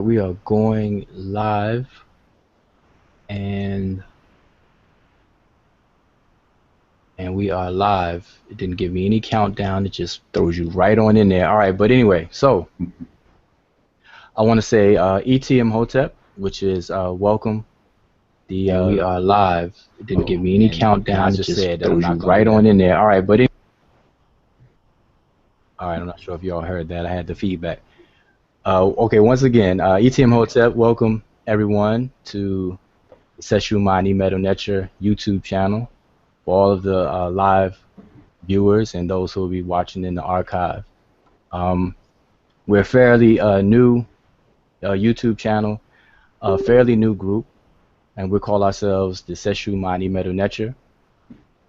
We are going live, and we are live. It didn't give me any countdown. It just throws you right on in there. All right, but anyway, so I want to say Nsw.t Imhotep, which is welcome. And we are live. It didn't give me any countdown. It just throws you right on in there. All right, but all right. I'm not sure if y'all heard that. I had the feedback. Okay, once again, Nsw.t Imhotep, welcome everyone to the Seshew Maa Medew Netcher YouTube channel. For all of the live viewers and those who will be watching in the archive. We're a fairly new YouTube channel, a fairly new group, and we call ourselves the Seshew Maa Medew Netcher.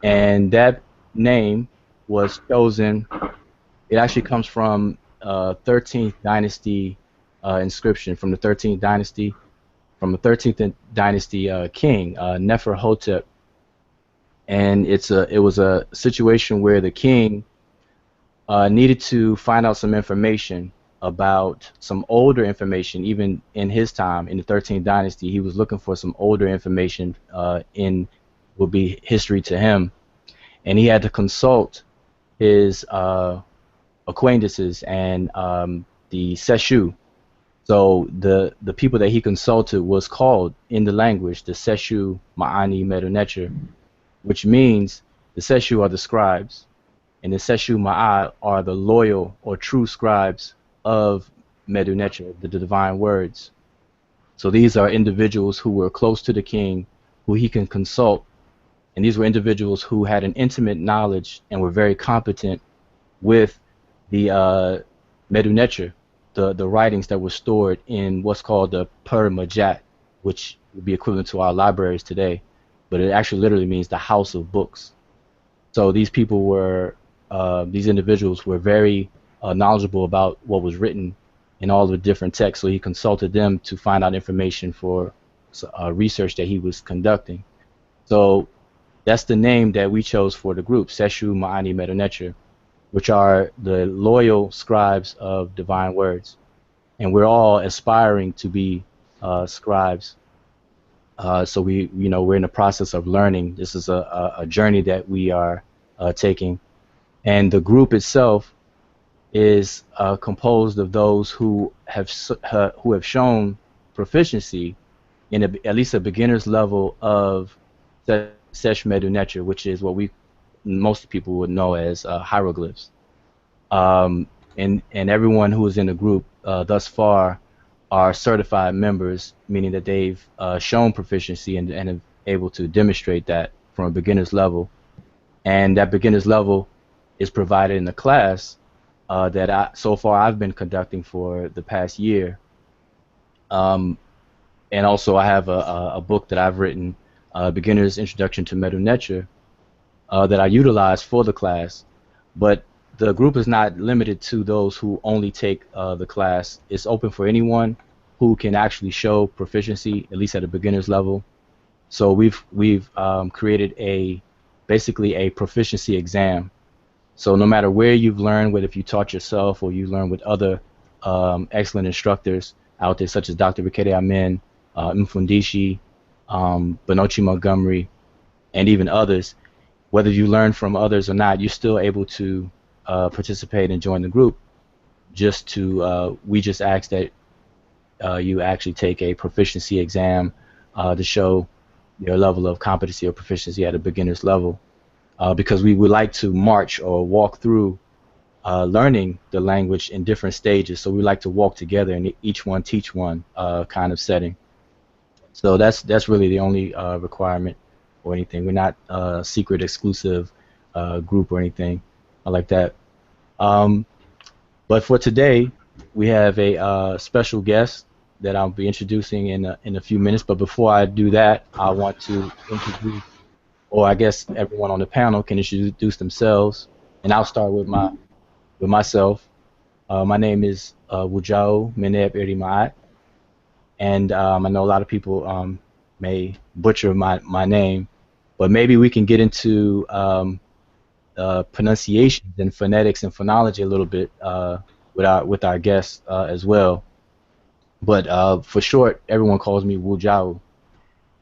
And that name was chosen, it actually comes from 13th dynasty inscription from the 13th dynasty, from the 13th dynasty king, Neferhotep. And it was a situation where the king needed to find out some information about some older information. Even in his time, in the 13th dynasty, he was looking for some older information in would be history to him, and he had to consult his acquaintances and the Seshew. So the people that he consulted was called in the language the Seshew Maa Medew Netcher, which means the Seshew are the scribes, and the Seshew Maa are the loyal or true scribes of Medew Netcher, the divine words. So these are individuals who were close to the king, who he can consult, and these were individuals who had an intimate knowledge and were very competent with the Medew Netcher, the writings that were stored in what's called the Paronymy, which would be equivalent to our libraries today, but it actually literally means the house of books. So these people were, these individuals were very knowledgeable about what was written in all the different texts. So he consulted them to find out information for research that he was conducting. So that's the name that we chose for the group, Seshew Maa Medew Netcher, which are the loyal scribes of divine words. And we're all aspiring to be scribes. So we're in the process of learning. This is a journey that we are taking, and the group itself is composed of those who have shown proficiency in at least a beginner's level of sS-mdw-nTr, which is what most people would know as hieroglyphs. And everyone who is in the group thus far are certified members, meaning that they've shown proficiency and have able to demonstrate that from a beginner's level. And that beginner's level is provided in the class that so far I've been conducting for the past year. And also I have a book that I've written, Beginner's Introduction to Medew Netcher, that I utilize for the class. But the group is not limited to those who only take the class. It's open for anyone who can actually show proficiency, at least at a beginner's level. So we've created basically a proficiency exam. So no matter where you've learned, whether if you taught yourself or you learned with other excellent instructors out there, such as Dr. Bitti, Mfundishi, Benochi Montgomery, and even others, whether you learn from others or not, you're still able to participate and join the group. We just ask that you actually take a proficiency exam to show your level of competency or proficiency at a beginner's level, because we would like to march or walk through learning the language in different stages. So we like to walk together and each one teach one kind of setting. So that's really the only requirement or anything. We're not a secret exclusive group or anything like that. But for today, we have a special guest that I'll be introducing in a few minutes. But before I do that, I want to introduce, or I guess everyone on the panel can introduce themselves, and I'll start with myself. My name is Nsw.t Bjt.j, and I know a lot of people may butcher my name, but maybe we can get into pronunciations and phonetics and phonology a little bit with our guests as well. but for short, everyone calls me Wu Jiao.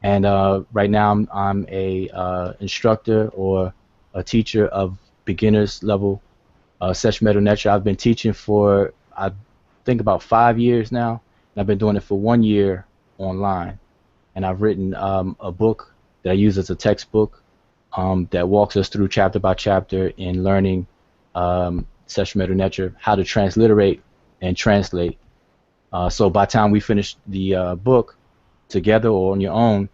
And right now, I'm a instructor or a teacher of beginners level Seshew Maa Netcher. I've been teaching for I think about 5 years now, and I've been doing it for 1 year online. And I've written a book that I use as a textbook that walks us through chapter by chapter in learning Seshew Maa Netcher, how to transliterate and translate. So by the time we finish the book together or on your own,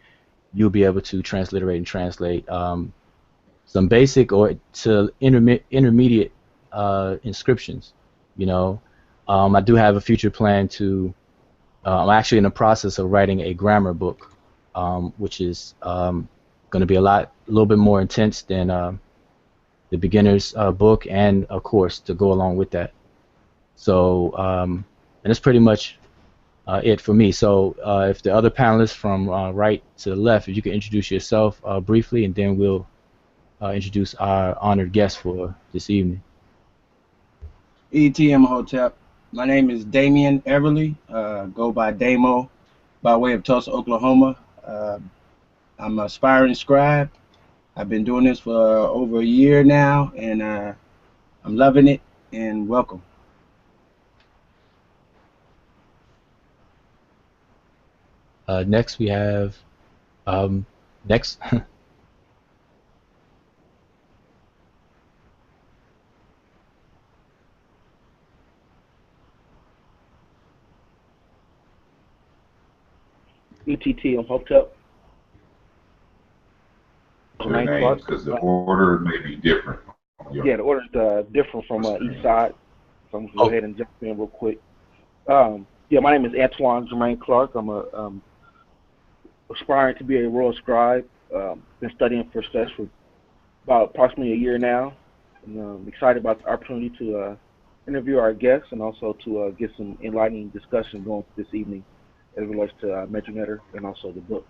you'll be able to transliterate and translate some basic or to intermediate inscriptions. You know, I do have a future plan to. I'm actually in the process of writing a grammar book, which is going to be a little bit more intense than the beginner's book, and of course to go along with that. So, and that's pretty much it for me. So, if the other panelists from right to the left, if you could introduce yourself briefly, and then we'll introduce our honored guest for this evening. Nsw.t Imhotep. My name is Damian Everly, go by Damo, by way of Tulsa, Oklahoma. I'm an aspiring scribe. I've been doing this for over a year now, and I'm loving it, and welcome. Next, we have next. ETT Imhotep. Because the order may be different. Yeah, the order's different from each side. So I'm going to go ahead and jump in real quick. Yeah, my name is Antoine Jermaine Clark. I'm a aspiring to be a royal scribe. Been studying for SES for about approximately a year now. And I'm excited about the opportunity to interview our guests and also to get some enlightening discussion going this evening as it relates to Medew Netcher and also the book.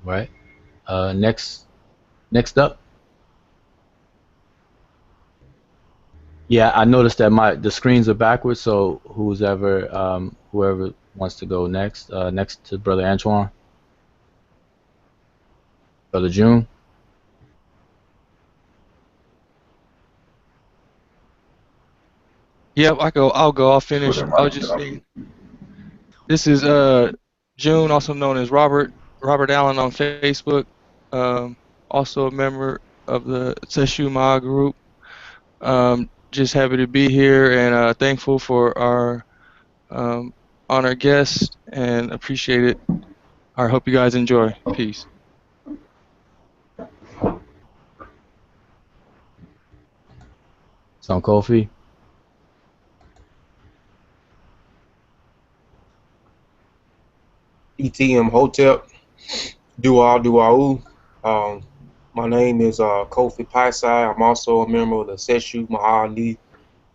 Right. Next up. Yeah, I noticed that the screens are backwards, so whoever wants to go next, next to Brother Antoine, Brother June. Yep, I'll go. I'll finish. I'll just say this is June, also known as Robert Allen on Facebook. Also a member of the Seshew Maa group. Just happy to be here and thankful for our honored guest and appreciate it. I hope you guys enjoy. Peace. Son Kofi. Imhotep. Duau. My name is Kofi Paisai. I'm also a member of the Seshew Maa Medew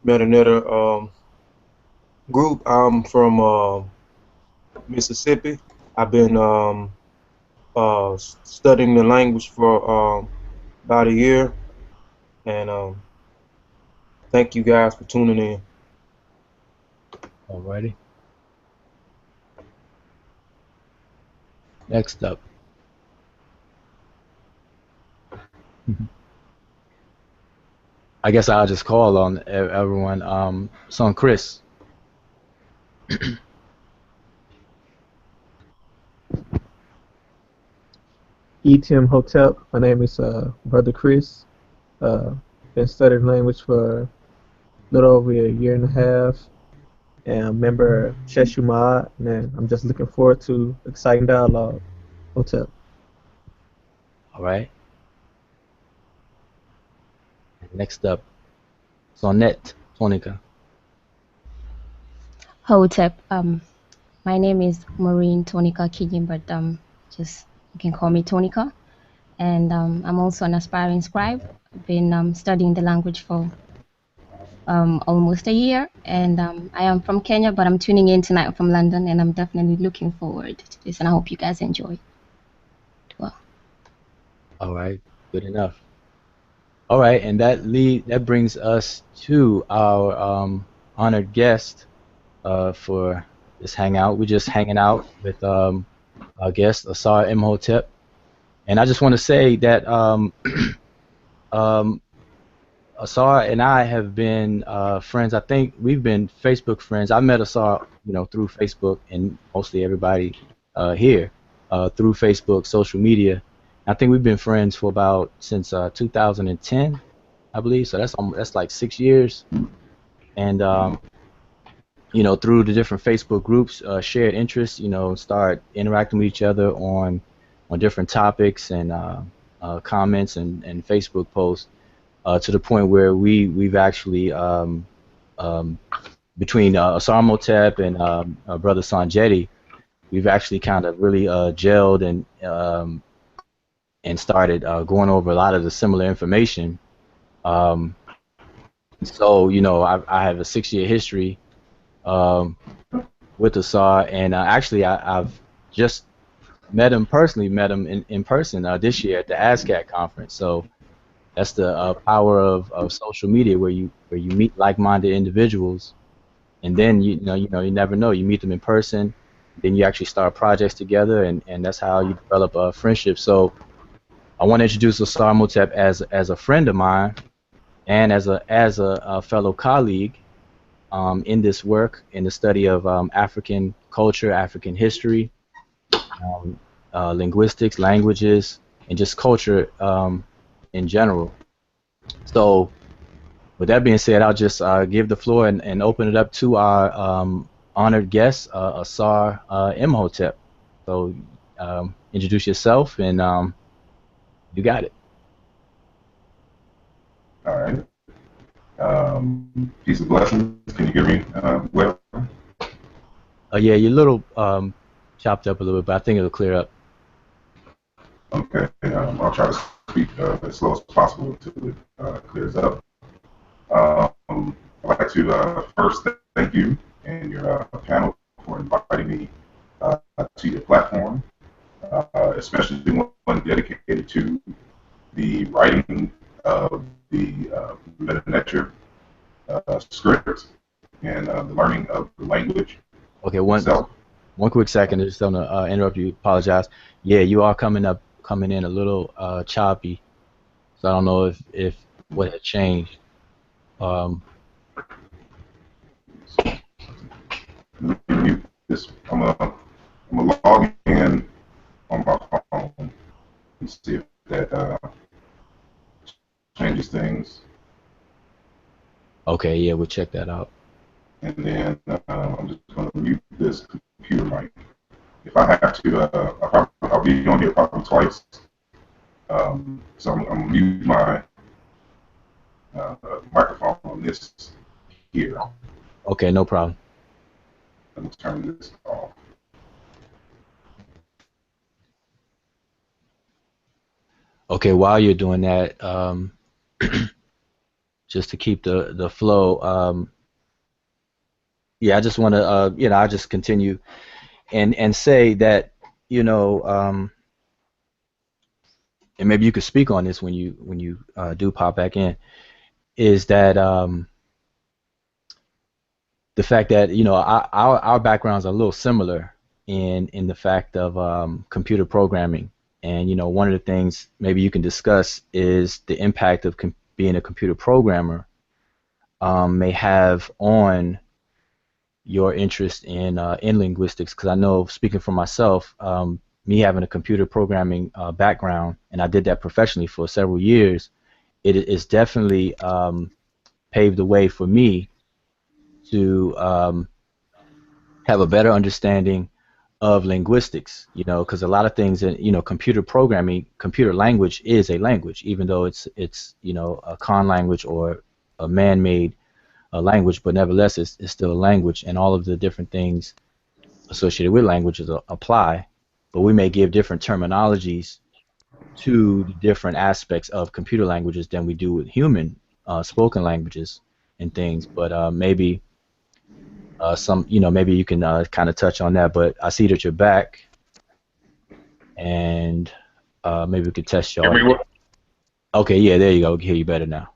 Netcher group. I'm from Mississippi. I've been studying the language for about a year, and thank you guys for tuning in. Alrighty. Next up. I guess I'll just call on everyone. Son Chris. Imhotep. My name is Brother Chris. Been studying language for a little over a year and a half, and I'm a member of Seshew Maa, and I'm just looking forward to exciting dialogue. Hotep. All right. Next up, Sonnet Tonica. Hotep. My name is Maureen Tonica Kijin, but just you can call me Tonica. And I'm also an aspiring scribe. I've been studying the language for almost a year, and I am from Kenya, but I'm tuning in tonight from London, and I'm definitely looking forward to this, and I hope you guys enjoy. Well. All right, good enough. All right, and that brings us to our honored guest for this hangout. We're just hanging out with our guest Asar Imhotep, and I just want to say that um, Asar and I have been friends. I think we've been Facebook friends. I met Asar, through Facebook, and mostly everybody here through Facebook, social media. I think we've been friends for about since 2010, I believe. So that's like 6 years. And through the different Facebook groups, shared interests, start interacting with each other on different topics and comments and Facebook posts. To the point where we've actually between Asar Imhotep and brother Sanjeti, we've actually kind of really gelled and started going over a lot of the similar information. Um, so I have a 6-year history with Asar, and actually I've just met him personally, met him in person this year at the ASCAT conference. So that's the power of social media, where you meet like-minded individuals, and then you never know. You meet them in person, then you actually start projects together, and that's how you develop a friendship. So I want to introduce Asar Imhotep as a friend of mine, and as a fellow colleague in this work, in the study of African culture, African history, linguistics, languages, and just culture in general. So with that being said, I'll just give the floor and open it up to our honored guest, Asar Imhotep. So introduce yourself, and you got it. All right. Peace and blessings. Can you hear me well? Yeah, you're a little chopped up a little bit, but I think it'll clear up. Okay. I'll try to speak as slow as possible until it clears up. I'd like to first thank you and your panel for inviting me to your platform, especially one dedicated to the writing of the Medew Netcher script and the learning of the language. Okay, one quick second. I just don't want to interrupt you. Apologize. Yeah, you are coming in a little choppy, so I don't know if what had changed. This, I'm gonna log in on my phone and see if that changes things. Okay, yeah, we'll check that out. And then I'm just going to mute this computer mic. If I have to, I'll be on here probably twice. So I'm going to mute my microphone on this here. Okay, no problem. Let me turn this off. Okay, while you're doing that, just to keep the flow, yeah, I just want to, I'll just continue and say that, and maybe you could speak on this when you do pop back in, is that the fact that our backgrounds are a little similar in the fact of computer programming, and one of the things maybe you can discuss is the impact of being a computer programmer may have on your interest in linguistics, because I know, speaking for myself, me having a computer programming background, and I did that professionally for several years, it is definitely paved the way for me to have a better understanding of linguistics, because a lot of things in computer programming, computer language is a language, even though it's a con language or a man-made language, but nevertheless it's still a language, and all of the different things associated with languages apply, but we may give different terminologies to the different aspects of computer languages than we do with human spoken languages and things. But maybe maybe you can kind of touch on that. But I see that you're back, and maybe we could test y'all. Okay, yeah, there you go. We can hear you better now.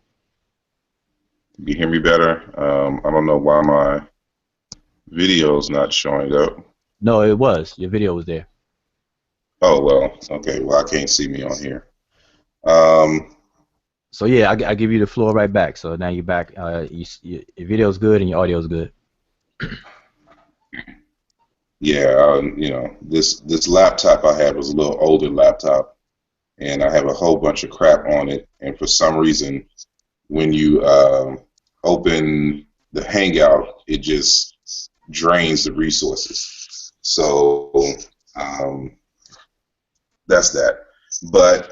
You hear me better? I don't know why my video's not showing up. No, it was. Your video was there. Oh, well, okay. Well, I can't see me on here. So yeah, I give you the floor right back. So now you're back. Your video's good and your audio's good. Yeah, you know, this laptop I had was a little older laptop, and I have a whole bunch of crap on it. And for some reason, when you open the Hangout, it just drains the resources. So that's that. But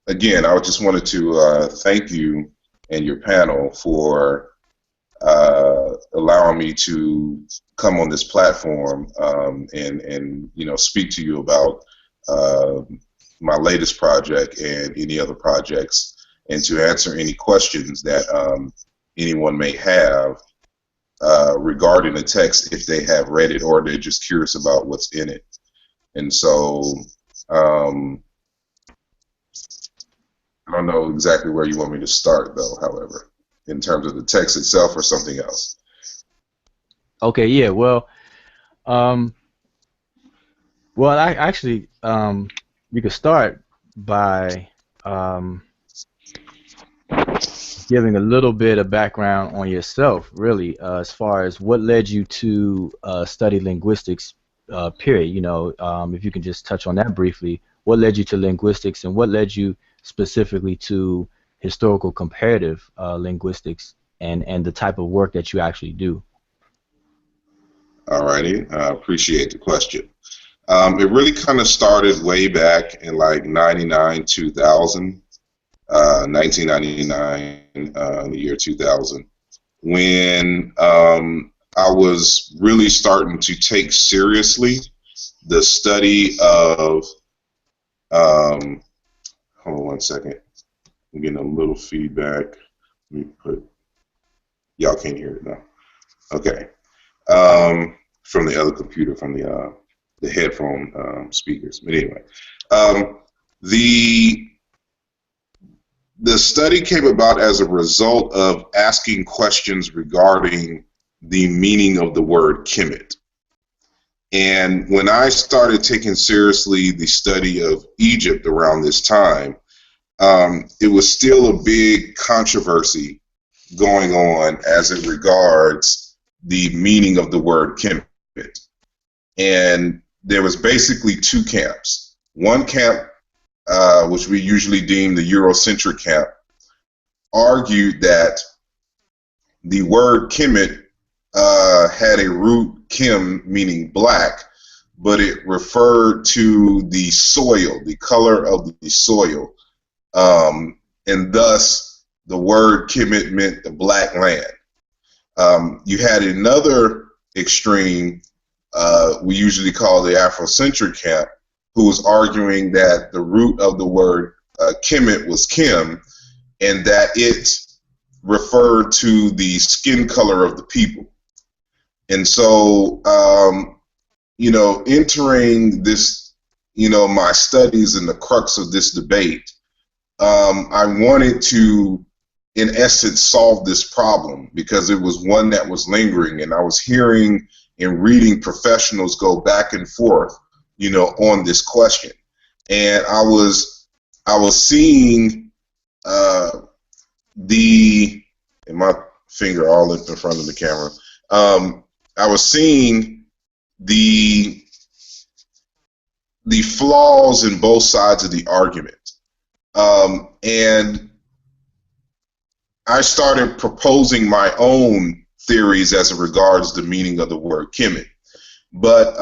again, I just wanted to thank you and your panel for allowing me to come on this platform and you know, speak to you about my latest project and any other projects, and to answer any questions that anyone may have regarding the text, if they have read it or they're just curious about what's in it. And so I don't know exactly where you want me to start, though, however, in terms of the text itself or something else. Okay, yeah, well, I actually, you could start by giving a little bit of background on yourself, really, as far as what led you to study linguistics, period. You know, if you can just touch on that briefly, what led you to linguistics and what led you specifically to historical comparative linguistics and the type of work that you actually do. Alrighty, I appreciate the question. It really kind of started way back in like 99, 2000, 1999, the year 2000, when I was really starting to take seriously the study of, hold on one second, I'm getting a little feedback. Let me put, y'all can't hear it now. Okay. From the other computer, from the headphone speakers. But anyway, the study came about as a result of asking questions regarding the meaning of the word Kemet. And when I started taking seriously the study of Egypt around this time, it was still a big controversy going on as it regards the meaning of the word Kemet. And there was basically two camps. One camp, which we usually deem the Eurocentric camp, argued that the word Kemet had a root Kim, meaning black, but it referred to the soil, the color of the soil, and thus the word Kemet meant the black land. You had another extreme, we usually call the Afrocentric camp, who was arguing that the root of the word Kemet was Kim, and that it referred to the skin color of the people. And so, you know, entering this, you know, my studies and the crux of this debate, I wanted to, in essence, solve this problem, because it was one that was lingering, and I was hearing and reading professionals go back and forth, you know, on this question. And I was seeing and my finger all in front of the camera, I was seeing the flaws in both sides of the argument. And I started proposing my own theories as it regards the meaning of the word Kemet. But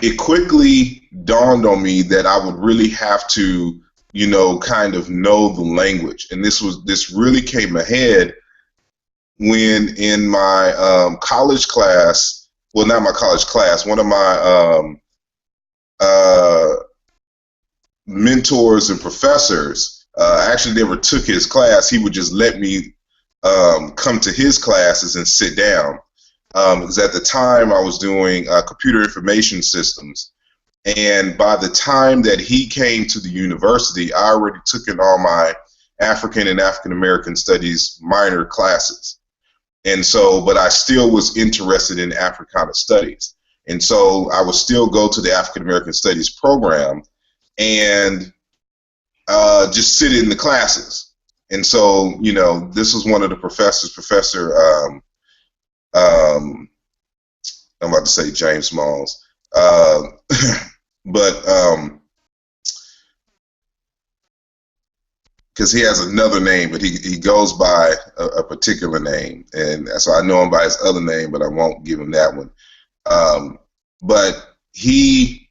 it quickly dawned on me that I would really have to, you know, kind of know the language. And this really came ahead when in my college class, well, not my college class, one of my mentors and professors, actually never took his class. He would just let me come to his classes and sit down. Because at the time I was doing computer information systems, and by the time that he came to the university, I already took in all my African and African American Studies minor classes. And so, but I still was interested in Africana studies. And so I would still go to the African American Studies program and just sit in the classes. And so, you know, this was one of the professors, I'm about to say James Smalls, but because he has another name, but he goes by a particular name, and so I know him by his other name, but I won't give him that one. But he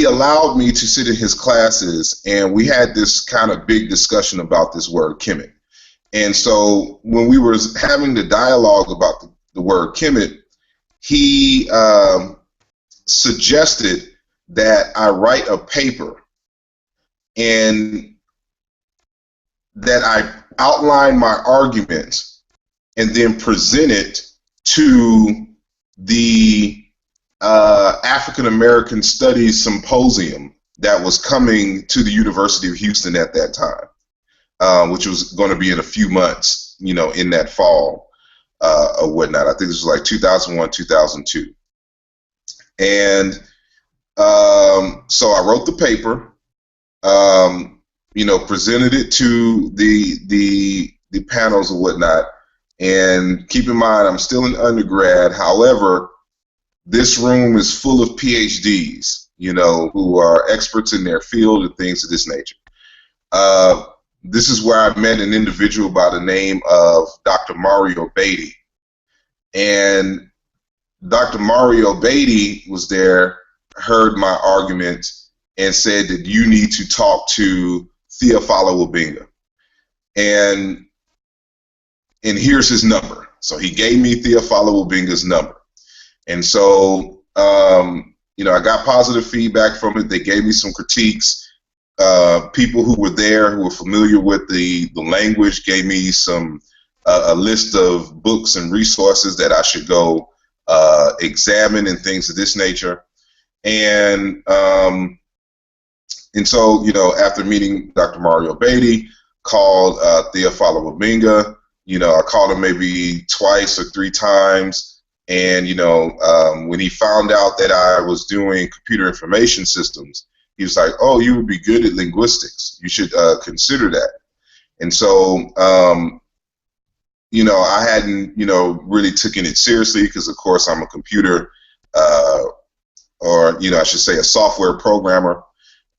allowed me to sit in his classes, and we had this kind of big discussion about this word Kemet. And so when we were having the dialogue about the word Kemet, he suggested that I write a paper and that I outline my arguments and then present it to the African American Studies Symposium that was coming to the University of Houston at that time, which was going to be in a few months, you know, in that fall or whatnot. I think this was like 2001, 2002. And so I wrote the paper, you know, presented it to the panels or whatnot. And keep in mind, I'm still an undergrad. However, this room is full of PhDs, you know, who are experts in their field and things of this nature. This is where I met an individual by the name of Dr. Mario Bitti. And Dr. Mario Bitti was there, heard my argument, and said that you need to talk to Theophilo Wabinga. And here's his number. So he gave me Theophilo Wabinga's number. And so, you know, I got positive feedback from it. They gave me some critiques. People who were there, who were familiar with the language, gave me a list of books and resources that I should go examine and things of this nature. And so, you know, after meeting Dr. Mario Bitti, called Theophilo Wabinga. You know, I called him maybe twice or three times. And, you know, when he found out that I was doing computer information systems, he was like, oh, you would be good at linguistics. You should consider that. And so, you know, I hadn't, you know, really taken it seriously because, of course, I'm a computer or, you know, I should say a software programmer.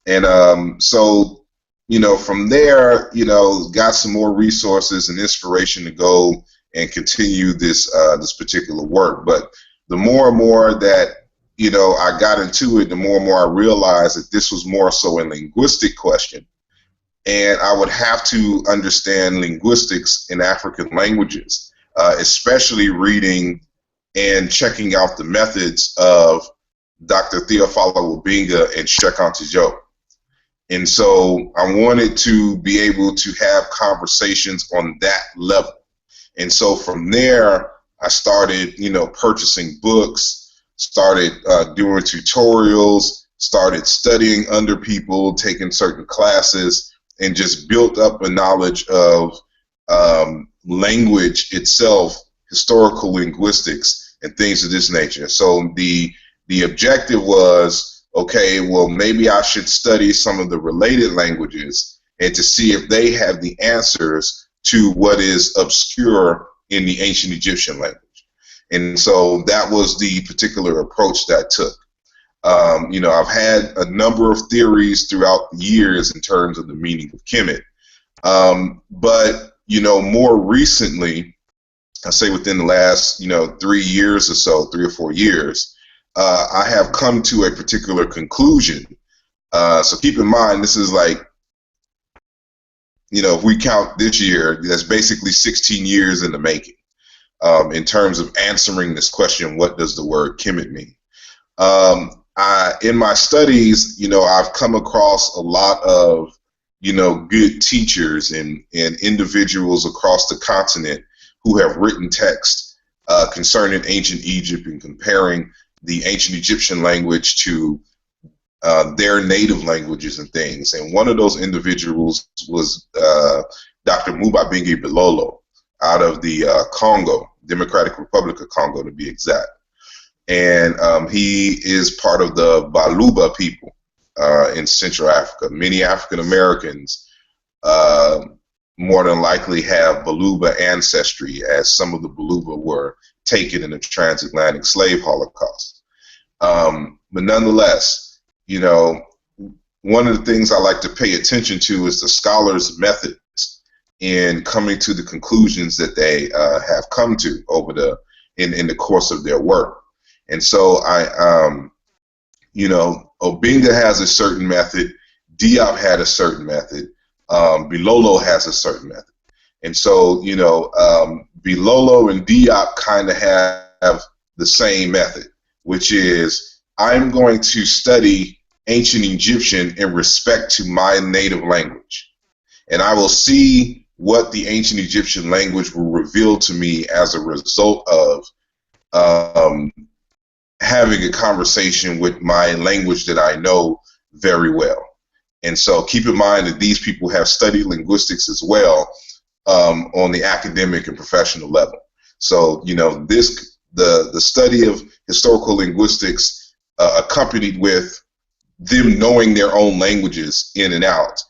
And so, you know, from there, you know, got some more resources and inspiration to go and continue this this particular work. But the more and more that, you know, I got into it, the more and more I realized that this was more so a linguistic question. And I would have to understand linguistics in African languages, especially reading and checking out the methods of Dr. Theophilo Wabinga and Nsw.t Bjt.j. And so I wanted to be able to have conversations on that level. And so from there, I started, you know, purchasing books, started doing tutorials, started studying under people, taking certain classes, and just built up a knowledge of language itself, historical linguistics, and things of this nature. So the objective was, okay, well, maybe I should study some of the related languages and to see if they have the answers to what is obscure in the ancient Egyptian language. And so that was the particular approach that I took. You know, I've had a number of theories throughout the years in terms of the meaning of Kemet. But, you know, more recently, I say within the last, you know, 3 years or so, 3 or 4 years, I have come to a particular conclusion. So keep in mind, this is like, you know, if we count this year, that's basically 16 years in the making in terms of answering this question, what does the word Kemet mean? In my studies, you know, I've come across a lot of, you know, good teachers and individuals across the continent who have written texts concerning ancient Egypt and comparing the ancient Egyptian language to their native languages and things. And one of those individuals was Dr. Mubabingi Bilolo out of the Congo, Democratic Republic of Congo to be exact. And he is part of the Baluba people in Central Africa. Many African Americans more than likely have Baluba ancestry, as some of the Baluba were taken in the transatlantic slave holocaust. But nonetheless, you know, one of the things I like to pay attention to is the scholars' methods in coming to the conclusions that they have come to over in the course of their work. And so you know, Obinga has a certain method, Diop had a certain method, Bilolo has a certain method. And so, you know, Bilolo and Diop kind of have the same method, which is I'm going to study ancient Egyptian in respect to my native language. And I will see what the ancient Egyptian language will reveal to me as a result of having a conversation with my language that I know very well. And so keep in mind that these people have studied linguistics as well on the academic and professional level. So, you know, the study of historical linguistics accompanied with them knowing their own languages in and out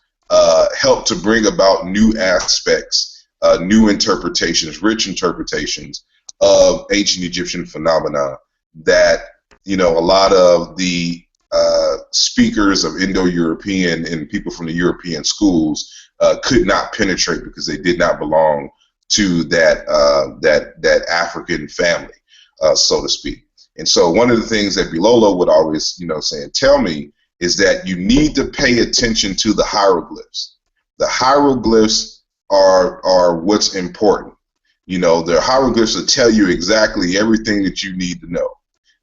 helped to bring about new aspects, new interpretations, rich interpretations of ancient Egyptian phenomena that, you know, a lot of the speakers of Indo-European and people from the European schools could not penetrate because they did not belong to that African family, so to speak. And so one of the things that Bilolo would always, you know, say and tell me is that you need to pay attention to the hieroglyphs. The hieroglyphs are what's important. You know, the hieroglyphs will tell you exactly everything that you need to know.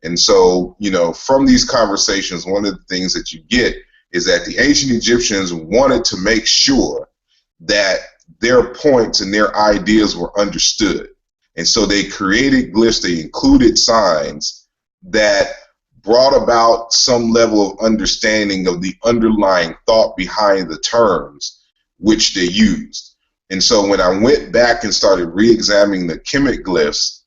And so, you know, from these conversations, one of the things that you get is that the ancient Egyptians wanted to make sure that their points and their ideas were understood. And so they created glyphs, they included signs that brought about some level of understanding of the underlying thought behind the terms which they used. And so when I went back and started re-examining the Kemet glyphs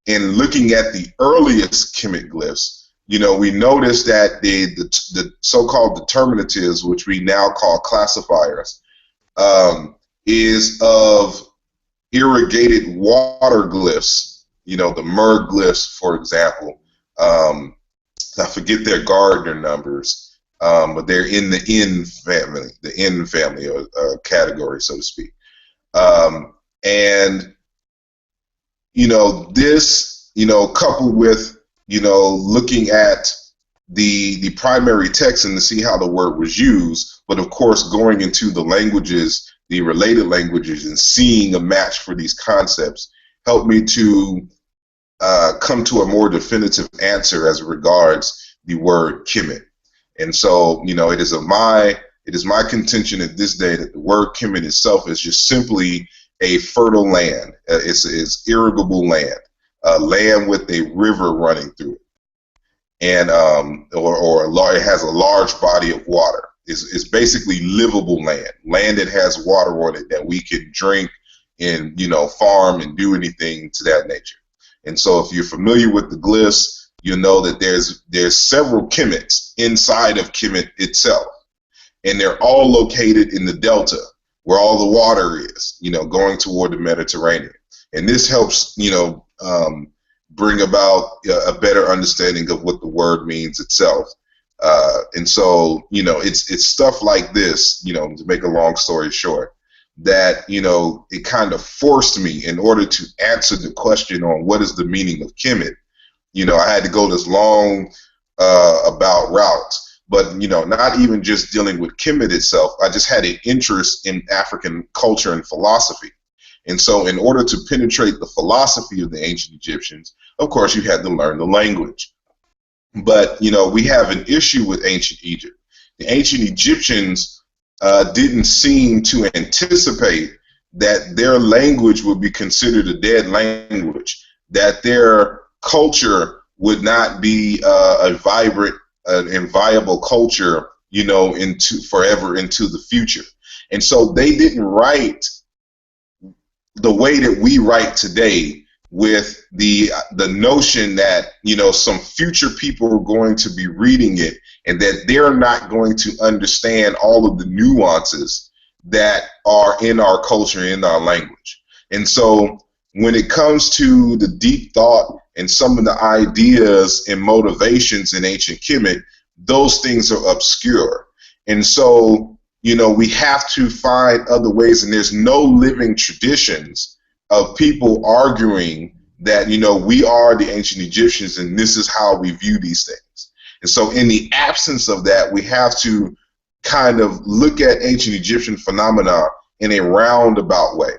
and looking at the earliest Kemet glyphs, you know, we noticed that the so-called determinatives, which we now call classifiers, is of irrigated water glyphs, you know, the Mer glyphs, for example. I forget their Gardner numbers, but they're in the N family category, so to speak. And, you know, this, you know, coupled with, you know, looking at the primary text and to see how the word was used, but of course going into the languages, the related languages, and seeing a match for these concepts helped me to come to a more definitive answer as regards the word Kemet. And so, you know, it is my contention at this day that the word Kemet itself is just simply a fertile land. It's irrigable land, land with a river running through it, and it has a large body of water. It's basically livable land that has water on it that we can drink and, you know, farm and do anything to that nature. And so if you're familiar with the glyphs, you know that there's several Kemets inside of Kemet itself, and they're all located in the delta where all the water is, you know, going toward the Mediterranean. And this helps, you know, bring about a better understanding of what the word means itself. And so, you know, it's stuff like this, you know, to make a long story short, that, you know, it kind of forced me, in order to answer the question on what is the meaning of Kemet, you know, I had to go this long about route. But, you know, not even just dealing with Kemet itself, I just had an interest in African culture and philosophy. And so in order to penetrate the philosophy of the ancient Egyptians, of course, you had to learn the language. But, you know, we have an issue with ancient Egypt. The ancient Egyptians didn't seem to anticipate that their language would be considered a dead language, that their culture would not be a vibrant an inviolable culture, you know, into forever into the future. And so they didn't write the way that we write today, with the notion that, you know, some future people are going to be reading it and that they're not going to understand all of the nuances that are in our culture, in our language. And so when it comes to the deep thought and some of the ideas and motivations in ancient Kemet, those things are obscure. And so, you know, we have to find other ways, and there's no living traditions of people arguing that, you know, we are the ancient Egyptians and this is how we view these things. And so in the absence of that, we have to kind of look at ancient Egyptian phenomena in a roundabout way.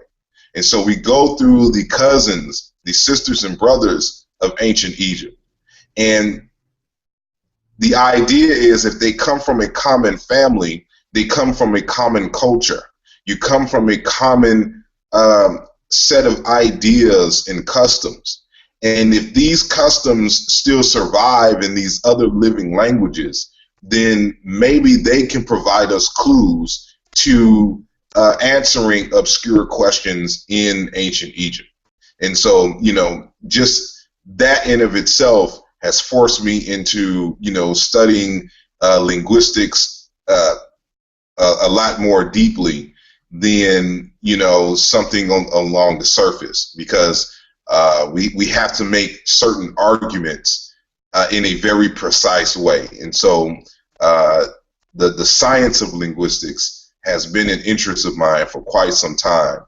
And so we go through the cousins, the sisters and brothers of ancient Egypt. And the idea is, if they come from a common family, they come from a common culture. You come from a common set of ideas and customs. And if these customs still survive in these other living languages, then maybe they can provide us clues to answering obscure questions in ancient Egypt. And so, you know, just that in of itself has forced me into, you know, studying linguistics a lot more deeply than, you know, something along the surface, because we have to make certain arguments in a very precise way. And so the science of linguistics has been an interest of mine for quite some time,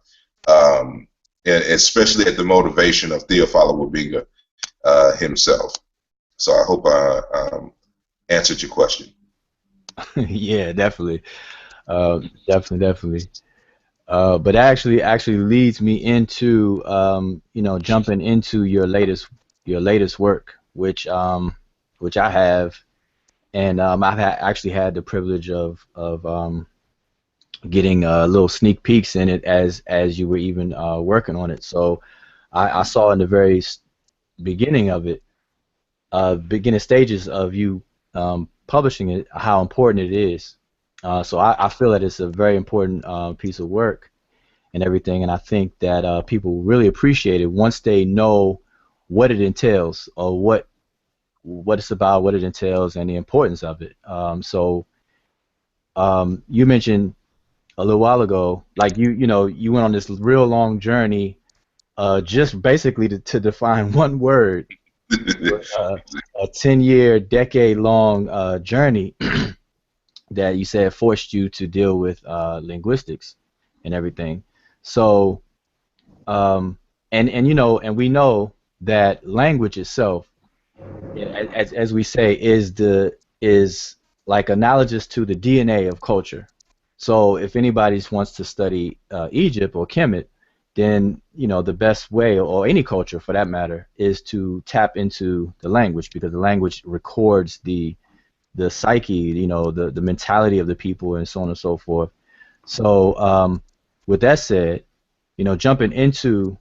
and especially at the motivation of Theophilo Wabinga himself. So I hope I answered your question. Yeah, definitely. Definitely. But actually leads me into you know, jumping into your latest work, which I have, and I've actually had the privilege of getting little sneak peeks in it as you were even working on it. So I saw in the very beginning of it, beginning stages of you publishing it, how important it is. So I feel that it's a very important piece of work and everything, and I think that people really appreciate it once they know what it entails, or what it's about, what it entails, and the importance of it. So you mentioned a little while ago, like you know, you went on this real long journey, just basically to define one word, a 10-year, decade-long journey that you said forced you to deal with linguistics and everything. So, and you know, and we know that language itself, as we say, is like analogous to the DNA of culture. So if anybody wants to study Egypt or Kemet, then, you know, the best way, or any culture for that matter, is to tap into the language, because the language records the psyche, you know, the mentality of the people, and so on and so forth. So with that said, you know, jumping into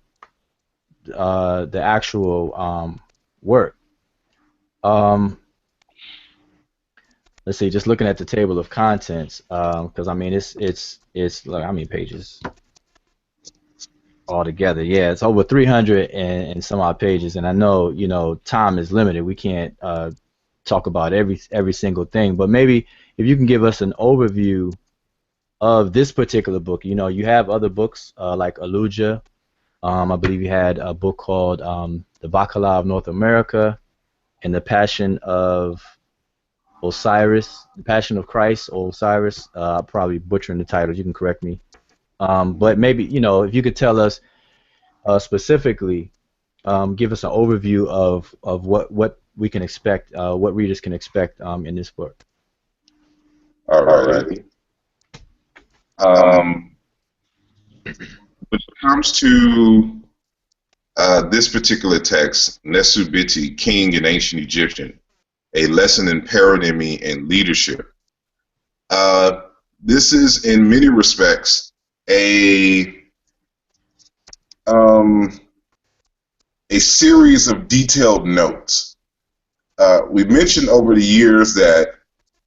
the actual work, let's see, just looking at the table of contents, because I mean it's like, how many pages altogether? Yeah, it's over 300 and some odd pages, and I know, you know, time is limited. We can't talk about every single thing, but maybe if you can give us an overview of this particular book. You know, you have other books like Aluja. I believe you had a book called The Bacala of North America, and The Passion of Osiris, The Passion of Christ, or Osiris. I'm probably butchering the titles. You can correct me. But maybe, you know, if you could tell us specifically, give us an overview of what we can expect, what readers can expect in this book. All right. When it comes to this particular text, Nsw.t Bjt.j, King in Ancient Egyptian, a lesson in paronymy and leadership. This is, in many respects, a series of detailed notes we mentioned over the years that,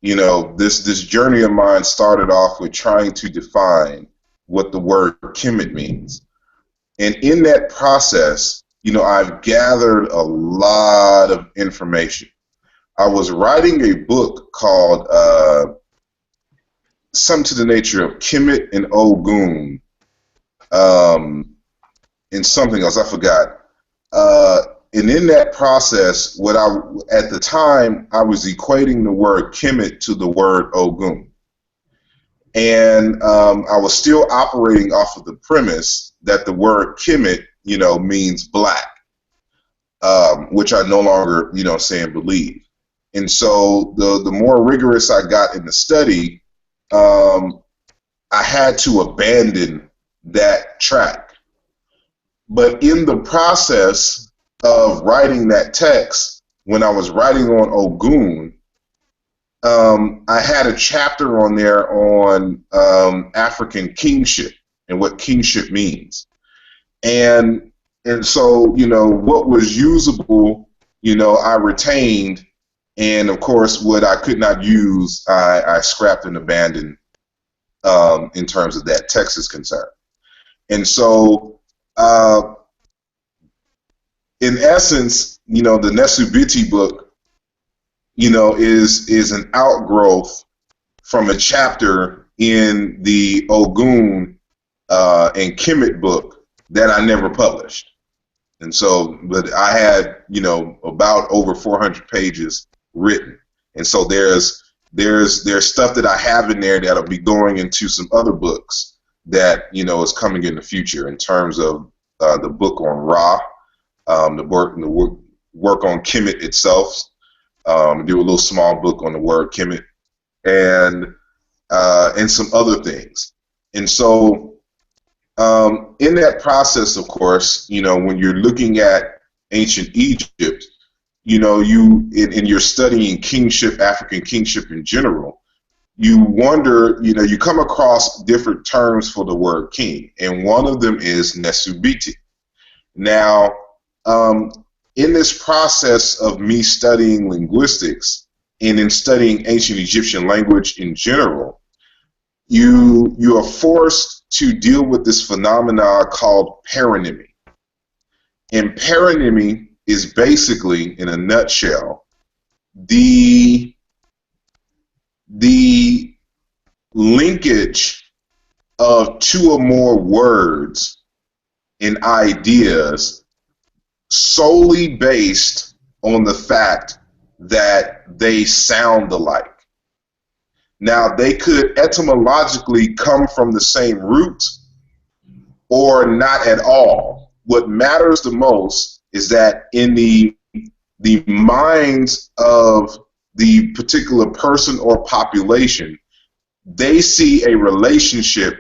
you know, this journey of mine started off with trying to define what the word Kemet means. And in that process, you know, I've gathered a lot of information. I was writing a book called something to the nature of Kemet and Ogun, and something else, I forgot. And in that process, at the time, I was equating the word Kemet to the word Ogun. And I was still operating off of the premise that the word Kemet, you know, means black, which I no longer, you know, believe. And so the more rigorous I got in the study, I had to abandon that track. But in the process of writing that text, when I was writing on Ogun, I had a chapter on there on African kingship and what kingship means. And so, you know, what was usable, you know, I retained, and of course what I could not use, I scrapped and abandoned in terms of that text is concerned. And so in essence, you know, the Nsw.t book, you know, is an outgrowth from a chapter in the Ogun and Kemet book that I never published. And so, but I had, you know, about over 400 pages written. And so there's stuff that I have in there that'll be going into some other books that, you know, is coming in the future in terms of the book on Ra, the work on Kemet itself, do a little small book on the word Kemet, and some other things. And so in that process, of course, you know, when you're looking at ancient Egypt, you know, and you're studying kingship, African kingship in general, you wonder, you know, you come across different terms for the word king, and one of them is Nsw.t. Now, in this process of me studying linguistics and in studying ancient Egyptian language in general, you are forced to deal with this phenomenon called paronymy. And paronymy is basically, in a nutshell, the linkage of two or more words and ideas solely based on the fact that they sound alike. Now, they could etymologically come from the same root or not at all. What matters the most is that in the minds of the particular person or population, they see a relationship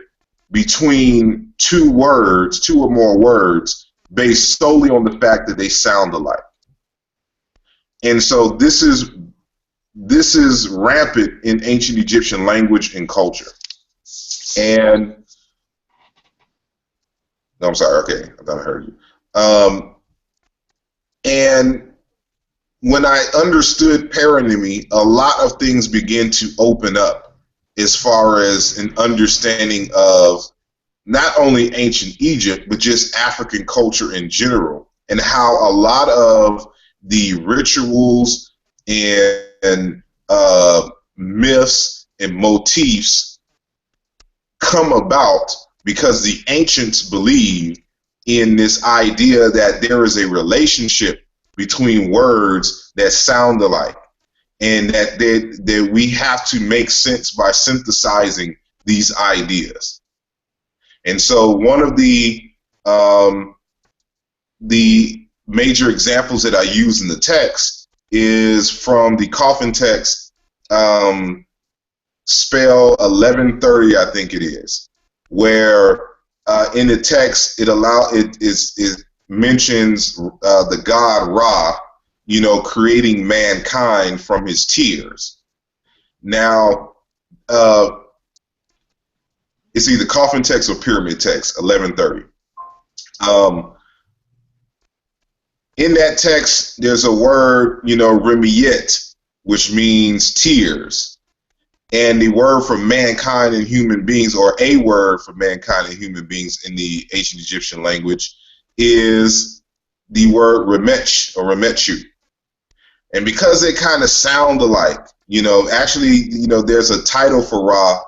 between two words, two or more words, based solely on the fact that they sound alike. And so this is rampant in ancient Egyptian language and culture. And no, I'm sorry. Okay, I thought I heard you. And when I understood paronymy, a lot of things began to open up as far as an understanding of not only ancient Egypt, but just African culture in general, and how a lot of the rituals and myths and motifs come about because the ancients believed in this idea that there is a relationship between words that sound alike, and that we have to make sense by synthesizing these ideas. And so one of the major examples that I use in the text is from the coffin text, spell 1130, I think it is, where in the text it mentions the god Ra, you know, creating mankind from his tears. Now, it's either coffin text or pyramid text, 1130. in that text, there's a word, remiyet, which means tears. And the word for mankind and human beings, or a word for mankind and human beings in the ancient Egyptian language, is the word remech or remechu. And because they kind of sound alike, actually, there's a title for Ra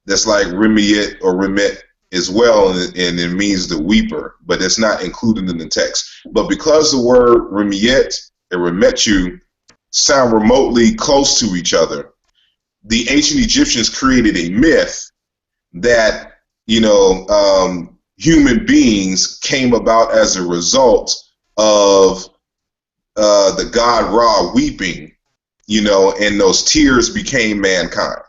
that's like remiyet or remet as well, and it means the weeper, but it's not included in the text. But because the word remiyet and remechu sound remotely close to each other, the ancient Egyptians created a myth that human beings came about as a result of the god Ra weeping, and those tears became mankind.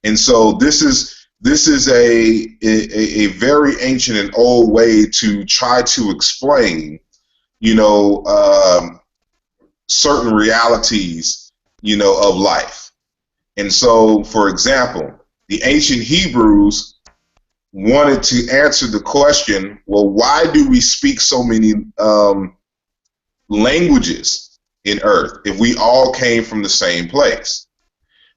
And so this is a very ancient and old way to try to explain, certain realities, of life. And so, for example, the ancient Hebrews wanted to answer the question, well, why do we speak so many languages in Earth if we all came from the same place?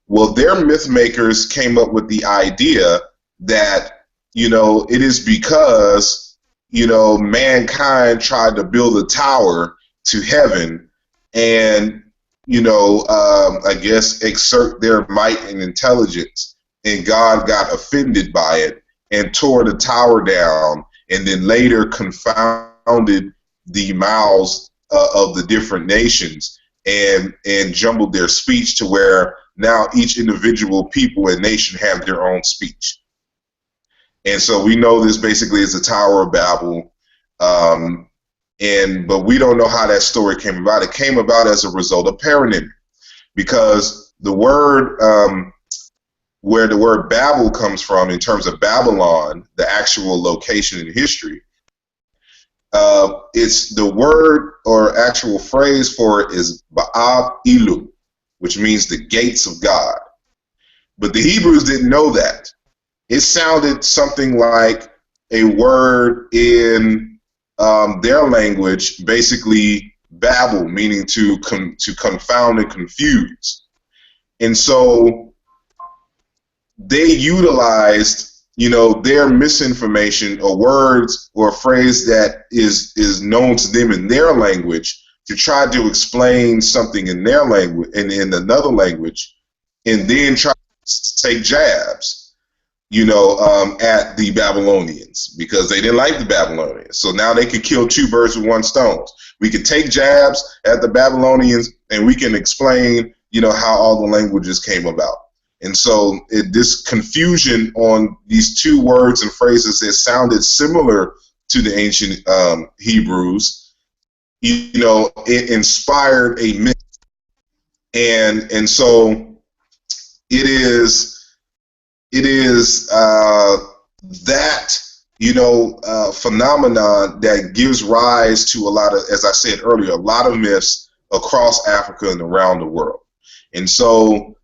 Well, their myth makers came up with the idea that, it is because, mankind tried to build a tower to heaven and, I guess exert their might and intelligence, and God got offended by it and tore the tower down, and then later confounded the mouths of the different nations and jumbled their speech to where now each individual people and nation have their own speech. And so we know this basically is the Tower of Babel, but we don't know how that story came about. It came about as a result of paronymy, because the word where the word Babel comes from in terms of Babylon, the actual location in history, it's the word or actual phrase for it is Ba'ab Ilu, which means the gates of God. But the Hebrews didn't know that. It sounded something like a word in their language, basically Babel, meaning to confound and confuse. And so they utilized, their misinformation or words or a phrase that is known to them in their language to try to explain something in their language and in another language, and then try to take jabs, at the Babylonians, because they didn't like the Babylonians. So now they could kill two birds with one stone. We could take jabs at the Babylonians, and we can explain, how all the languages came about. And so this confusion on these two words and phrases that sounded similar to the ancient Hebrews, it inspired a myth. And so it is that phenomenon that gives rise to a lot of, as I said earlier, a lot of myths across Africa and around the world. And so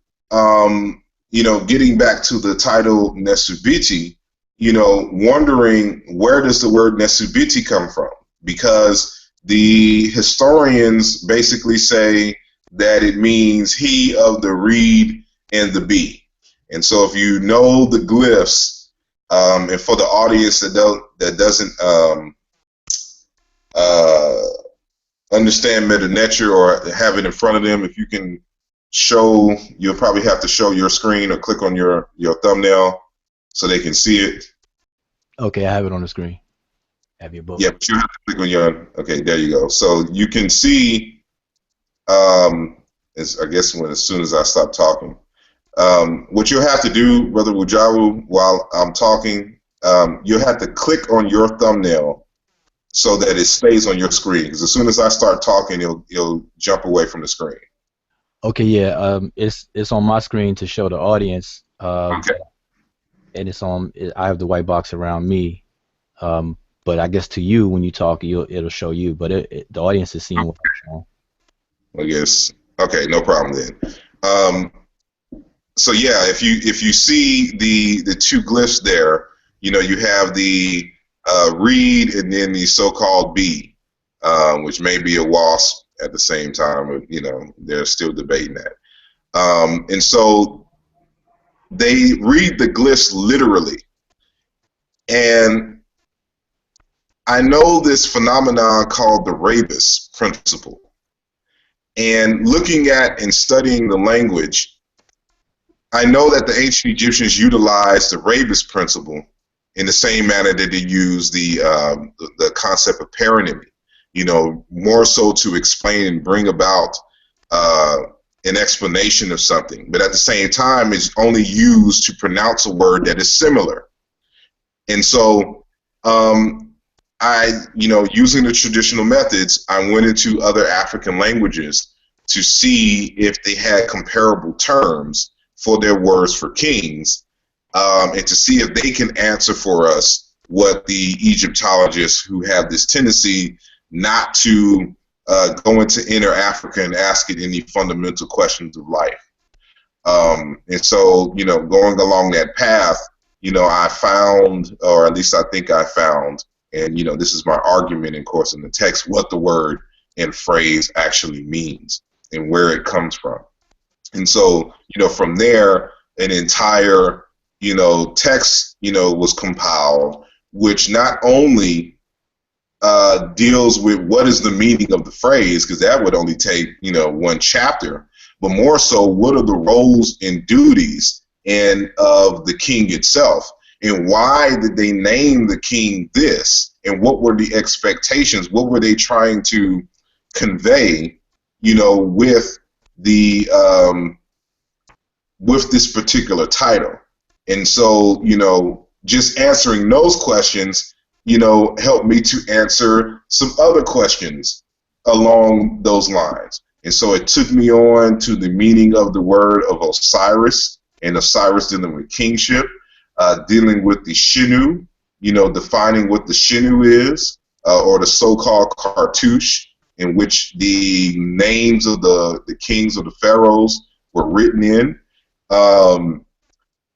getting back to the title Nsw.t Bjt.j, wondering where does the word Nsw.t come from, because the historians basically say that it means he of the reed and the bee. And so if you know the glyphs, and for the audience that doesn't understand Medew Netcher or have it in front of them, if you can show, you'll probably have to show your screen or click on your thumbnail so they can see it. Okay, I have it on the screen. Have your book. Yeah, but you have to click on your, okay, there you go. So you can see, I guess as soon as I stop talking, what you'll have to do, Brother Wujawu, while I'm talking, you'll have to click on your thumbnail so that it stays on your screen, because as soon as I start talking, it'll jump away from the screen. Okay, yeah, it's on my screen to show the audience, Okay. and I have the white box around me, but I guess to you when you talk, it'll show you, but the audience is seeing what I'm showing. I guess. Okay, no problem then. So yeah, if you see the two glyphs there, you have the reed and then the so-called bee, which may be a wasp at the same time. You know, they're still debating that. And so they read the glyphs literally. And I know this phenomenon called the rebus principle. And looking at and studying the language, I know that the ancient Egyptians utilized the rebus principle in the same manner that they used the concept of paronymy, you know, more so to explain and bring about an explanation of something. But at the same time, it's only used to pronounce a word that is similar. And so you know, using the traditional methods, I went into other African languages to see if they had comparable terms for their words for kings, and to see if they can answer for us what the Egyptologists who have this tendency not to go into inner Africa and ask it any fundamental questions of life. And so, you know, going along that path, you know, I found, or at least I think I found, and, you know, this is my argument, of course, in the text, what the word and phrase actually means and where it comes from. And so, you know, from there, an entire, you know, text, you know, was compiled, which not only deals with what is the meaning of the phrase, because that would only take, you know, one chapter, but more so, what are the roles and duties and of the king itself, and why did they name the king this, and what were the expectations, what were they trying to convey, you know, with the with this particular title. And so, you know, just answering those questions, you know, helped me to answer some other questions along those lines. And so it took me on to the meaning of the word of Osiris, and Osiris dealing with kingship, dealing with the Shenu, you know, defining what the Shenu is, or the so-called cartouche, in which the names of the kings of the pharaohs were written in.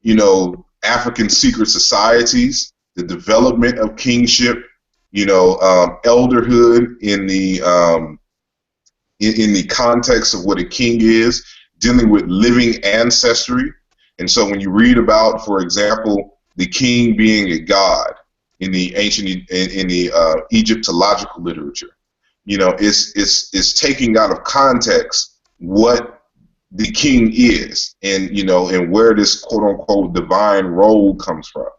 You know, African secret societies, the development of kingship, you know, elderhood in the context of what a king is, dealing with living ancestry. And so when you read about, for example, the king being a god in the ancient, in the Egyptological literature, you know, it's taking out of context what the king is, and, you know, and where this quote unquote divine role comes from,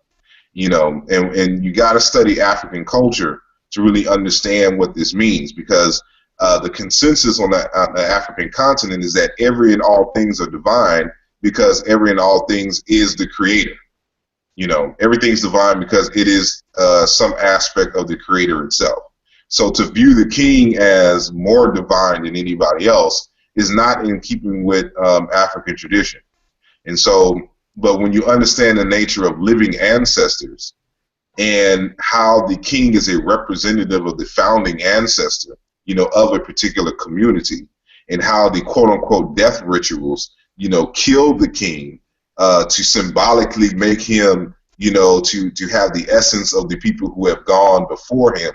you know, and you got to study African culture to really understand what this means, because the consensus on the African continent is that every and all things are divine, because every and all things is the creator. You know, everything's divine because it is some aspect of the creator itself. So to view the king as more divine than anybody else is not in keeping with African tradition. And so, but when you understand the nature of living ancestors and how the king is a representative of the founding ancestor, you know, of a particular community, and how the quote unquote death rituals, you know, kill the king to symbolically make him, you know, to have the essence of the people who have gone before him,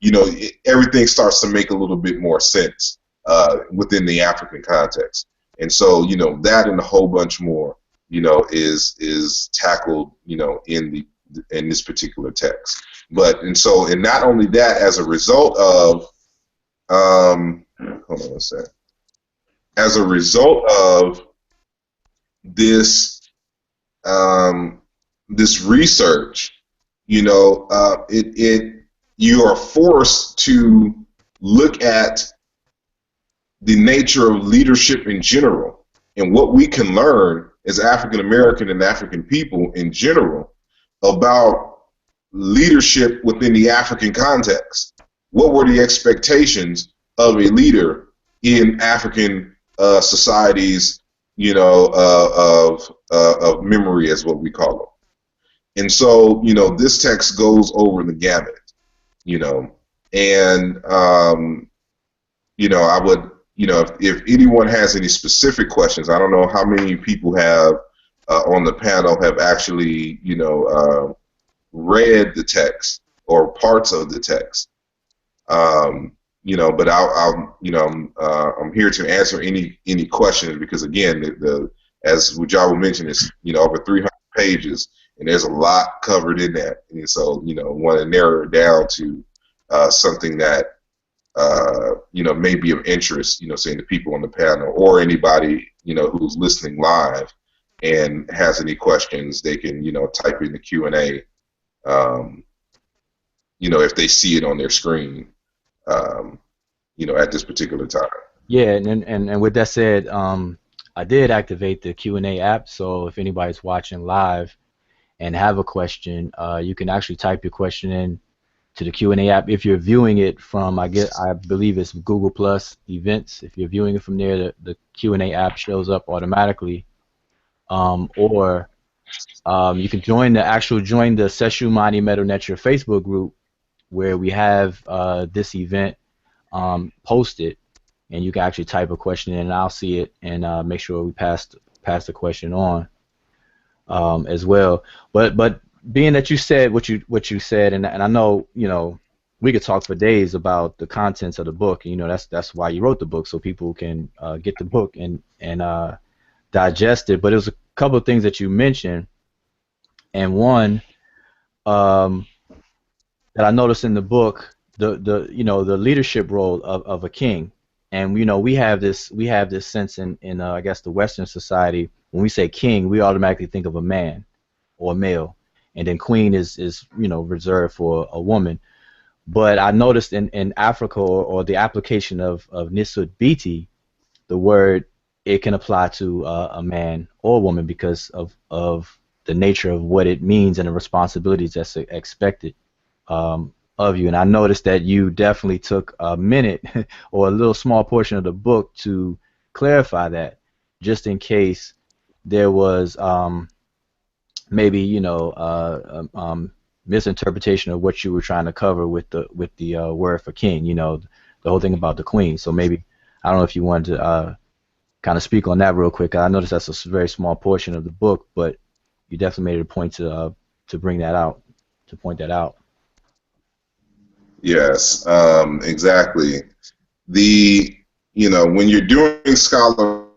you know, everything starts to make a little bit more sense within the African context. And so, you know, that and a whole bunch more, you know, is tackled, you know, in this particular text. But, and so, and not only that, as a result of hold on a sec. As a result of this this research, you know, you are forced to look at the nature of leadership in general, and what we can learn as African American and African people in general about leadership within the African context. What were the expectations of a leader in African societies, you know, of memory, as what we call them? And so, you know, this text goes over the gamut, you know, and you know, I would, you know, if anyone has any specific questions, I don't know how many people have on the panel have actually, you know, read the text or parts of the text. You know, but I'll you know, I'm here to answer any questions, because again, as Wujawa mentioned, it's, you know, over 300 pages, and there's a lot covered in that, and so, you know, want to narrow it down to something that you know, may be of interest, you know, saying the people on the panel or anybody, you know, who's listening live and has any questions, they can, you know, type in the Q&A, you know, if they see it on their screen, you know, at this particular time. Yeah, and with that said, I did activate the Q&A app, so if anybody's watching live and have a question, you can actually type your question in to the Q&A app. If you're viewing it from, I believe it's Google Plus Events. If you're viewing it from there, the Q&A app shows up automatically. Or you can join the Seshew Maa Medew Netcher Facebook group, where we have this event posted, and you can actually type a question in, and I'll see it and make sure we pass the question on as well. But being that you said what you said, and I know, you know, we could talk for days about the contents of the book. You know, that's why you wrote the book, so people can get the book and digest it. But it was a couple of things that you mentioned, and one that I noticed in the book, the you know, the leadership role of a king. And you know, we have this sense in I guess the Western society, when we say king, we automatically think of a man or a male, and then queen is you know, reserved for a woman. But I noticed in Africa, or the application of Nsw.t Bjt.j, the word, it can apply to a man or a woman because of the nature of what it means and the responsibilities that's expected of you. And I noticed that you definitely took a minute or a little small portion of the book to clarify that, just in case there was maybe, you know, misinterpretation of what you were trying to cover with the word for king. You know, the whole thing about the queen. So maybe, I don't know if you wanted to kind of speak on that real quick. I noticed that's a very small portion of the book, but you definitely made it a point to bring that out, to point that out. Yes, exactly. You know, when you're doing scholar,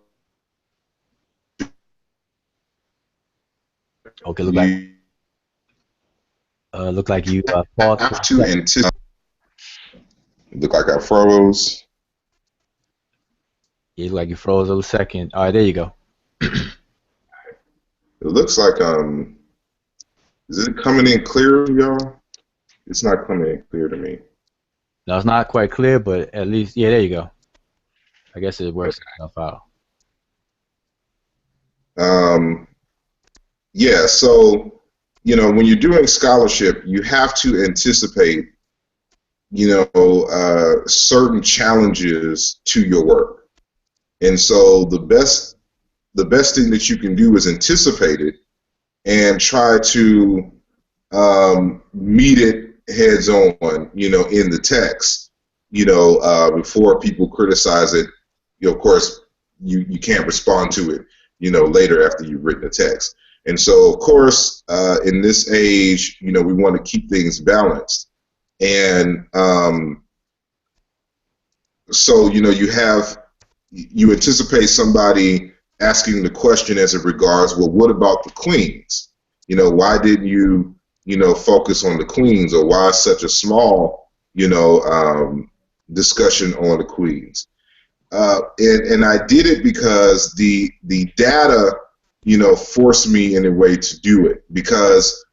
okay, look like you paused. Have to anticipate. Look like I froze. You look like you froze a second. All right, there you go. It looks like is it coming in clear, y'all? It's not coming in clear to me. No, it's not quite clear, but at least, yeah, there you go. I guess it works itself out. Yeah, so, you know, when you're doing scholarship, you have to anticipate, you know, certain challenges to your work. And so the best thing that you can do is anticipate it and try to meet it heads on, you know, in the text, you know, before people criticize it. You know, of course, you can't respond to it, you know, later after you've written the text. And so, of course, in this age, you know, we want to keep things balanced. And so, you know, you anticipate somebody asking the question as it regards, well, what about the queens? You know, why didn't you, you know, focus on the queens, or why such a small, you know, discussion on the queens? And I did it because the data, you know, forced me in a way to do it. Because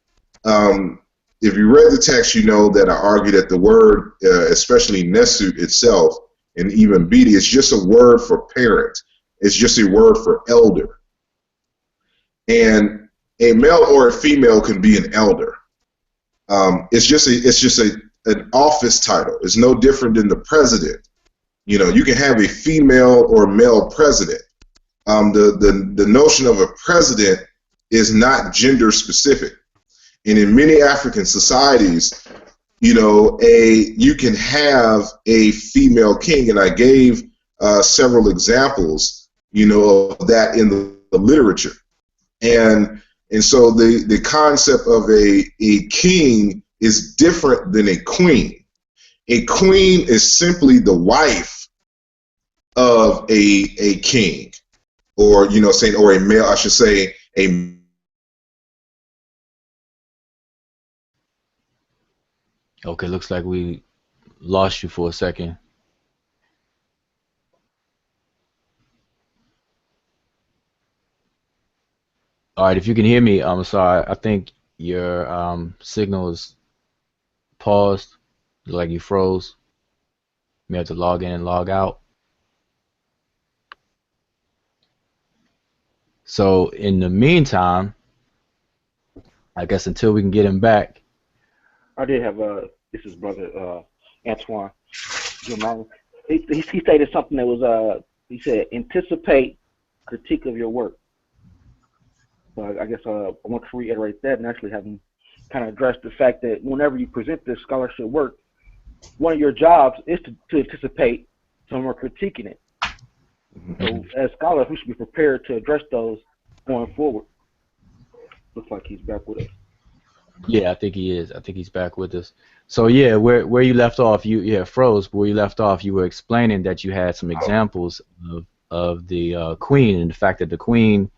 if you read the text, you know that I argue that the word, especially Nesu itself, and even Bitti, it's just a word for parent. It's just a word for elder. And a male or a female can be an elder. It's just an office title. It's no different than the president. You know, you can have a female or male president. The notion of a president is not gender specific. And in many African societies, you know, you can have a female king, and I gave several examples, you know, of that in the literature. And so the concept of a king is different than a queen. A queen is simply the wife of a king, or saying, or a male, I should say, a. Okay, looks like we lost you for a second. All right, if you can hear me, I'm sorry. I think your signal is paused, like you froze. You have to log in and log out. So in the meantime, I guess until we can get him back. I did have this is brother Antoine. He stated something that was he said anticipate critique of your work. So I guess I want to reiterate that and actually have him kind of address the fact that whenever you present this scholarship work, one of your jobs is to anticipate someone critiquing it. So as scholars, we should be prepared to address those going forward. Looks like he's back with us. Yeah, I think he is. I think he's back with us. So yeah, where you left off, you froze. But where you left off, you were explaining that you had some examples of the queen, and the fact that the queen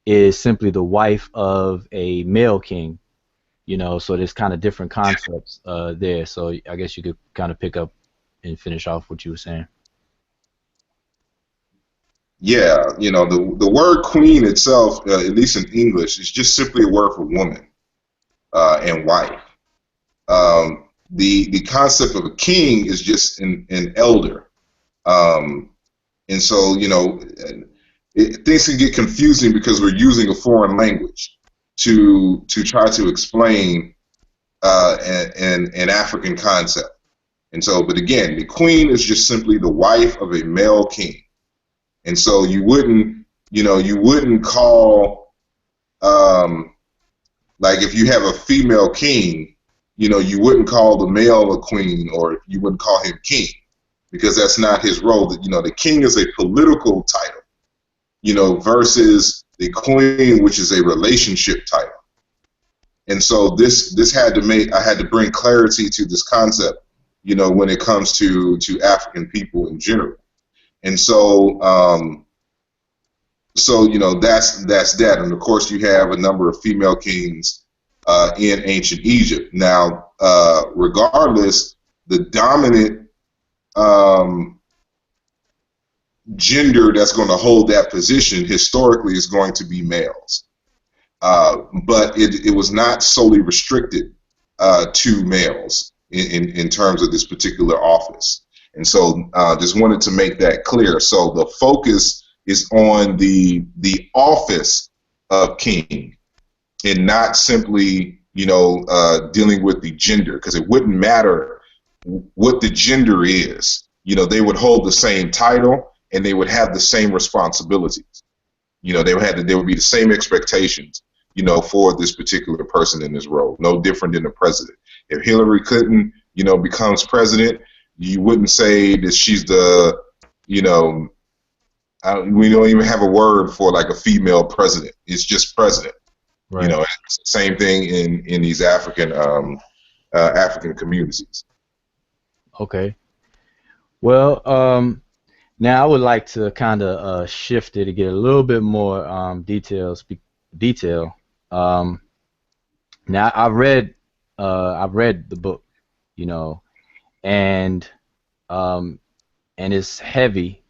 is simply the wife of a male king. So there's kind of different concepts there. So I guess you could kind of pick up and finish off what you were saying. Yeah, the word queen itself, at least in English, is just simply a word for woman and wife. The concept of a king is just an elder, and so things can get confusing because we're using a foreign language to try to explain an African concept. And so, but again, the queen is just simply the wife of a male king. And so you wouldn't call, like if you have a female king, you wouldn't call the male a queen, or you wouldn't call him king, because that's not his role. The king is a political title, versus the queen, which is a relationship title. And so I had to bring clarity to this concept, when it comes to African people in general. And so, that's that. And of course, you have a number of female kings in ancient Egypt. Now, regardless, the dominant gender that's going to hold that position historically is going to be males. But it was not solely restricted to males in terms of this particular office. And so just wanted to make that clear. So the focus is on the office of king, and not simply dealing with the gender, because it wouldn't matter what the gender is. They would hold the same title and they would have the same responsibilities. There would be the same expectations for this particular person in this role. No different than the president. If Hillary Clinton becomes president, you wouldn't say that she's the we don't even have a word for like a female president. It's just president. Right. It's the same thing in these African communities. Okay. Well, now I would like to kind of shift it to get a little bit more detail. Now I've read the book, and it's heavy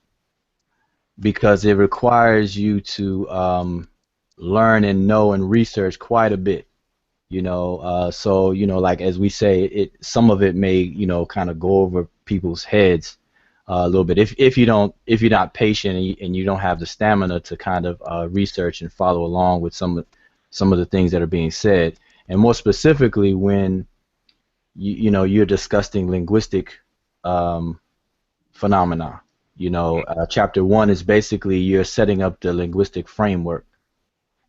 because it requires you to learn and know and research quite a bit. So like as we say, some of it may kind of go over people's heads a little bit if you're not patient and you don't have the stamina to kind of research and follow along with some of the things that are being said, and more specifically when you're discussing linguistic phenomena. Chapter 1 is basically you're setting up the linguistic framework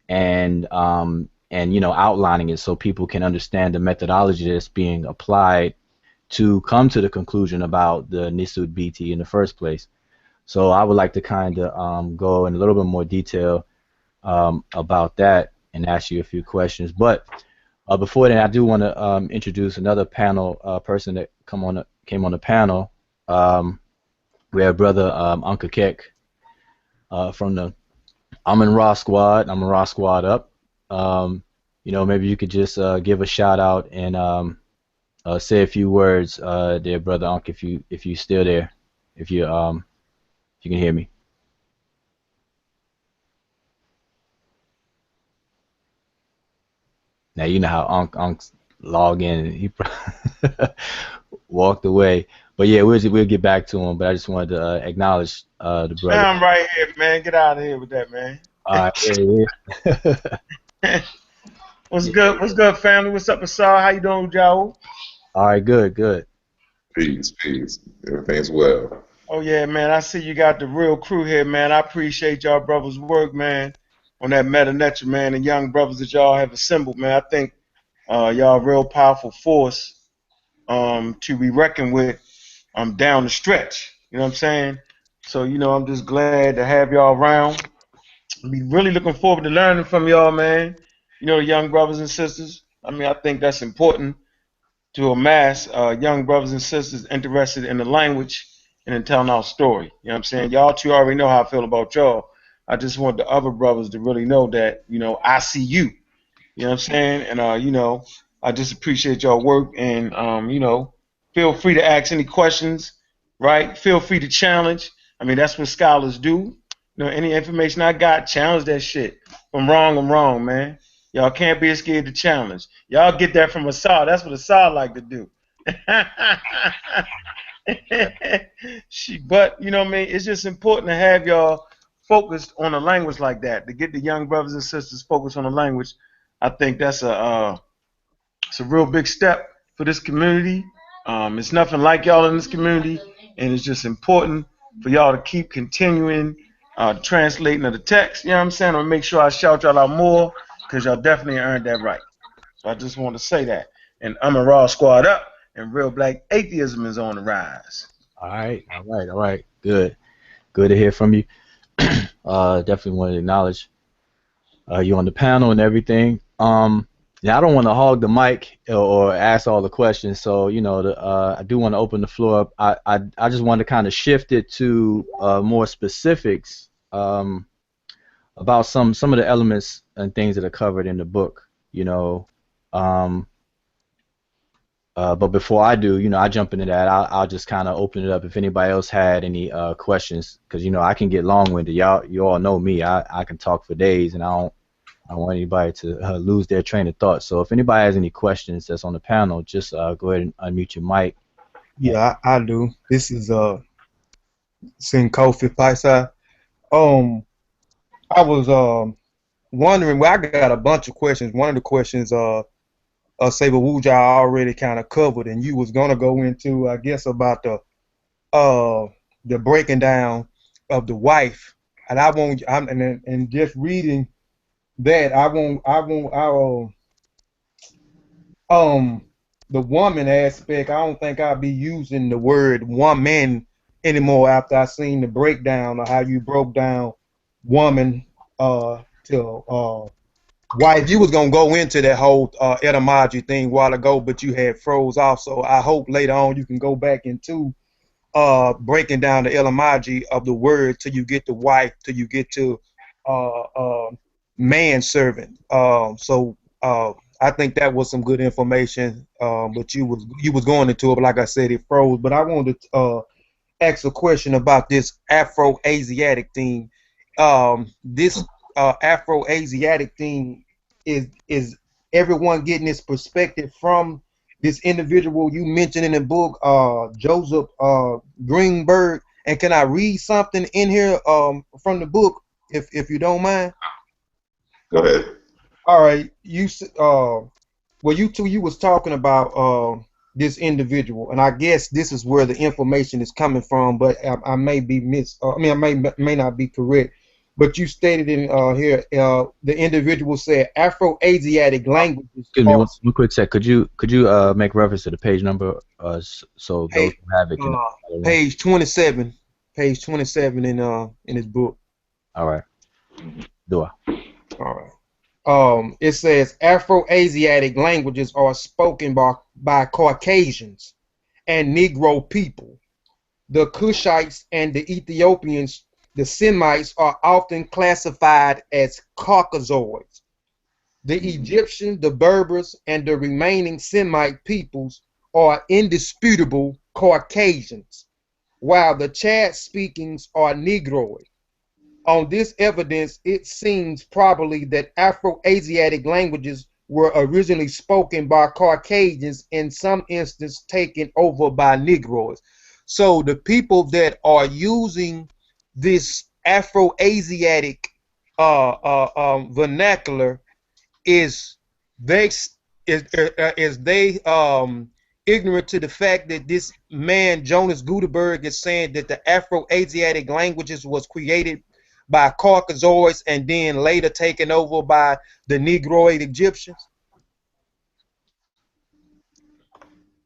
and outlining it so people can understand the methodology that's being applied to come to the conclusion about the Nsw.t Bjt.j in the first place. So I would like to kind of go in a little bit more detail about that and ask you a few questions. But Before that, I do want to introduce another panel person that came on the panel. We have brother Uncle Keck from the I'm in Raw Squad. I'm in Raw Squad up. Maybe you could just give a shout out and say a few words there, brother Uncle, if you still there, if you can hear me. Now you know how Unc's log in and he walked away. But yeah, we'll get back to him. But I just wanted to acknowledge the brother. Man, I'm right here, man. Get out of here with that, man. All right, yeah. What's good? What's good, family? What's up, Asar? How you doing, Joe? All right, good. Peace. Everything's well. Oh yeah, man. I see you got the real crew here, man. I appreciate y'all brothers' work, man, on that Medew Netcher, man, and young brothers that y'all have assembled, man. I think y'all a real powerful force to be reckoned with down the stretch. You know what I'm saying? So, I'm just glad to have y'all around. Be really looking forward to learning from y'all, man. The young brothers and sisters. I think that's important to amass young brothers and sisters interested in the language and in telling our story. You know what I'm saying? Y'all two already know how I feel about y'all. I just want the other brothers to really know that, I see you. You know what I'm saying? And, I just appreciate y'all work and, feel free to ask any questions, right? Feel free to challenge. That's what scholars do. Any information I got, challenge that shit. If I'm wrong, man. Y'all can't be scared to challenge. Y'all get that from Asar. That's what Asar like to do. But, it's just important to have y'all focused on a language like that, to get the young brothers and sisters focused on a language. I think that's it's a real big step for this community. It's nothing like y'all in this community, and it's just important for y'all to keep continuing translating of the text. You know what I'm saying? I'll make sure I shout y'all out more because y'all definitely earned that right. So I just want to say that. And I'm a Raw Squad up, and real black atheism is on the rise. All right. Good to hear from you. Definitely want to acknowledge you on the panel and everything. Now I don't want to hog the mic or ask all the questions, so I do want to open the floor up. I just want to kind of shift it to more specifics about some of the elements and things that are covered in the book. But before I do, I jump into that. I'll just kind of open it up if anybody else had any questions, because I can get long-winded. You all know me. I can talk for days, and I don't want anybody to lose their train of thought. So if anybody has any questions that's on the panel, just go ahead and unmute your mic. Yeah, I do. This is Sin Kofi Paisa. I was wondering. Well, I got a bunch of questions. One of the questions, Saber Wuja already kind of covered, and you was gonna go into, I guess, about the breaking down of the wife. And I won't. And just reading that, the woman aspect, I don't think I'll be using the word woman anymore after I seen the breakdown of how you broke down woman to wife. You was gonna go into that whole etymology thing a while ago, but you had froze off. So I hope later on you can go back into breaking down the etymology of the word till you get to wife, till you get to manservant. So I think that was some good information. But you was going into it, but like I said, it froze. But I wanted to ask a question about this Afro-Asiatic thing. This Afro-Asiatic thing, is everyone getting this perspective from this individual you mentioned in the book, Joseph Greenberg? And can I read something in here from the book, if you don't mind? Go ahead. All right. Well, you was talking about this individual, and I guess this is where the information is coming from, but I may be I may not be correct. But you stated in here, the individual said Afro-Asiatic languages. Excuse me, one quick sec. Could you make reference to the page number so those who have it can page 27. Page 27 in his book. All right. Do I? All right. It says Afro-Asiatic languages are spoken by Caucasians and Negro people. The Cushites and the Ethiopians, the Semites, are often classified as Caucasoids. The Egyptians, the Berbers, and the remaining Semite peoples are indisputable Caucasians, while the Chad speakings are Negroid. On this evidence, it seems probably that Afro-Asiatic languages were originally spoken by Caucasians, in some instances taken over by Negroids. So the people that are using this Afro-Asiatic vernacular is they is they ignorant to the fact that this man Jonas Gutenberg is saying that the Afro-Asiatic languages was created by Caucasoids and then later taken over by the Negroid Egyptians?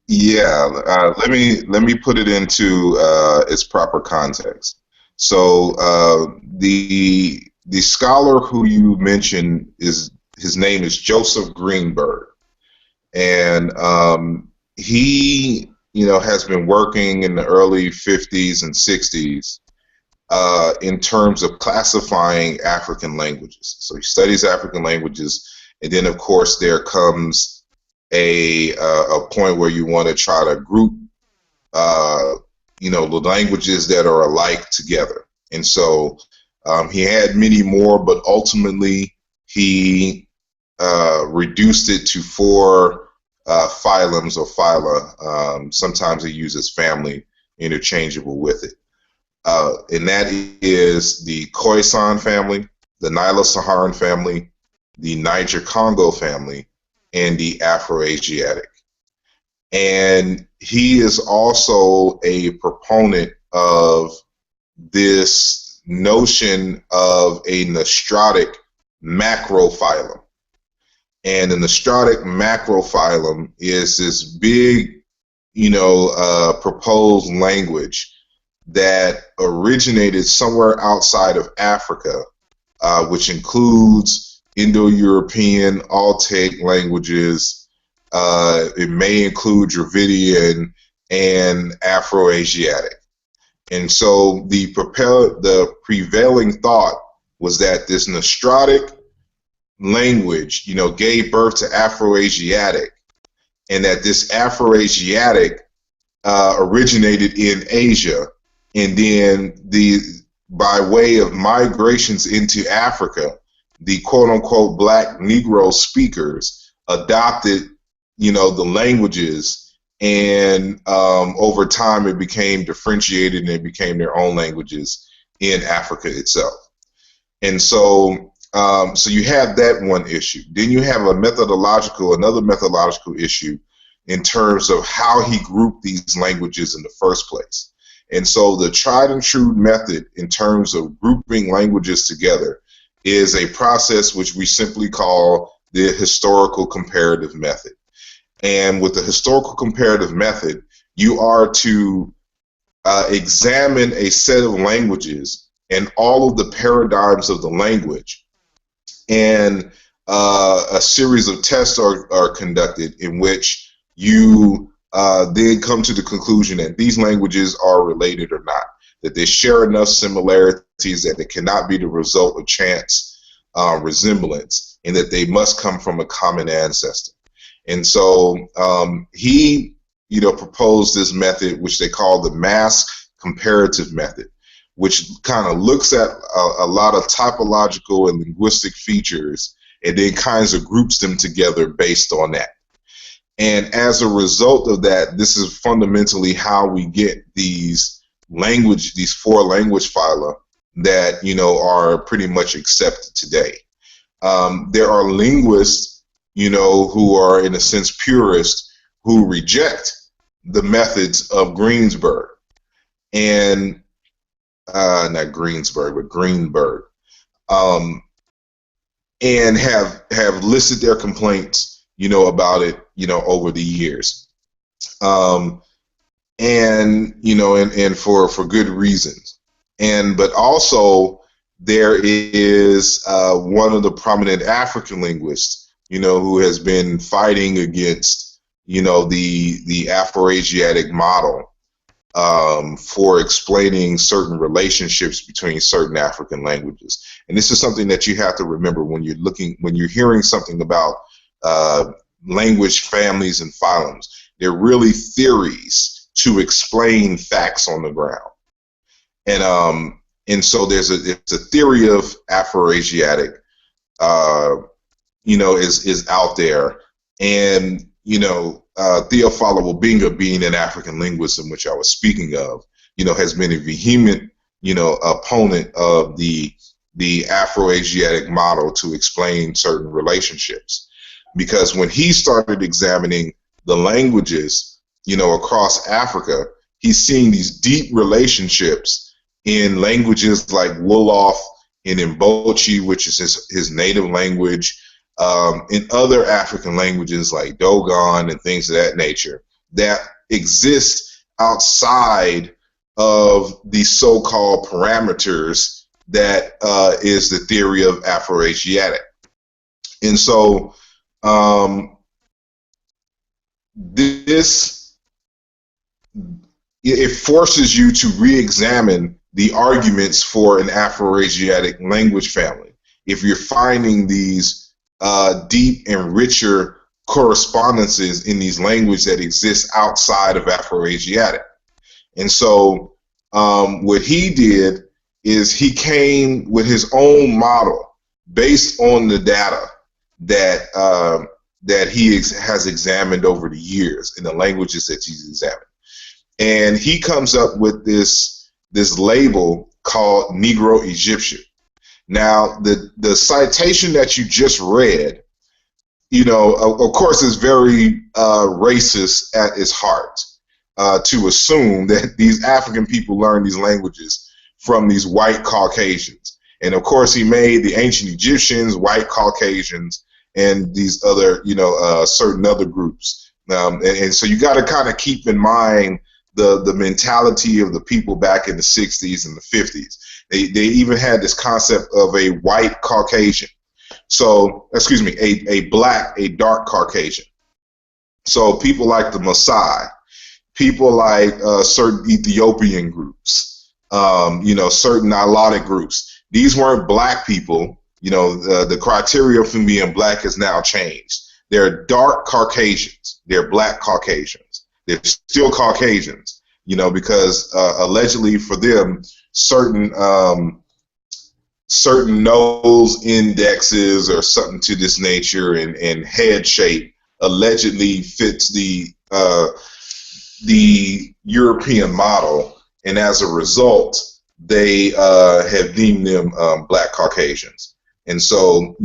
Yeah, let me put it into its proper context. So the scholar who you mentioned, is his name is Joseph Greenberg, and he has been working in the early 50s and 60s in terms of classifying African languages. So he studies African languages, and then of course there comes a point where you want to try to group the languages that are alike together. And so he had many more, but ultimately he reduced it to 4 phylums or phyla. Sometimes he uses family interchangeable with it. And that is the Khoisan family, the Nilo-Saharan family, the Niger-Congo family, and the Afro-Asiatic. And he is also a proponent of this notion of a Nsw.t macrophylum. And the Nsw.t macrophylum is this big, proposed language that originated somewhere outside of Africa, which includes Indo-European, Altaic languages. It may include Dravidian and Afro-Asiatic. And so the prevailing thought was that this Nsw.t language, gave birth to Afro-Asiatic, and that this Afro-Asiatic originated in Asia, and then by way of migrations into Africa, the quote-unquote black Negro speakers adopted, the languages, and over time it became differentiated and it became their own languages in Africa itself. And so so you have that one issue. Then you have another methodological issue in terms of how he grouped these languages in the first place. And so the tried and true method in terms of grouping languages together is a process which we simply call the historical comparative method. And with the historical comparative method, you are to examine a set of languages and all of the paradigms of the language, and a series of tests are conducted in which you then come to the conclusion that these languages are related or not, that they share enough similarities that it cannot be the result of chance resemblance, and that they must come from a common ancestor. And so he proposed this method, which they call the mass comparative method, which kind of looks at a lot of typological and linguistic features and then kinds of groups them together based on that. And as a result of that, this is fundamentally how we get these 4 language phyla that are pretty much accepted today. There are linguists, who are in a sense purists, who reject the methods of Greenberg, and not Greensburg, but Greenberg, and have listed their complaints, about it, over the years, and for good reasons, but also, there is one of the prominent African linguists, who has been fighting against, the Afro-Asiatic model for explaining certain relationships between certain African languages. And this is something that you have to remember when you're hearing something about language families and phylums. They're really theories to explain facts on the ground. And so it's a theory of Afro-Asiatic, is out there. And, Theophilo Wabinga, being an African linguist in which I was speaking of, has been a vehement, opponent of the Afro-Asiatic model to explain certain relationships. Because when he started examining the languages, across Africa, he's seeing these deep relationships in languages like Wolof and Mbochi, which is his native language, in other African languages like Dogon and things of that nature that exist outside of the so-called parameters that is the theory of Afro-Asiatic. And so it forces you to re-examine the arguments for an Afro-Asiatic language family. If you're finding these deep and richer correspondences in these languages that exist outside of Afro-Asiatic. And so what he did is he came with his own model based on the data that he has examined over the years in the languages that he's examined. And he comes up with this label called Negro Egyptian. Now, the citation that you just read, of course, is very racist at its heart, to assume that these African people learn these languages from these white Caucasians. And of course, he made the ancient Egyptians, white Caucasians, and these other, certain other groups. And so you got to kind of keep in mind the mentality of the people back in the 60s and the 50s. They even had this concept of a white Caucasian. So, excuse me, a dark Caucasian. So people like the Maasai, people like certain Ethiopian groups, certain Nilotic groups. These weren't black people. The criteria for being black has now changed. They're dark Caucasians. They're black Caucasians. They're still Caucasians, because allegedly for them, certain nose indexes or something to this nature and head shape allegedly fits the European model, and as a result, they have deemed them black Caucasians. And so,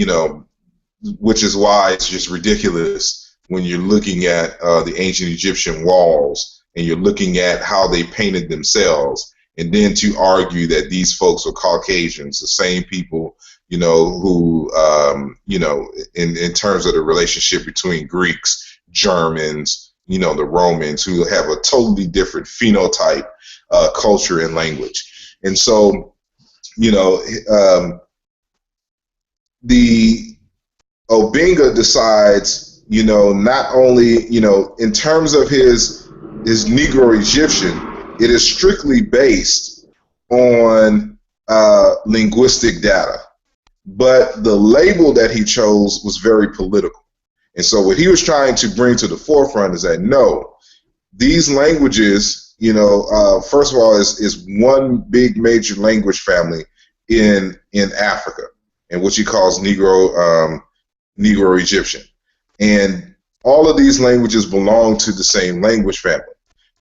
which is why it's just ridiculous when you're looking at the ancient Egyptian walls and you're looking at how they painted themselves, and then to argue that these folks are Caucasians, the same people, who, in terms of the relationship between Greeks, Germans, the Romans, who have a totally different phenotype, culture, and language. And so, the Wabinga decides, not only, in terms of his Negro Egyptian, it is strictly based on linguistic data. But the label that he chose was very political. And so what he was trying to bring to the forefront is that, no, these languages, first of all, is one big major language family in Africa, and what he calls Negro Egyptian. And all of these languages belong to the same language family.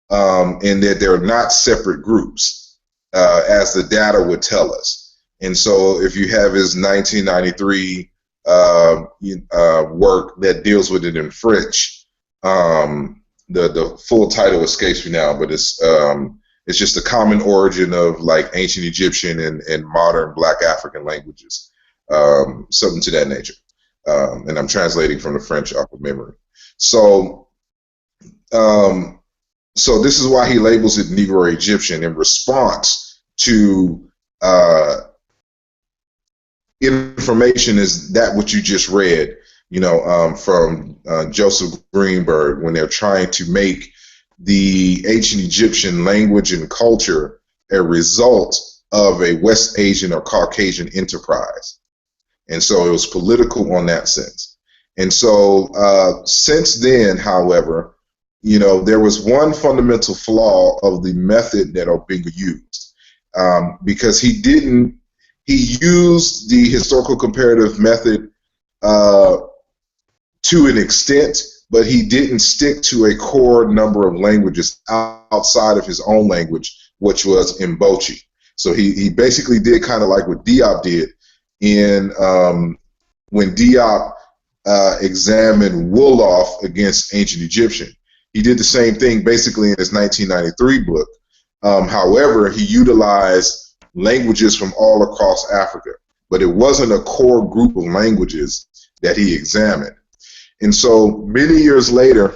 And that they're not separate groups, as the data would tell us. And so if you have his 1993 work that deals with it in French, the full title escapes me now, but it's just the common origin of like ancient Egyptian and modern Black African languages, something to that nature. And I'm translating from the French off of memory. So this is why he labels it Negro Egyptian in response to information is that what you just read, from Joseph Greenberg, when they're trying to make the ancient Egyptian language and culture a result of a West Asian or Caucasian enterprise. And so it was political on that sense. And so since then, however, there was one fundamental flaw of the method that Obinga used, because he used the historical comparative method to an extent, but he didn't stick to a core number of languages outside of his own language, which was Mbochi. So he basically did kind of like what Diop did when Diop examined Wolof against ancient Egyptian. He did the same thing basically in his 1993 book. However, he utilized languages from all across Africa, but it wasn't a core group of languages that he examined. And so many years later,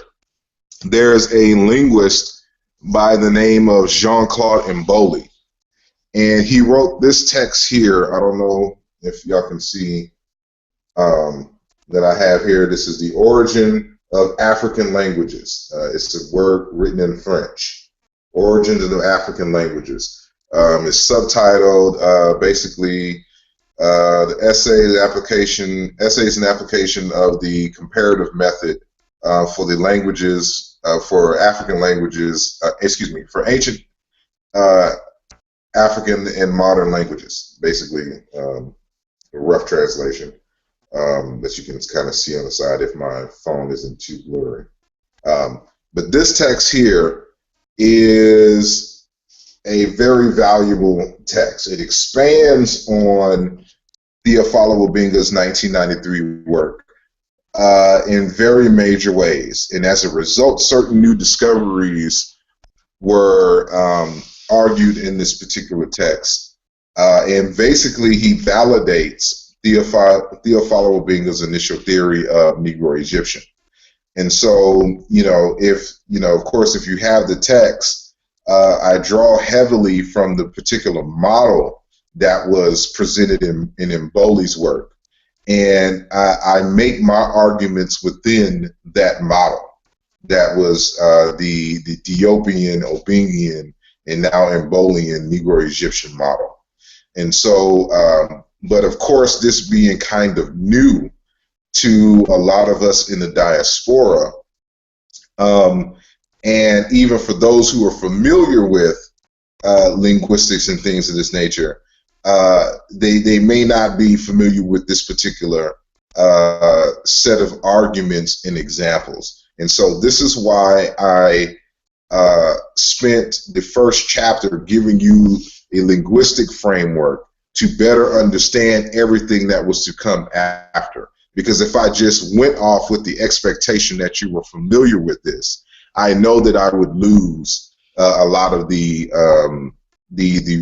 there's a linguist by the name of Jean-Claude Mboli, and he wrote this text here. I don't know if y'all can see that I have here. This is the origin of African languages. It's a work written in French. Origins of African languages. It's subtitled basically the essays and application of the comparative method for the languages for African languages. For ancient African and modern languages. Basically, a rough translation that you can kind of see on the side if my phone isn't too blurry. But this text here is a very valuable text. It expands on Theophilo Obinga's 1993 work in very major ways. And as a result, certain new discoveries were argued in this particular text. And basically, he validates Theophilo Obinga's initial theory of Negro Egyptian. And so, of course, if you have the text, I draw heavily from the particular model that was presented in Mboli's work. And I make my arguments within that model. That was the Diopian, Obingian, and now Mbolian Negro Egyptian model. And so, but of course, this being kind of new to a lot of us in the diaspora, and even for those who are familiar with linguistics and things of this nature, they may not be familiar with this particular set of arguments and examples. And so this is why I spent the first chapter giving you a linguistic framework to better understand everything that was to come after. Because if I just went off with the expectation that you were familiar with this, I know that I would lose a lot of the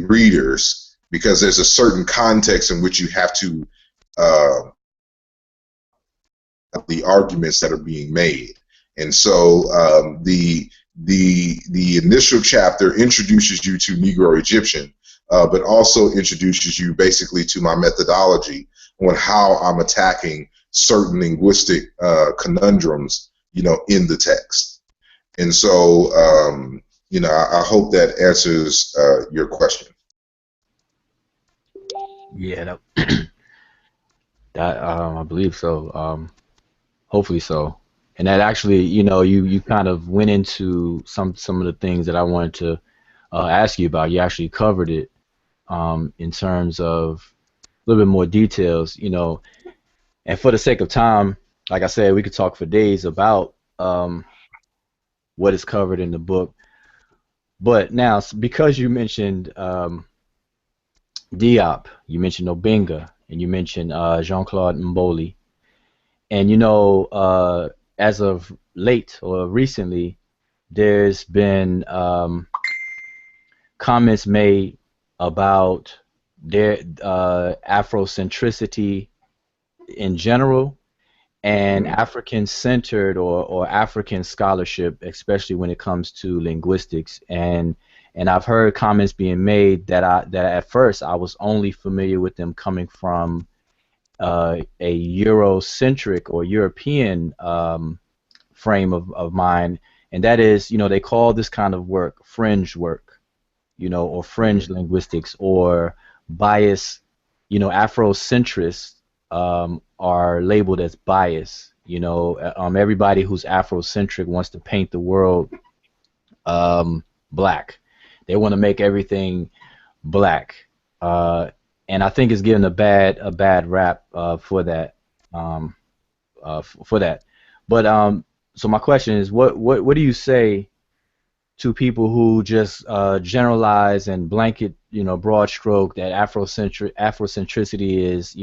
readers, because there's a certain context in which you have to the arguments that are being made. And so the initial chapter introduces you to Negro Egyptian, but also introduces you basically to my methodology on how I'm attacking certain linguistic conundrums, in the text. And so, I hope that answers your question. Yeah, that I believe so. Hopefully so. And that actually, you kind of went into some of the things that I wanted to ask you about. You actually covered it in terms of a little bit more details, And for the sake of time, like I said, we could talk for days about what is covered in the book. But now, because you mentioned Diop, you mentioned Obinga, and you mentioned Jean-Claude Mboli, and as of late or recently, there's been comments made about their Afrocentricity in general, and African-centered or African scholarship, especially when it comes to linguistics. And I've heard comments being made that at first I was only familiar with them coming from a Eurocentric or European frame of mind, and that is, they call this kind of work fringe work, or fringe linguistics or bias. Afrocentrists are labeled as bias. Everybody who's Afrocentric wants to paint the world black. They want to make everything black, and I think it's given a bad rap for that. For that. But so my question is, what do you say to people who just generalize and blanket, broad stroke that Afrocentricity is,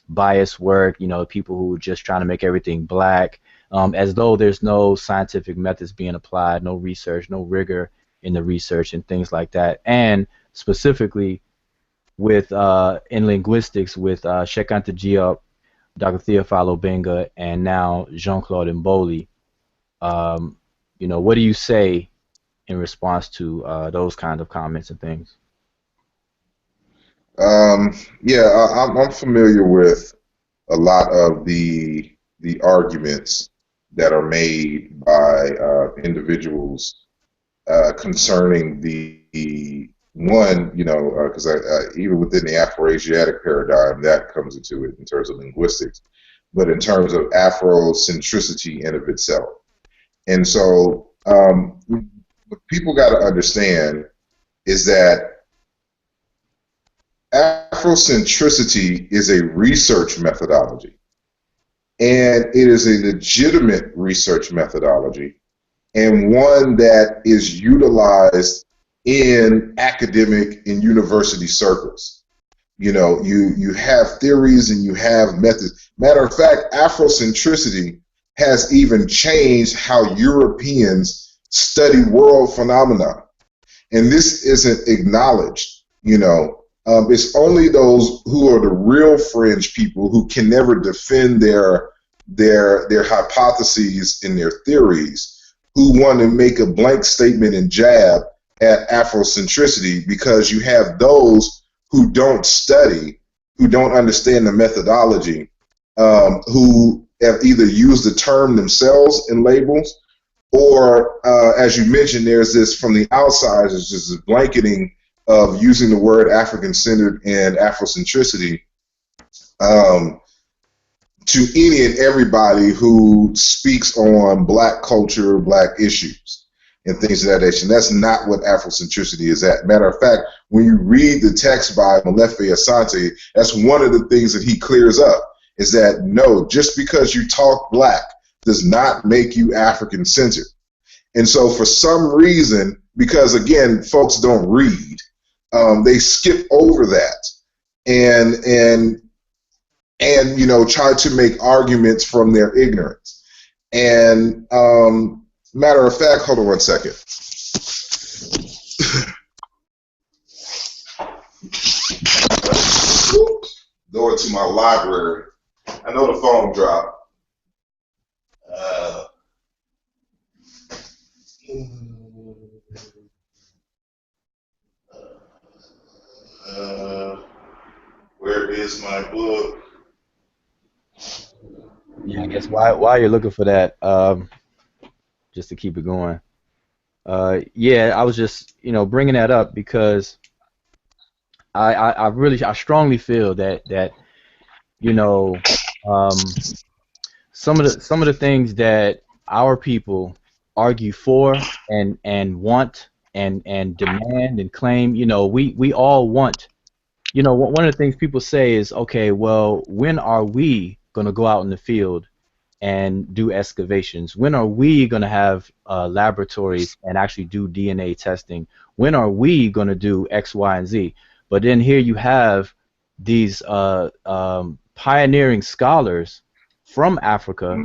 bias work, people who are just trying to make everything black, as though there's no scientific methods being applied, no research, no rigor in the research and things like that, and specifically with in linguistics with Nsw.t Bjt.j, Dr. Theophilo Benga, and now Jean-Claude Mboli. What do you say in response to those kind of comments and things? Yeah, I'm familiar with a lot of the arguments that are made by individuals concerning the one, because even within the Afro-Asiatic paradigm, that comes into it in terms of linguistics, but in terms of Afrocentricity in of itself. And so what people got to understand is that Afrocentricity is a research methodology, and it is a legitimate research methodology, and one that is utilized in academic and university circles. You have theories and you have methods. Matter of fact, Afrocentricity has even changed how Europeans study world phenomena, and this isn't acknowledged. It's only those who are the real fringe people who can never defend their hypotheses and their theories, who want to make a blank statement and jab at Afrocentricity, because you have those who don't study, who don't understand the methodology, who have either used the term themselves in labels, or as you mentioned, there's this from the outside, there's just this blanketing of using the word African-centered and Afrocentricity to any and everybody who speaks on black culture, black issues, and things of that nature. That's not what Afrocentricity is at. Matter of fact, when you read the text by Molefe Asante, that's one of the things that he clears up, is that no, just because you talk black does not make you African-centered. And so for some reason, because again, folks don't read, they skip over that and try to make arguments from their ignorance. And matter of fact, hold on one second. Going to my library. I know the phone dropped. Where is my book? Yeah, I guess while you're looking for that, just to keep it going. Yeah, I was just bringing that up because I strongly feel that some of the things that our people argue for and want and demand and claim, we all want. One of the things people say is, okay, well, when are we going to go out in the field and do excavations? When are we going to have laboratories and actually do DNA testing? When are we going to do X, Y, and Z? But then here you have these pioneering scholars from Africa,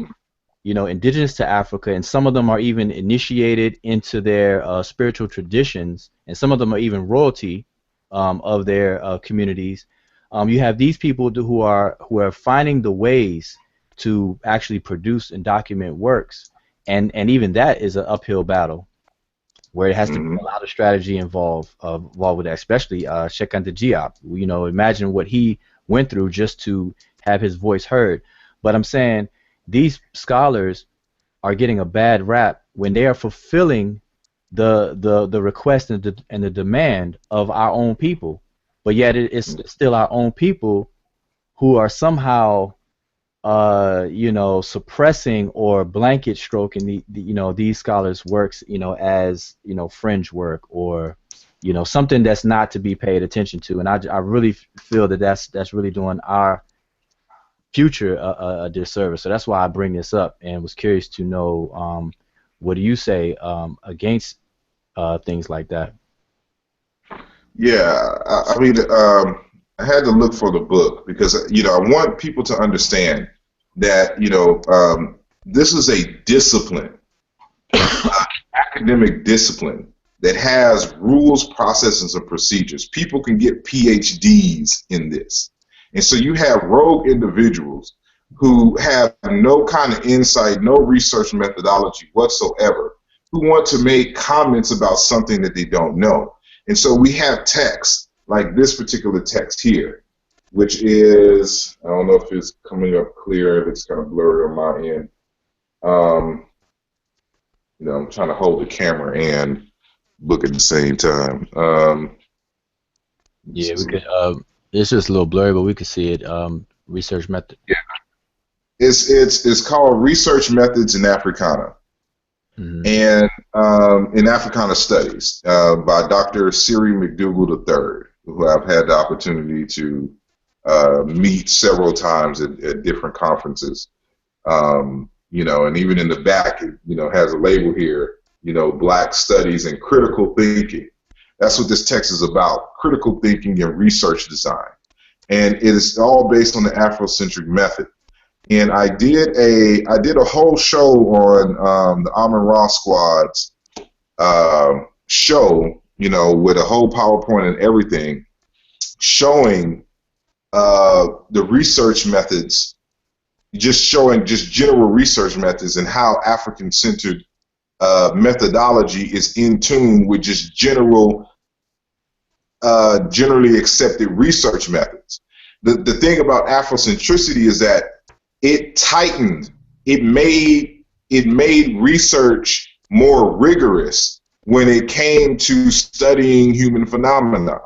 indigenous to Africa, and some of them are even initiated into their spiritual traditions, and some of them are even royalty of their communities. You have these people who are finding the ways to actually produce and document works, and even that is an uphill battle, where it has to be a lot of strategy involved with that, especially Nsw.t Bjt.j. Imagine what he went through just to have his voice heard. But I'm saying these scholars are getting a bad rap when they are fulfilling the request and the demand of our own people, but yet it's still our own people who are somehow suppressing or blanket stroking these scholars' works, as fringe work, or something that's not to be paid attention to. And I really feel that that's really doing our future a disservice. So that's why I bring this up, and was curious to know, what do you say against things like that? Yeah, I mean, I had to look for the book because I want people to understand that this is a discipline, academic discipline that has rules, processes, and procedures. People can get PhDs in this, and so you have rogue individuals who have no kind of insight, no research methodology whatsoever, who want to make comments about something that they don't know. And so we have texts like this particular text here, which is, I don't know if it's coming up clear, it's kind of blurry on my end. I'm trying to hold the camera and look at the same time. Yeah, we could. It's just a little blurry, but we could see it. Research method. Yeah, it's called Research Methods in Africana. Mm-hmm. And in Africana Studies by Dr. Siri McDougall III, who I've had the opportunity to meet several times at different conferences. And even in the back, it has a label here, Black Studies and Critical Thinking. That's what this text is about: critical thinking and research design. And it is all based on the Afrocentric method. And I did a whole show on the Amun-Ra Squad's show, with a whole PowerPoint and everything, showing the research methods, showing general research methods and how African-centered methodology is in tune with just generally accepted research methods. The thing about Afrocentricity is that it tightened, it made research more rigorous when it came to studying human phenomena.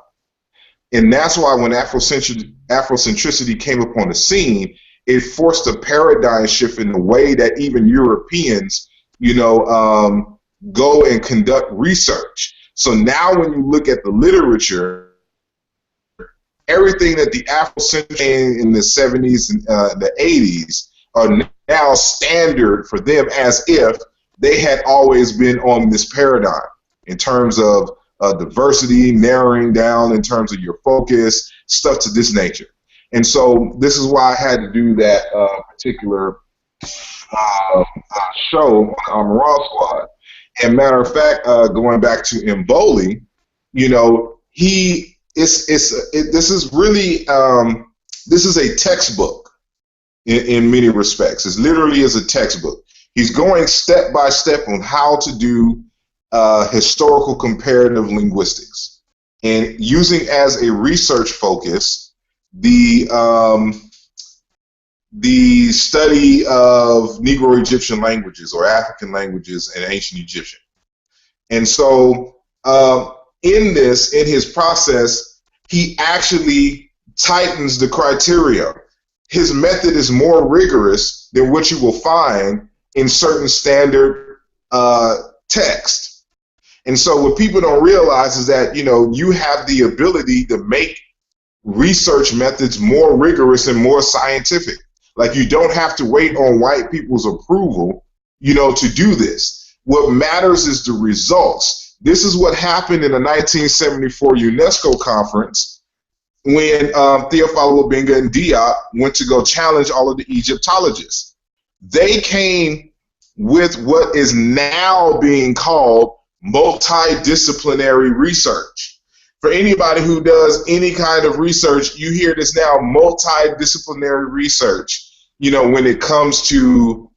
And that's why when Afrocentricity came upon the scene, it forced a paradigm shift in the way that even Europeans, go and conduct research. So now when you look at the literature, everything that the Afrocentric in the 70s and the 80s are now standard for them, as if they had always been on this paradigm in terms of diversity, narrowing down in terms of your focus, stuff to this nature. And so this is why I had to do that particular show on Amun-Ra Squad. And matter of fact, going back to Mboli, this is a textbook in many respects. It literally is a textbook. He's going step by step on how to do historical comparative linguistics, and using as a research focus the study of Negro Egyptian languages or African languages and ancient Egyptian. And so in his process, he actually tightens the criteria. His method is more rigorous than what you will find in certain standard text. And so what people don't realize is that, you have the ability to make research methods more rigorous and more scientific. Like, you don't have to wait on white people's approval, to do this. What matters is the results. This is what happened in the 1974 UNESCO conference when Theophilo Obenga and Diop went to go challenge all of the Egyptologists. They came with what is now being called multidisciplinary research. For anybody who does any kind of research, you hear this now, multidisciplinary research, when it comes to,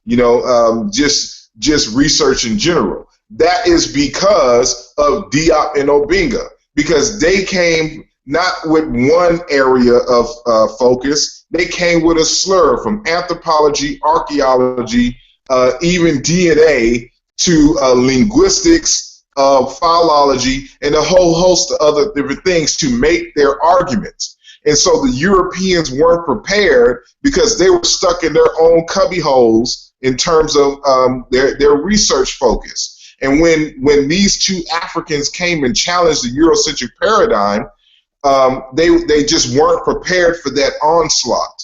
just research in general. That is because of Diop and Obenga, because they came not with one area of focus. They came with a slur from anthropology, archaeology, even DNA to linguistics, philology, and a whole host of other different things to make their arguments. And so the Europeans weren't prepared because they were stuck in their own cubby holes in terms of their research focus. And when these two Africans came and challenged the Eurocentric paradigm, they just weren't prepared for that onslaught.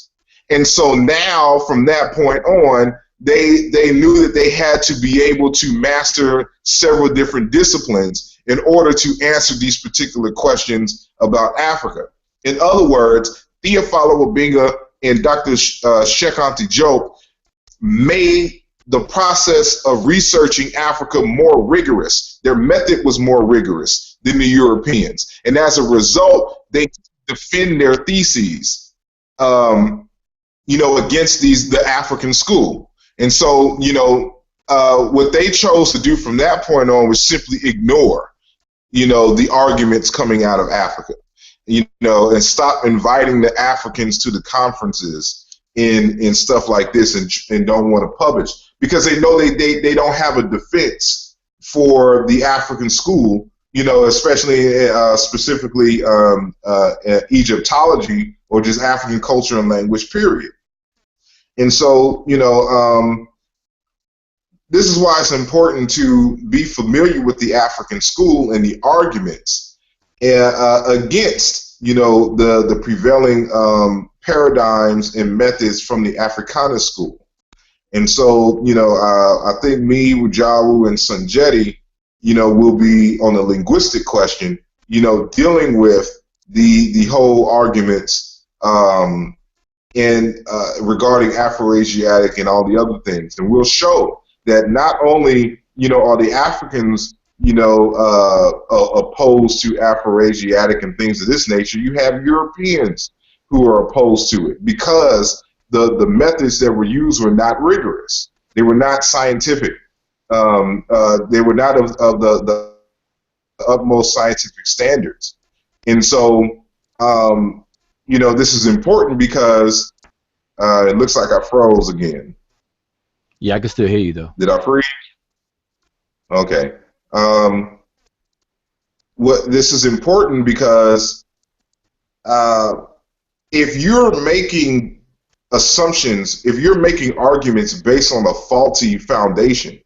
And so now, from that point on, they knew that they had to be able to master several different disciplines in order to answer these particular questions about Africa. In other words, Theophilo Wabinga and Dr. Nsw.t Bjt.j made the process of researching Africa more rigorous. Their method was more rigorous than the Europeans. And as a result, they defend their theses, against the African school. And so, what they chose to do from that point on was simply ignore, the arguments coming out of Africa, and stop inviting the Africans to the conferences in stuff like this and don't want to publish because they know they don't have a defense for the African school, especially specifically Egyptology or just African culture and language, period. And so, this is why it's important to be familiar with the African school and the arguments against, the prevailing paradigms and methods from the Africana school. And so, I think me, Wujawu, and Sanjeti, will be on the linguistic question, dealing with the whole arguments regarding Afroasiatic and all the other things. And we'll show that not only, are the Africans, opposed to Afroasiatic and things of this nature, you have Europeans who are opposed to it because the methods that were used were not rigorous. They were not scientific. They were not of the utmost scientific standards. And so, this is important because it looks like I froze again. Yeah, I can still hear you though. Did I freeze? Okay. This is important because if you're making assumptions, if you're making arguments based on a faulty foundation,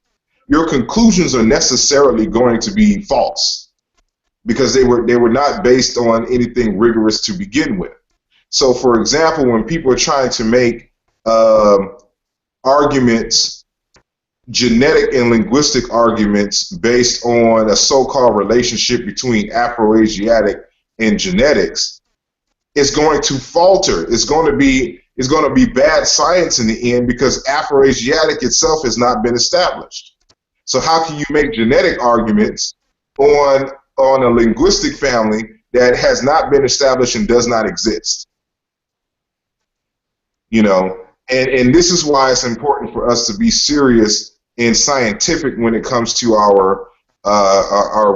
your conclusions are necessarily going to be false because they were not based on anything rigorous to begin with. So, for example, when people are trying to make arguments, genetic and linguistic arguments based on a so-called relationship between Afroasiatic and genetics, it's going to falter. It's going to be bad science in the end because Afroasiatic itself has not been established. So how can you make genetic arguments on a linguistic family that has not been established and does not exist? And this is why it's important for us to be serious and scientific when it comes to our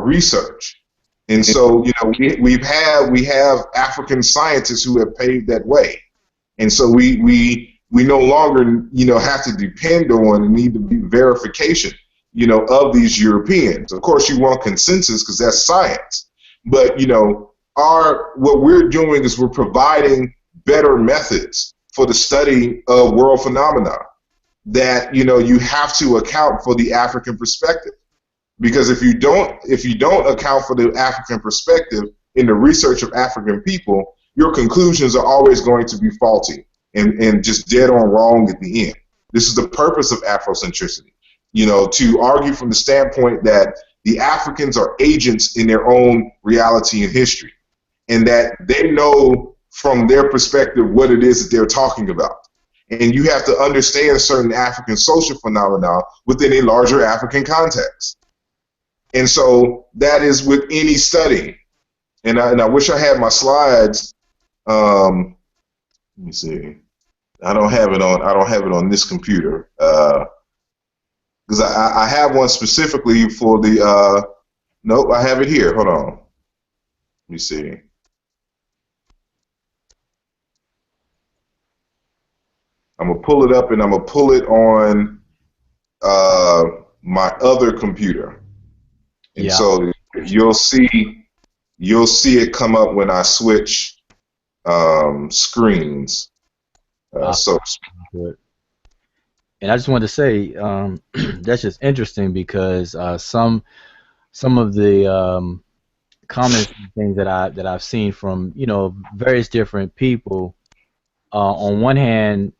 research. And so, we have African scientists who have paved that way. And so we no longer, have to depend on and need to be verification, of these Europeans. Of course, you want consensus because that's science. But, what we're doing is we're providing better methods for the study of world phenomena that, you have to account for the African perspective. Because if you don't account for the African perspective in the research of African people, your conclusions are always going to be faulty and just dead on wrong at the end. This is the purpose of Afrocentricity, to argue from the standpoint that the Africans are agents in their own reality and history, and that they know from their perspective what it is that they're talking about. And you have to understand certain African social phenomena within a larger African context. And so that is with any study. And I wish I had my slides. Let me see. I don't have it on this computer because I have one specifically for the. Nope, I have it here. Hold on. Let me see. I'm gonna pull it up, and I'm gonna pull it on my other computer, and Yeah. so you'll see it come up when I switch screens. So Good. And I just wanted to say that's just interesting because some of the comments and things that I've seen from various different people. On one hand,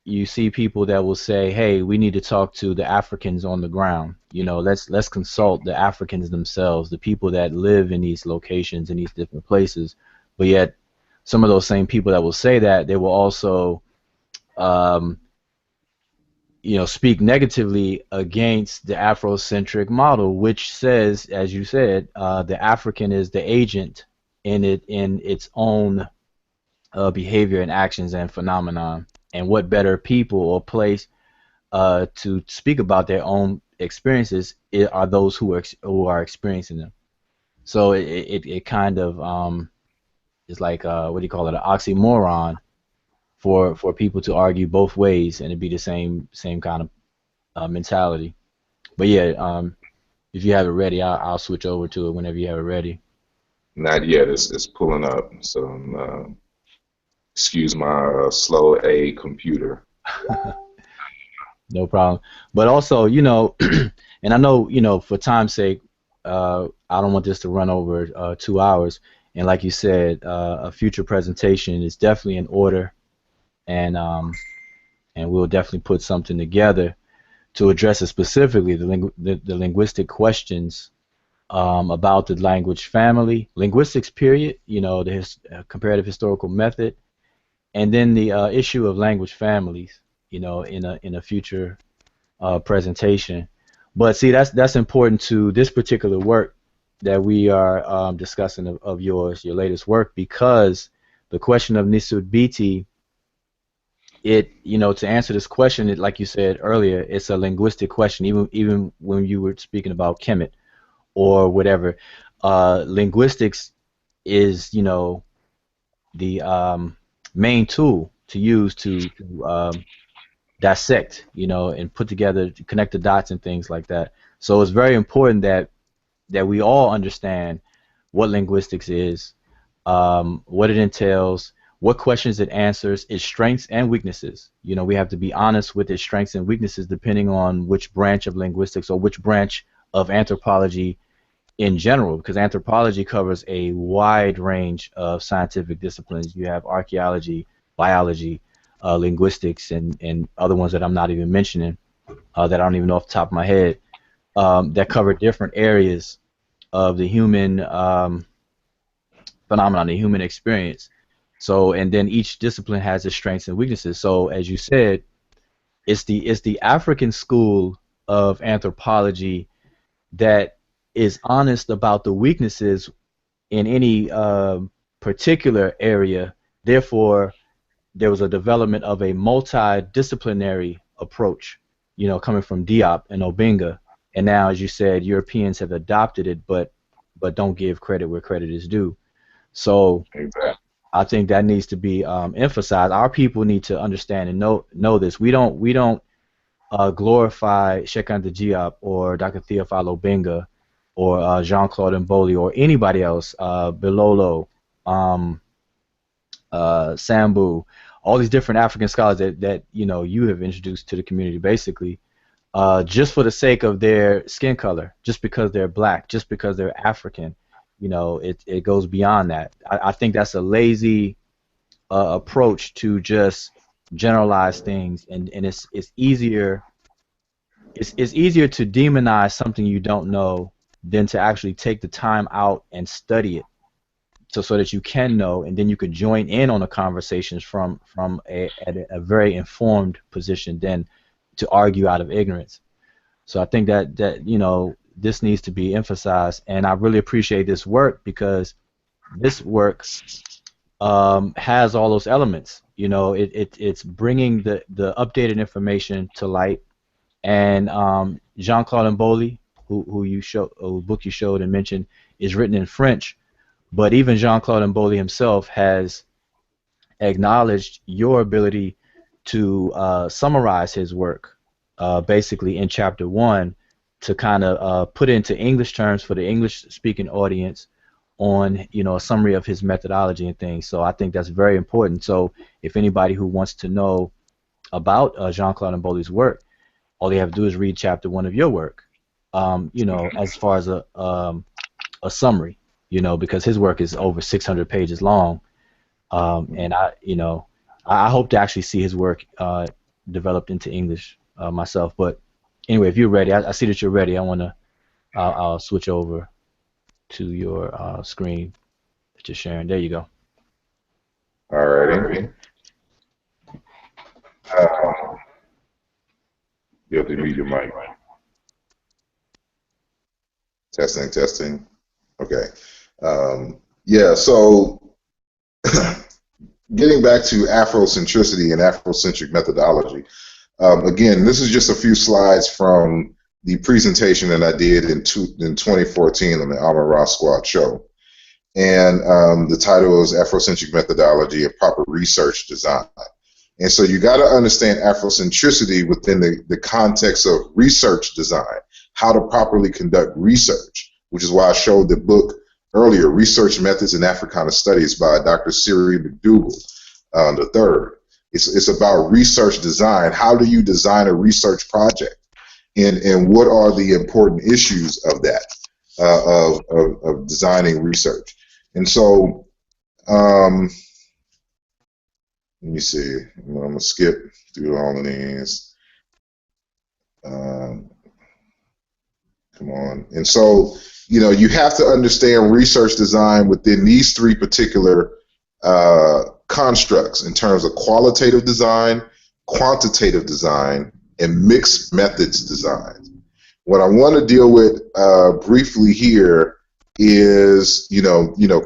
you see people that will say, "Hey, we need to talk to the Africans on the ground. Let's consult the Africans themselves, the people that live in these locations in these different places." But yet, some of those same people that will say that, they will also um, speak negatively against the Afrocentric model, which says, as you said, the African is the agent in its own behavior and actions and phenomenon. And what better people or place to speak about their own experiences are those who are experiencing them. So it kind of is like what do you call it, an oxymoron for people to argue both ways and it'd be the same kind of mentality. But yeah, if you have it ready, I'll switch over to it whenever you have it ready. not yet. It's pulling up. So excuse my slow A computer. No problem. But also, and I know, for time's sake, I don't want this to run over 2 hours. And like you said, a future presentation is definitely in order, and we'll definitely put something together to address it specifically, the linguistic questions about the language family, linguistics period, the comparative historical method, and then the issue of language families, in a future presentation. But see, that's important to this particular work that we are discussing of yours, your latest work, because the question of Nsw.t Bjt, to answer this question, like you said earlier, it's a linguistic question. Even when you were speaking about Kemet or whatever, linguistics is, the main tool to use to dissect, and put together, connect the dots and things like that. So it's very important that we all understand what linguistics is, what it entails, what questions it answers, its strengths and weaknesses. We have to be honest with its strengths and weaknesses depending on which branch of linguistics or which branch of anthropology in general, because anthropology covers a wide range of scientific disciplines. You have archaeology, biology, linguistics, and other ones that I'm not even mentioning, that I don't even know off the top of my head, that cover different areas of the human phenomenon, the human experience. So, and then each discipline has its strengths and weaknesses. So, as you said, it's the African school of anthropology that is honest about the weaknesses in any particular area. Therefore, there was a development of a multidisciplinary approach, coming from Diop and Obinga. And now, as you said, Europeans have adopted it, but don't give credit where credit is due. So exactly. I think that needs to be emphasized. Our people need to understand and know this. We don't glorify Cheikh Anta Diop or Dr. Theophile Obenga or Jean-Claude Mboli or anybody else, Bilolo, Sambu, all these different African scholars that you have introduced to the community, basically, just for the sake of their skin color, just because they're black, just because they're African. It goes beyond that. I think that's a lazy approach to just generalize things, and it's easier to demonize something you don't know than to actually take the time out and study it, so that you can know, and then you can join in on the conversations from a very informed position than to argue out of ignorance. So I think that this needs to be emphasized, and I really appreciate this work because this work has all those elements. It's bringing the updated information to light, and Jean-Claude Mboli, who book you showed and mentioned, is written in French, but even Jean-Claude Mboli himself has acknowledged your ability to summarize his work, basically in chapter 1, to kind of put into English terms for the English-speaking audience on, you know, a summary of his methodology and things. So I think that's very important. So if anybody who wants to know about Jean-Claude Mboli's work, all they have to do is read chapter 1 of your work, you know, as far as a summary, you know, because his work is over 600 pages long. And I hope to actually see his work developed into English myself. But anyway, if you're ready, I see that you're ready. I'll switch over to your screen that you're sharing. There you go. All righty. You have to mute your mic. Testing. Okay. Yeah, so getting back to Afrocentricity and Afrocentric methodology, again, this is just a few slides from the presentation that I did in 2014 on the Alma Ross Squad show. And the title is Afrocentric Methodology and Proper Research Design. And so you got to understand Afrocentricity within the context of research design, how to properly conduct research, which is why I showed the book earlier, Research Methods in Africana Studies by Dr. Siri McDougall III. It's about research design. How do you design a research project? And what are the important issues of that, of designing research? And so, let me see. I'm going to skip through all of these. Come on. And so, you know, you have to understand research design within these three particular constructs in terms of qualitative design, quantitative design, and mixed methods design. What I want to deal with briefly here is,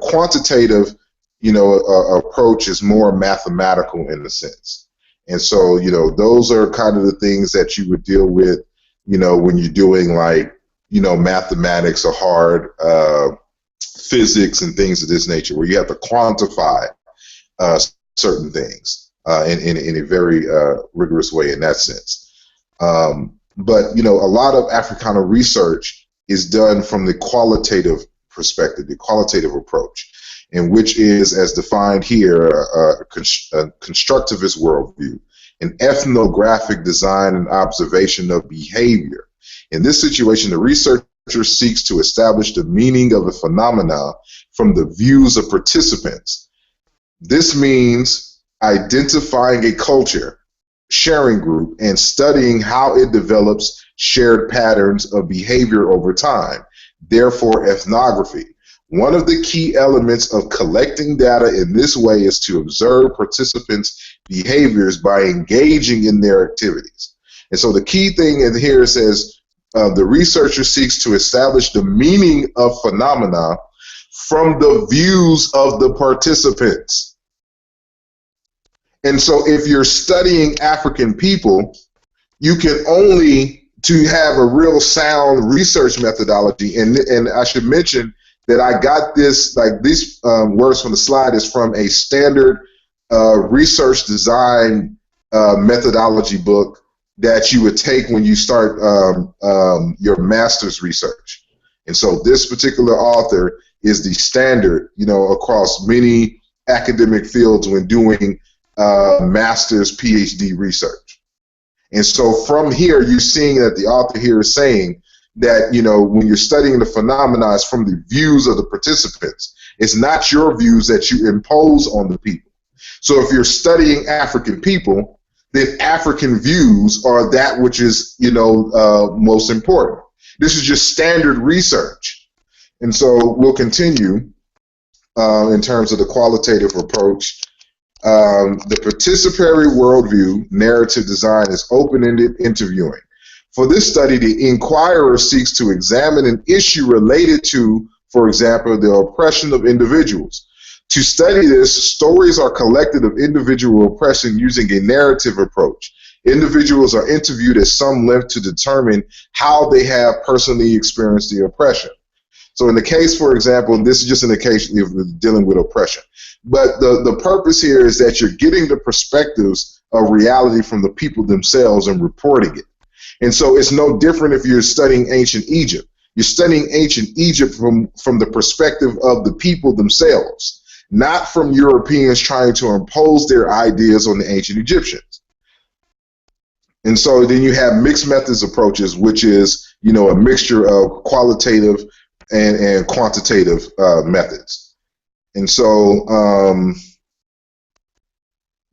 quantitative, approach is more mathematical in a sense. And so, those are kind of the things that you would deal with, when you're doing like, mathematics or hard physics and things of this nature, where you have to quantify certain things in a very rigorous way in that sense. But, a lot of Africana research is done from the qualitative perspective, the qualitative approach, and which is, as defined here, a constructivist worldview, an ethnographic design and observation of behavior. In this situation, the researcher seeks to establish the meaning of a phenomena from the views of participants. This means identifying a culture, sharing group, and studying how it develops shared patterns of behavior over time, therefore ethnography. One of the key elements of collecting data in this way is to observe participants' behaviors by engaging in their activities. And so the key thing in here says the researcher seeks to establish the meaning of phenomena from the views of the participants. And so if you're studying African people, you can only to have a real sound research methodology. And I should mention that I got this, like these words from the slide is from a standard research design methodology book that you would take when you start your master's research. And so this particular author is the standard, across many academic fields when doing master's, PhD research. And so from here, you're seeing that the author here is saying that, when you're studying the phenomena, it's from the views of the participants. It's not your views that you impose on the people. So if you're studying African people, then African views are that which is, most important. This is just standard research. And so we'll continue in terms of the qualitative approach. The participatory worldview narrative design is open-ended interviewing. For this study, the inquirer seeks to examine an issue related to, for example, the oppression of individuals. To study this, stories are collected of individual oppression using a narrative approach. Individuals are interviewed at some length to determine how they have personally experienced the oppression. So in the case, for example, this is just an occasion of dealing with oppression. But the purpose here is that you're getting the perspectives of reality from the people themselves and reporting it. And so it's no different if you're studying ancient Egypt. You're studying ancient Egypt from the perspective of the people themselves, not from Europeans trying to impose their ideas on the ancient Egyptians. And so then you have mixed methods approaches, which is, you know, a mixture of qualitative and quantitative methods. And so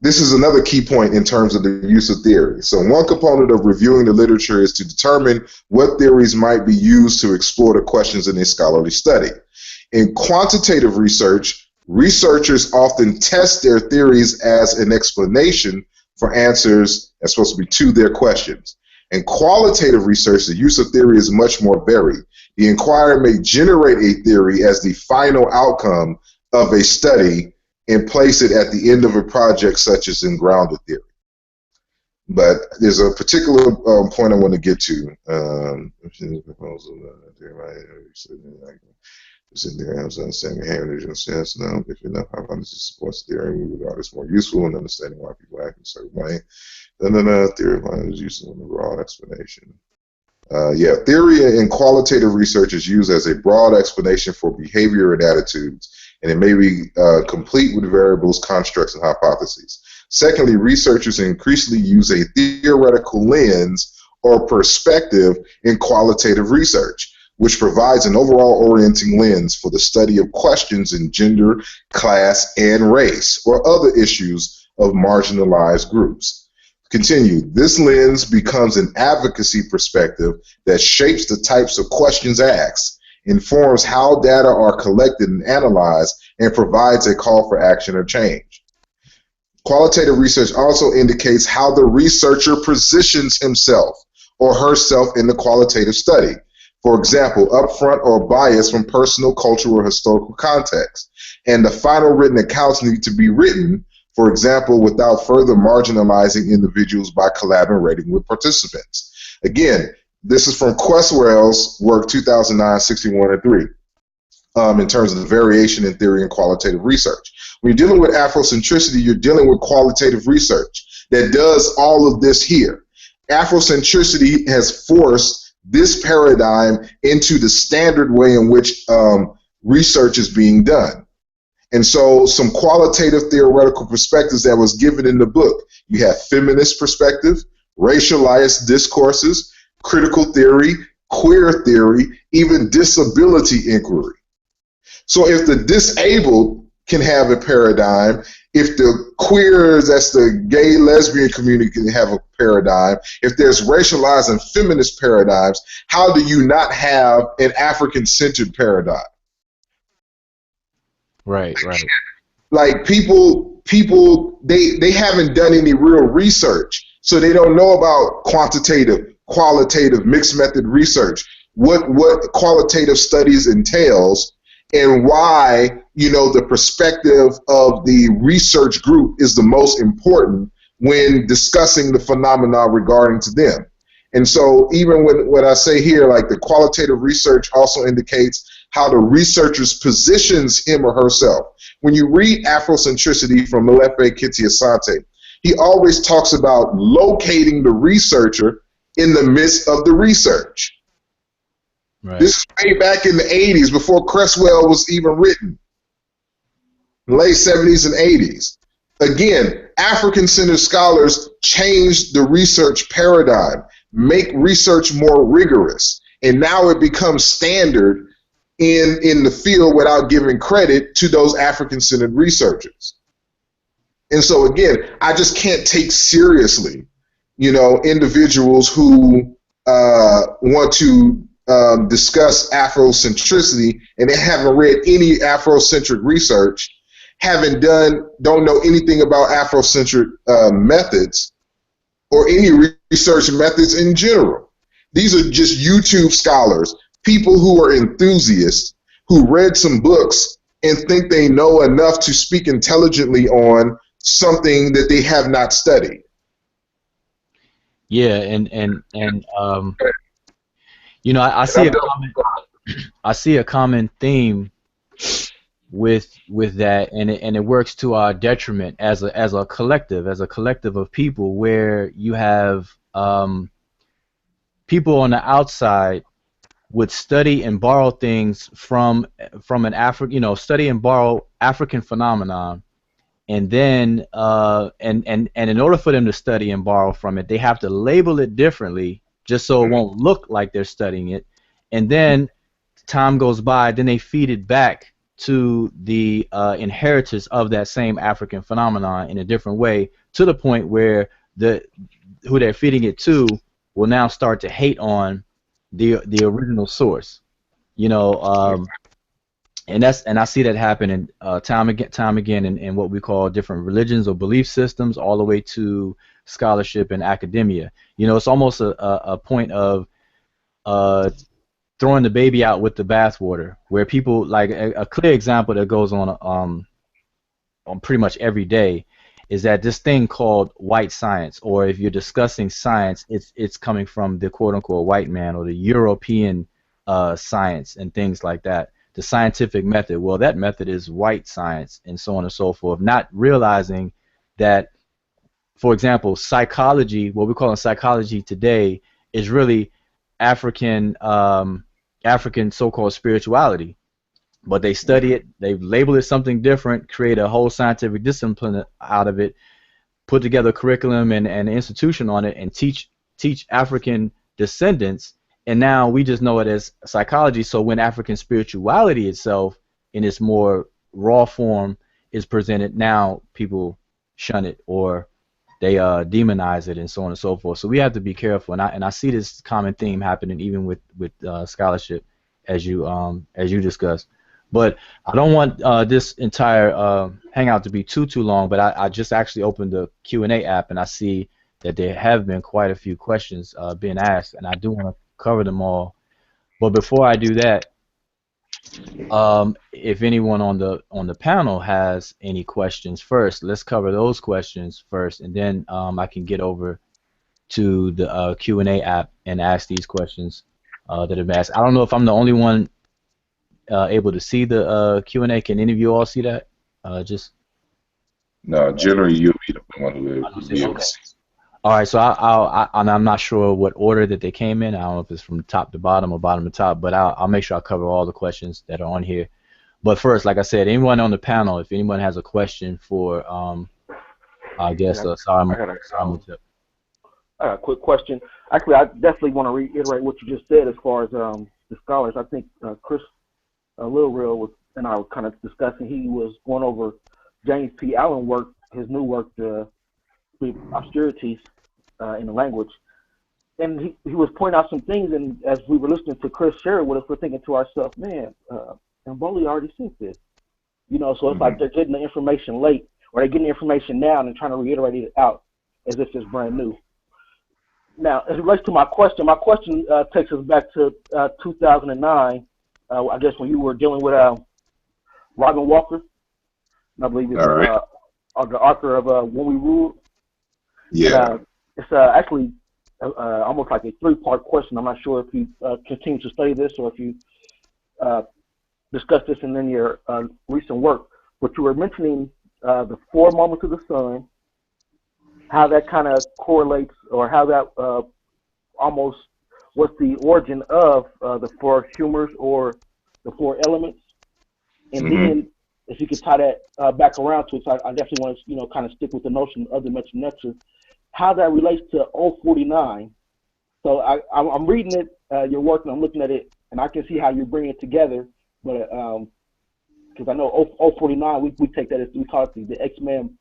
this is another key point in terms of the use of theory. So one component of reviewing the literature is to determine what theories might be used to explore the questions in a scholarly study. In quantitative research, researchers often test their theories as an explanation for answers that's supposed to be to their questions. In qualitative research, the use of theory is much more varied. The inquirer may generate a theory as the final outcome of a study and place it at the end of a project, such as in grounded theory. But there's a particular point I want to get to. Understanding heritage and sense. Now, if enough hypothesis supports theory, we regard it as more useful in understanding why people act in a certain way. Theory of mind is useful in the broad explanation. Yeah, theory in qualitative research is used as a broad explanation for behavior and attitudes, and it may be complete with variables, constructs, and hypotheses. Secondly, researchers increasingly use a theoretical lens or perspective in qualitative research, which provides an overall orienting lens for the study of questions in gender, class, and race, or other issues of marginalized groups. Continue. This lens becomes an advocacy perspective that shapes the types of questions asked, informs how data are collected and analyzed, and provides a call for action or change. Qualitative research also indicates how the researcher positions himself or herself in the qualitative study. For example, upfront or bias from personal, cultural, or historical context. And the final written accounts need to be written, for example, without further marginalizing individuals by collaborating with participants. Again, this is from Questwell's work 2009, 61 and 3, in terms of the variation in theory and qualitative research. When you're dealing with Afrocentricity, you're dealing with qualitative research that does all of this here. Afrocentricity has forced this paradigm into the standard way in which research is being done. And so some qualitative theoretical perspectives that was given in the book. You have feminist perspective, racialized discourses, critical theory, queer theory, even disability inquiry. So if the disabled can have a paradigm, if the queers, that's the gay, lesbian community, can have a paradigm, if there's racialized and feminist paradigms, how do you not have an African-centered paradigm? Right, right. Like people, they haven't done any real research, so they don't know about quantitative, qualitative, mixed method research, what qualitative studies entails, and why, you know, the perspective of the research group is the most important when discussing the phenomena regarding to them. And so even when I say here, like the qualitative research also indicates how the researcher positions him or herself. When you read Afrocentricity from Molefe Kete Asante, he always talks about locating the researcher in the midst of the research. Right. This is way back in the 80s, before Cresswell was even written. Late 70s and 80s. Again, African-centered scholars changed the research paradigm, make research more rigorous, and now it becomes standard in the field without giving credit to those African-centered researchers. And so again, I just can't take seriously, you know, individuals who want to discuss Afrocentricity and they haven't read any Afrocentric research, don't know anything about Afrocentric methods or any research methods in general. These are just YouTube scholars, people who are enthusiasts, who read some books and think they know enough to speak intelligently on something that they have not studied. Yeah, and you know, I see a common theme with that, and it works to our detriment as a collective of people, where you have people on the outside would study and borrow things from an study and borrow African phenomenon, and then and in order for them to study and borrow from it, they have to label it differently just so it won't look like they're studying it, and then time goes by, then they feed it back to the inheritors of that same African phenomenon in a different way, to the point where who they're feeding it to will now start to hate on the original source, and I see that happening time again in what we call different religions or belief systems, all the way to scholarship and academia. It's almost a point of throwing the baby out with the bathwater, where people, like a clear example that goes on pretty much every day, is that this thing called white science, or if you're discussing science, it's coming from the quote unquote white man or the European science and things like that. The scientific method, well, that method is white science, and so on and so forth, not realizing that, for example, psychology, what we call in psychology today, is really African so-called spirituality, but they study it, they label it something different, create a whole scientific discipline out of it, put together a curriculum and an institution on it, and teach African descendants, and now we just know it as psychology. So when African spirituality itself, in its more raw form, is presented, now people shun it, or they demonize it, and so on and so forth. So we have to be careful, and I see this common theme happening even with scholarship, as you discussed. But I don't want this entire hangout to be too long. But I just actually opened the Q&A app, and I see that there have been quite a few questions being asked, and I do want to cover them all. But before I do that, if anyone on the panel has any questions first, let's cover those questions first, and then I can get over to the Q&A app and ask these questions that have been asked. I don't know if I'm the only one able to see the Q&A. Can any of you all see that? No, generally you'll be the one who will be able to see. All right, so I'm not sure what order that they came in. I don't know if it's from top to bottom or bottom to top, but I'll make sure I cover all the questions that are on here. But first, like I said, anyone on the panel, if anyone has a question for, I guess, Asar Imhotep. I got a quick question. Actually, I definitely want to reiterate what you just said as far as the scholars. I think Chris Lil Real and I were kind of discussing. He was going over James P. Allen's work, his new work, the Obscurities in the language, and he was pointing out some things, and as we were listening to Chris share it with us, we're thinking to ourselves, man, Mboli already seen this, so it's like they're getting the information late, or they're getting the information now and trying to reiterate it out as if it's brand new. Now, as it relates to my question takes us back to 2009, I guess when you were dealing with Robin Walker, and I believe it's the author of When We Ruled. Yeah. It's actually almost like a three-part question. I'm not sure if you continue to study this or if you discussed this in your recent work, but you were mentioning the 4 moments of the sun, how that kind of correlates, or how that almost what's the origin of the 4 humors or the 4 elements, and then if you could tie that back around to it, so I definitely want to kind of stick with the notion of the Medew Netcher, how that relates to 049. So I'm reading it, your work, and I'm looking at it, and I can see how you bring it together, but because I know 049, we take that as, we call it the X-Men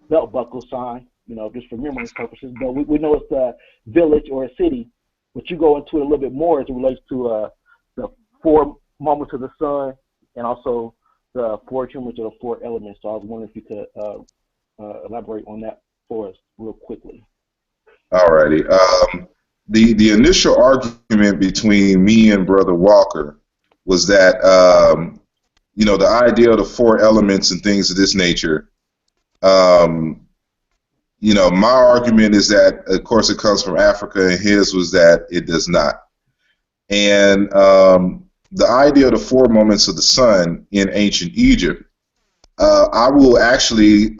belt buckle sign, just for memory purposes, but we know it's a village or a city, but you go into it a little bit more as it relates to the 4 moments of the sun, and also the 4 humors or the 4 elements. So I was wondering if you could elaborate on that for us real quickly. All righty. The initial argument between me and Brother Walker was that the idea of the 4 elements and things of this nature. My argument is that, of course, it comes from Africa, and his was that it does not. And the idea of the 4 moments of the sun in ancient Egypt, I will actually,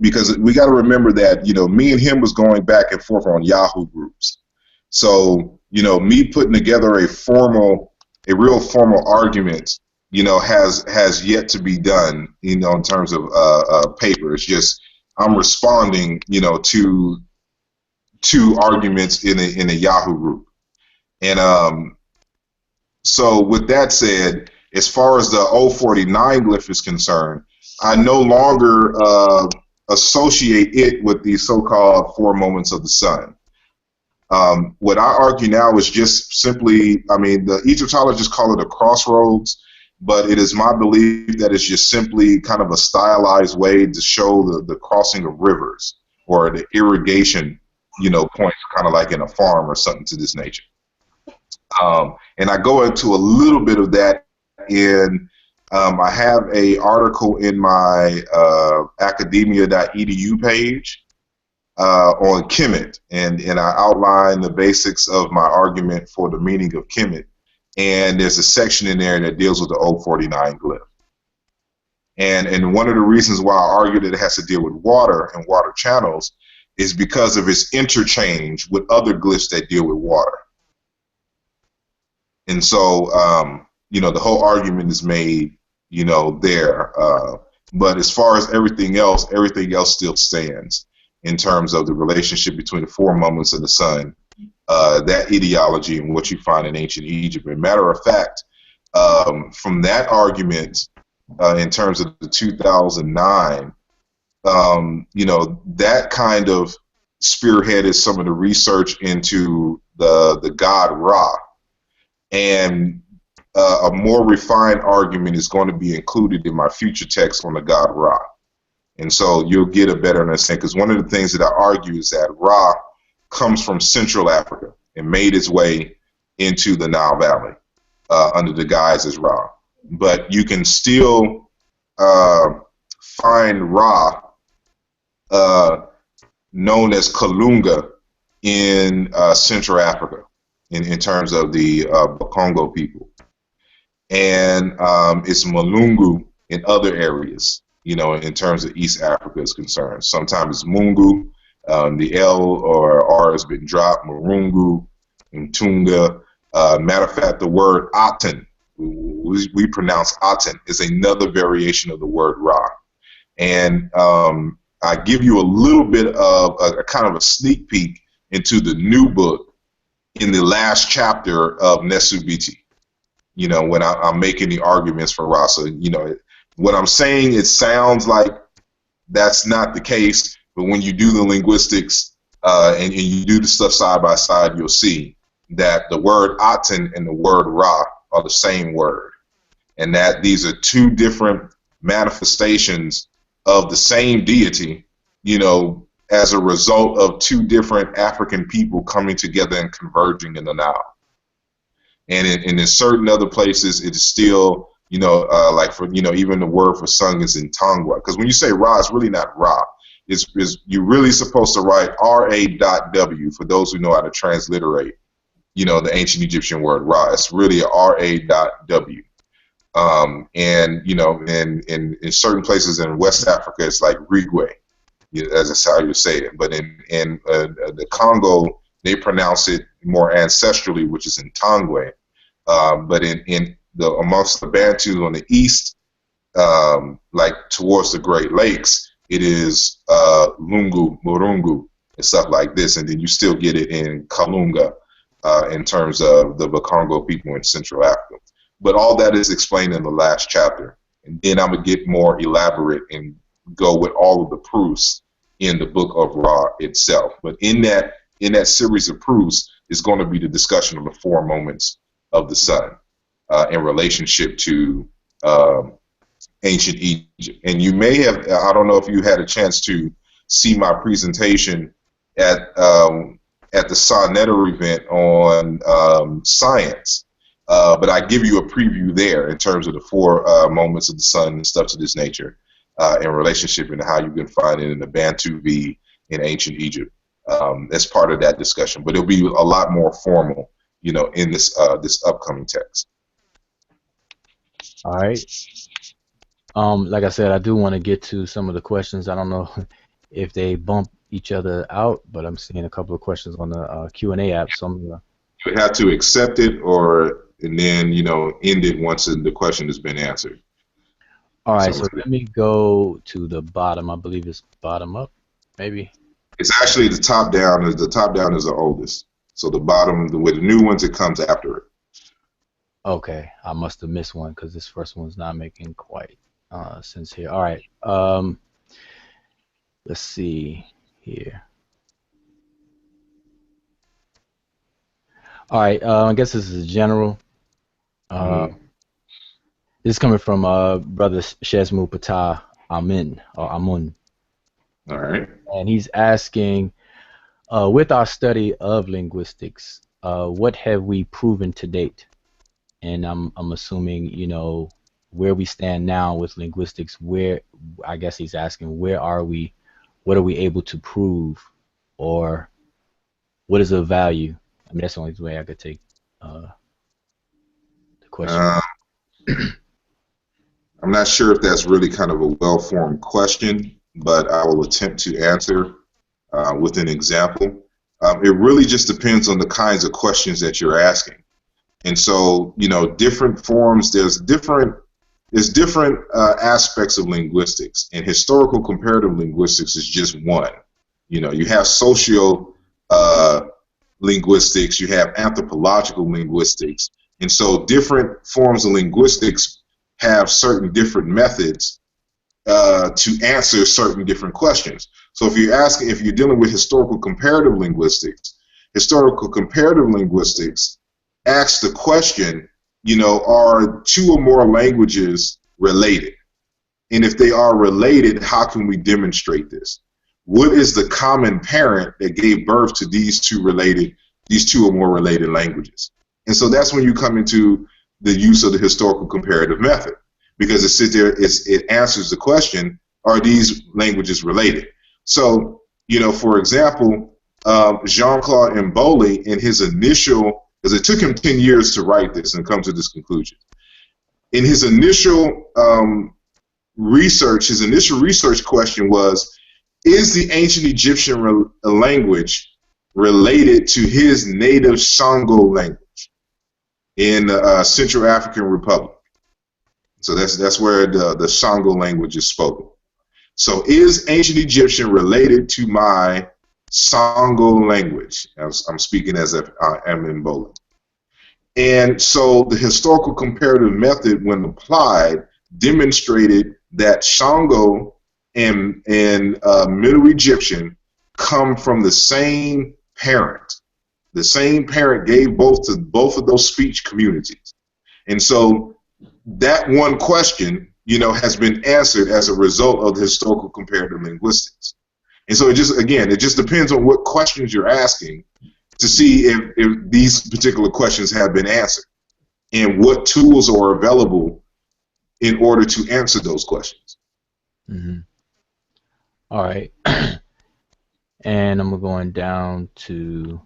because we got to remember that, me and him was going back and forth on Yahoo groups. So, me putting together a real formal argument, has yet to be done, in terms of paper. It's just I'm responding, to arguments in a Yahoo group. And so with that said, as far as the 049 glyph is concerned, I no longer associate it with the so-called 4 moments of the sun. What I argue now is just simply, the Egyptologists call it a crossroads, but it is my belief that it's just simply kind of a stylized way to show the crossing of rivers or the irrigation, points, kind of like in a farm or something to this nature. And I go into a little bit of that in, I have a article in my academia.edu page on Kemet, and I outline the basics of my argument for the meaning of Kemet. And there's a section in there that deals with the 049 glyph. And one of the reasons why I argue that it has to deal with water and water channels is because of its interchange with other glyphs that deal with water. And so, the whole argument is made, there. But as far as everything else still stands in terms of the relationship between the 4 moments of the sun, that ideology and what you find in ancient Egypt. As a matter of fact, from that argument, in terms of the 2009, that kind of spearheaded some of the research into the god Ra. And a more refined argument is going to be included in my future text on the god Ra. And so you'll get a better understanding, because one of the things that I argue is that Ra comes from Central Africa and made its way into the Nile Valley under the guise as Ra. But you can still find Ra known as Kalunga in Central Africa in terms of the Bakongo people. And it's Malungu in other areas, in terms of East Africa is concerned. Sometimes it's Mungu, the L or R has been dropped, Marungu, Mtunga. Matter of fact, the word Aten, we pronounce Aten, is another variation of the word Ra. And I give you a little bit of a kind of a sneak peek into the new book in the last chapter of Nsw.t Bjt.j, when I'm making the arguments for Ra. So, what I'm saying, it sounds like that's not the case, but when you do the linguistics and you do the stuff side by side, you'll see that the word Aten and the word Ra are the same word, and that these are 2 different manifestations of the same deity, as a result of 2 different African people coming together and converging in the Nile. And in certain other places, it is still, like for, even the word for sun is in Tongwa. Because when you say Ra, it's really not Ra. You're really supposed to write RA.W for those who know how to transliterate, the ancient Egyptian word Ra. It's really a RA.W. And, in certain places in West Africa, it's like Rigwe, as that's how you say it. But in the Congo, they pronounce it more ancestrally, which is in Tongwe. But amongst the Bantu on the east, like towards the Great Lakes, it is Lungu, Murungu, and stuff like this. And then you still get it in Kalunga in terms of the Bakongo people in Central Africa. But all that is explained in the last chapter. And then I'm going to get more elaborate and go with all of the proofs in the book of Ra itself. But in that series of proofs is going to be the discussion of the 4 moments of the sun in relationship to ancient Egypt. And you may have, I don't know if you had a chance to see my presentation at the Sonnetter event on science, but I give you a preview there in terms of the 4 moments of the sun and stuff to this nature in relationship and how you can find it in the Bantu V in ancient Egypt. As part of that discussion, but it'll be a lot more formal, in this this upcoming text. All right. Like I said, I do want to get to some of the questions. I don't know if they bump each other out, but I'm seeing a couple of questions on the Q&A app. So I'm gonna... You have to accept it, or and then end it once the question has been answered. All right, so let me go to the bottom. I believe it's bottom up, maybe. It's actually the top down. The top down is the oldest. So the bottom, with the new ones, it comes after it. Okay, I must have missed one because this first one's not making quite sense here. All right, let's see here. All right, I guess this is general. This is coming from brother Seshew Maa Amin or Amun. All right. And he's asking, with our study of linguistics, what have we proven to date? And I'm assuming, where we stand now with linguistics, where, I guess he's asking, where are we, what are we able to prove, or what is of value? I mean, that's the only way I could take the question. I'm not sure if that's really kind of a well-formed question, but I will attempt to answer with an example. It really just depends on the kinds of questions that you're asking. And so, different forms, there's different aspects of linguistics, and historical comparative linguistics is just one. You have socio linguistics, you have anthropological linguistics, and so different forms of linguistics have certain different methods to answer certain different questions. So if you're dealing with historical comparative linguistics asks the question, are two or more languages related? And if they are related, how can we demonstrate this? What is the common parent that gave birth to these two or more related languages? And so that's when you come into the use of the historical comparative method, because it answers the question, are these languages related? So, for example, Jean-Claude Mboli, in his initial, because it took him 10 years to write this and come to this conclusion. In his initial research question was, is the ancient Egyptian language related to his native Sango language in the Central African Republic? So that's where the Sango language is spoken. So is ancient Egyptian related to my Sango language? I'm speaking as if I am in Mboli. And so the historical comparative method, when applied, demonstrated that Sango and Middle Egyptian come from the same parent. The same parent gave birth to both of those speech communities. And so that one question, has been answered as a result of the historical comparative linguistics. And so it just depends on what questions you're asking to see if these particular questions have been answered and what tools are available in order to answer those questions. Mm-hmm. All right. And I'm going down to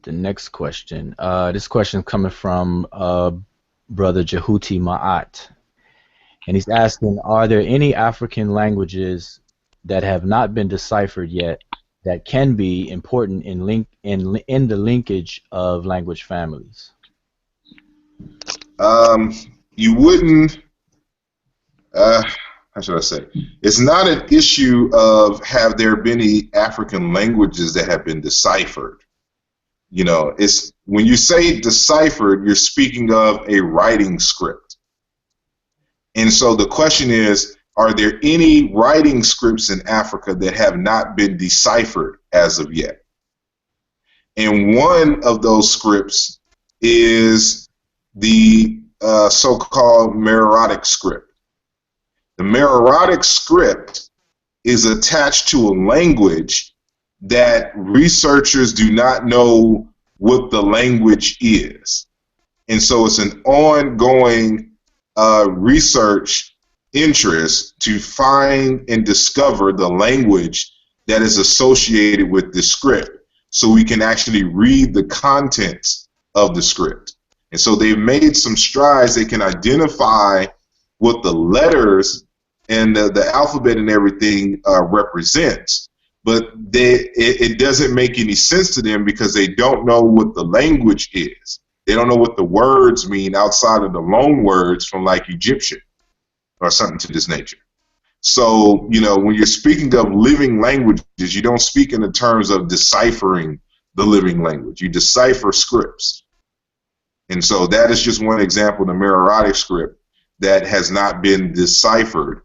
the next question. This question coming from brother Nsw.t Bjt.j, and he's asking, are there any African languages that have not been deciphered yet that can be important in the linkage of language families? You wouldn't. How should I say? It's not an issue of have there been any African languages that have been deciphered. It's when you say deciphered, you're speaking of a writing script. And so the question is, are there any writing scripts in Africa that have not been deciphered as of yet? And one of those scripts is the so-called Meroitic script. The Meroitic script is attached to a language that researchers do not know what the language is. And so it's an ongoing research interest to find and discover the language that is associated with the script, so we can actually read the contents of the script. And so they've made some strides. They can identify what the letters and the alphabet and everything represents, but it doesn't make any sense to them because they don't know what the language is. They don't know what the words mean outside of the loan words from like Egyptian or something to this nature. So, you know, when you're speaking of living languages, you don't speak in the terms of deciphering the living language. You decipher scripts. And so that is just one example, the Meroitic script, that has not been deciphered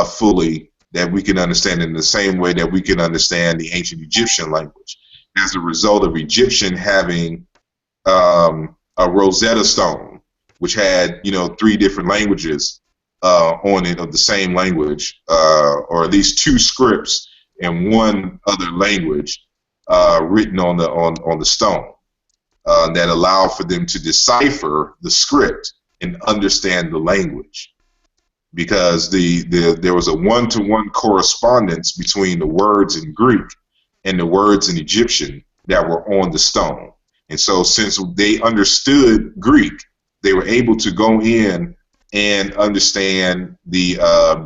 fully, that we can understand in the same way that we can understand the ancient Egyptian language, as a result of Egyptian having a Rosetta Stone, which had, you know, 3 different languages on it of the same language, or at least 2 scripts and 1 other language written on the stone, that allow for them to decipher the script and understand the language, because there was a 1-to-1 correspondence between the words in Greek and the words in Egyptian that were on the stone. And so since they understood Greek, they were able to go in and understand the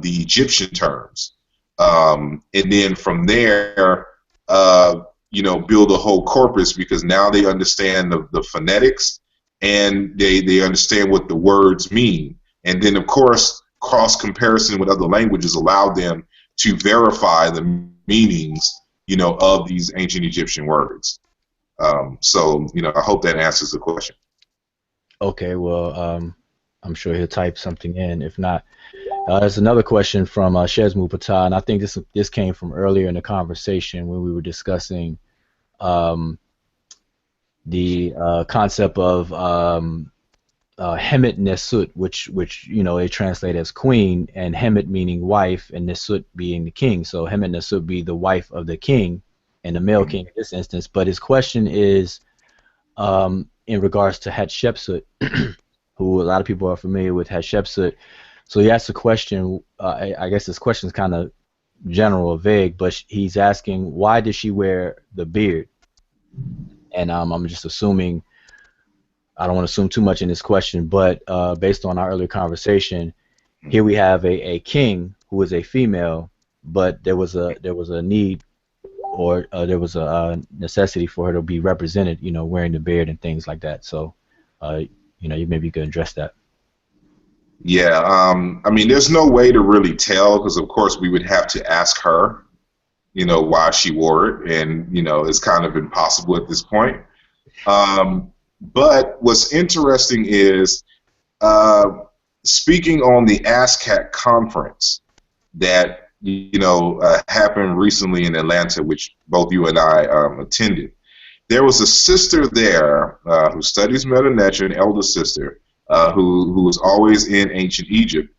Egyptian terms, and then from there, you know, build a whole corpus, because now they understand the phonetics, and they understand what the words mean. And then, of course, cross comparison with other languages allowed them to verify the meanings, you know, of these ancient Egyptian words. So, you know, I hope that answers the question. Okay, well, I'm sure he'll type something in. If not, there's another question from Seshew Maa, and I think this came from earlier in the conversation when we were discussing the concept of Hemet Nsw.t, which you know, they translate as queen, and Hemet meaning wife, and Nsw.t being the king. So Hemet Nsw.t be the wife of the king, and the male king in this instance. But his question is in regards to Hatshepsut, who a lot of people are familiar with Hatshepsut. So he asked a question. I guess this question is kind of general or vague, but he's asking, why did she wear the beard? And I'm just assuming, I don't want to assume too much in this question, but based on our earlier conversation, here we have a king who is a female, but there was a need, or there was a necessity for her to be represented, you know, wearing the beard and things like that. So, you know, maybe you could address that. Yeah, I mean, there's no way to really tell, because of course we would have to ask her, you know, why she wore it, and you know, it's kind of impossible at this point. But what's interesting is, speaking on the ASCAC conference that, you know, happened recently in Atlanta, which both you and I attended, there was a sister there who studies Medew Netcher, an elder sister, who was always in ancient Egypt,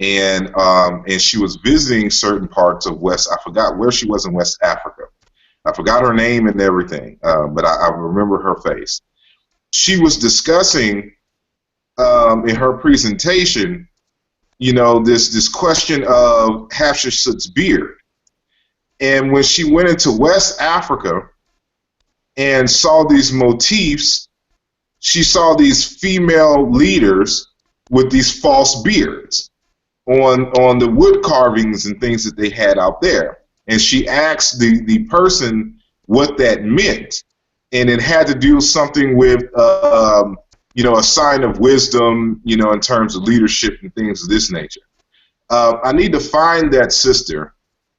and she was visiting certain parts of I forgot where she was in West Africa. I forgot her name and everything, but I remember her face. She was discussing in her presentation, you know, this question of Hatshepsut's beard. And when she went into West Africa and saw these motifs, she saw these female leaders with these false beards on the wood carvings and things that they had out there. And she asked the person what that meant, and it had to do something with you know, a sign of wisdom, you know, in terms of leadership and things of this nature. I need to find that sister,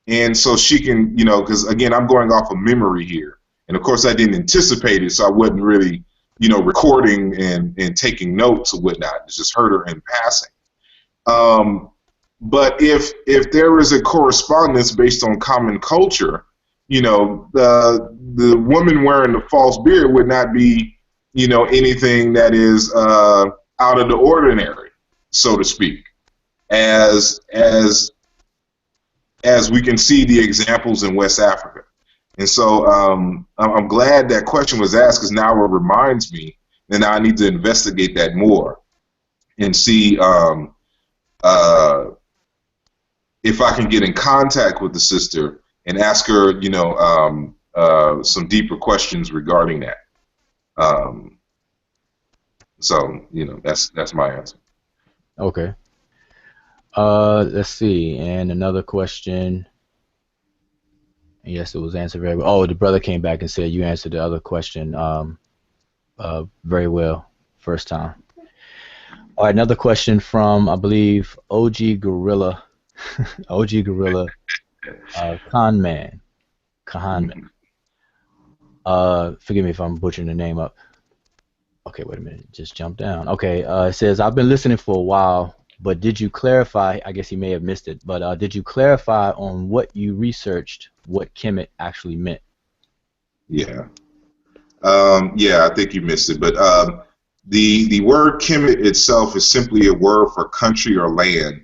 and so she can, you know, because again, I'm going off of memory here, and of course I didn't anticipate it, so I wasn't really, you know, recording and taking notes or whatnot. It's just heard her in passing. But if there is a correspondence based on common culture, you know, the woman wearing the false beard would not be, you know, anything that is out of the ordinary, so to speak, as we can see the examples in West Africa. And so I'm glad that question was asked, because now it reminds me that I need to investigate that more and see if I can get in contact with the sister and ask her, you know, some deeper questions regarding that. So, you know, that's my answer. Okay. Let's see. And another question. Yes, it was answered very well. Oh, the brother came back and said you answered the other question very well first time. All right, another question from, I believe, OG Gorilla, OG Gorilla, Khan Man. Forgive me if I'm butchering the name up. Okay, wait a minute, just jump down. Okay, it says, I've been listening for a while, but did you clarify, I guess he may have missed it, but did you clarify on what you researched, what Kemet actually meant? Yeah. Yeah, I think you missed it, but the word Kemet itself is simply a word for country or land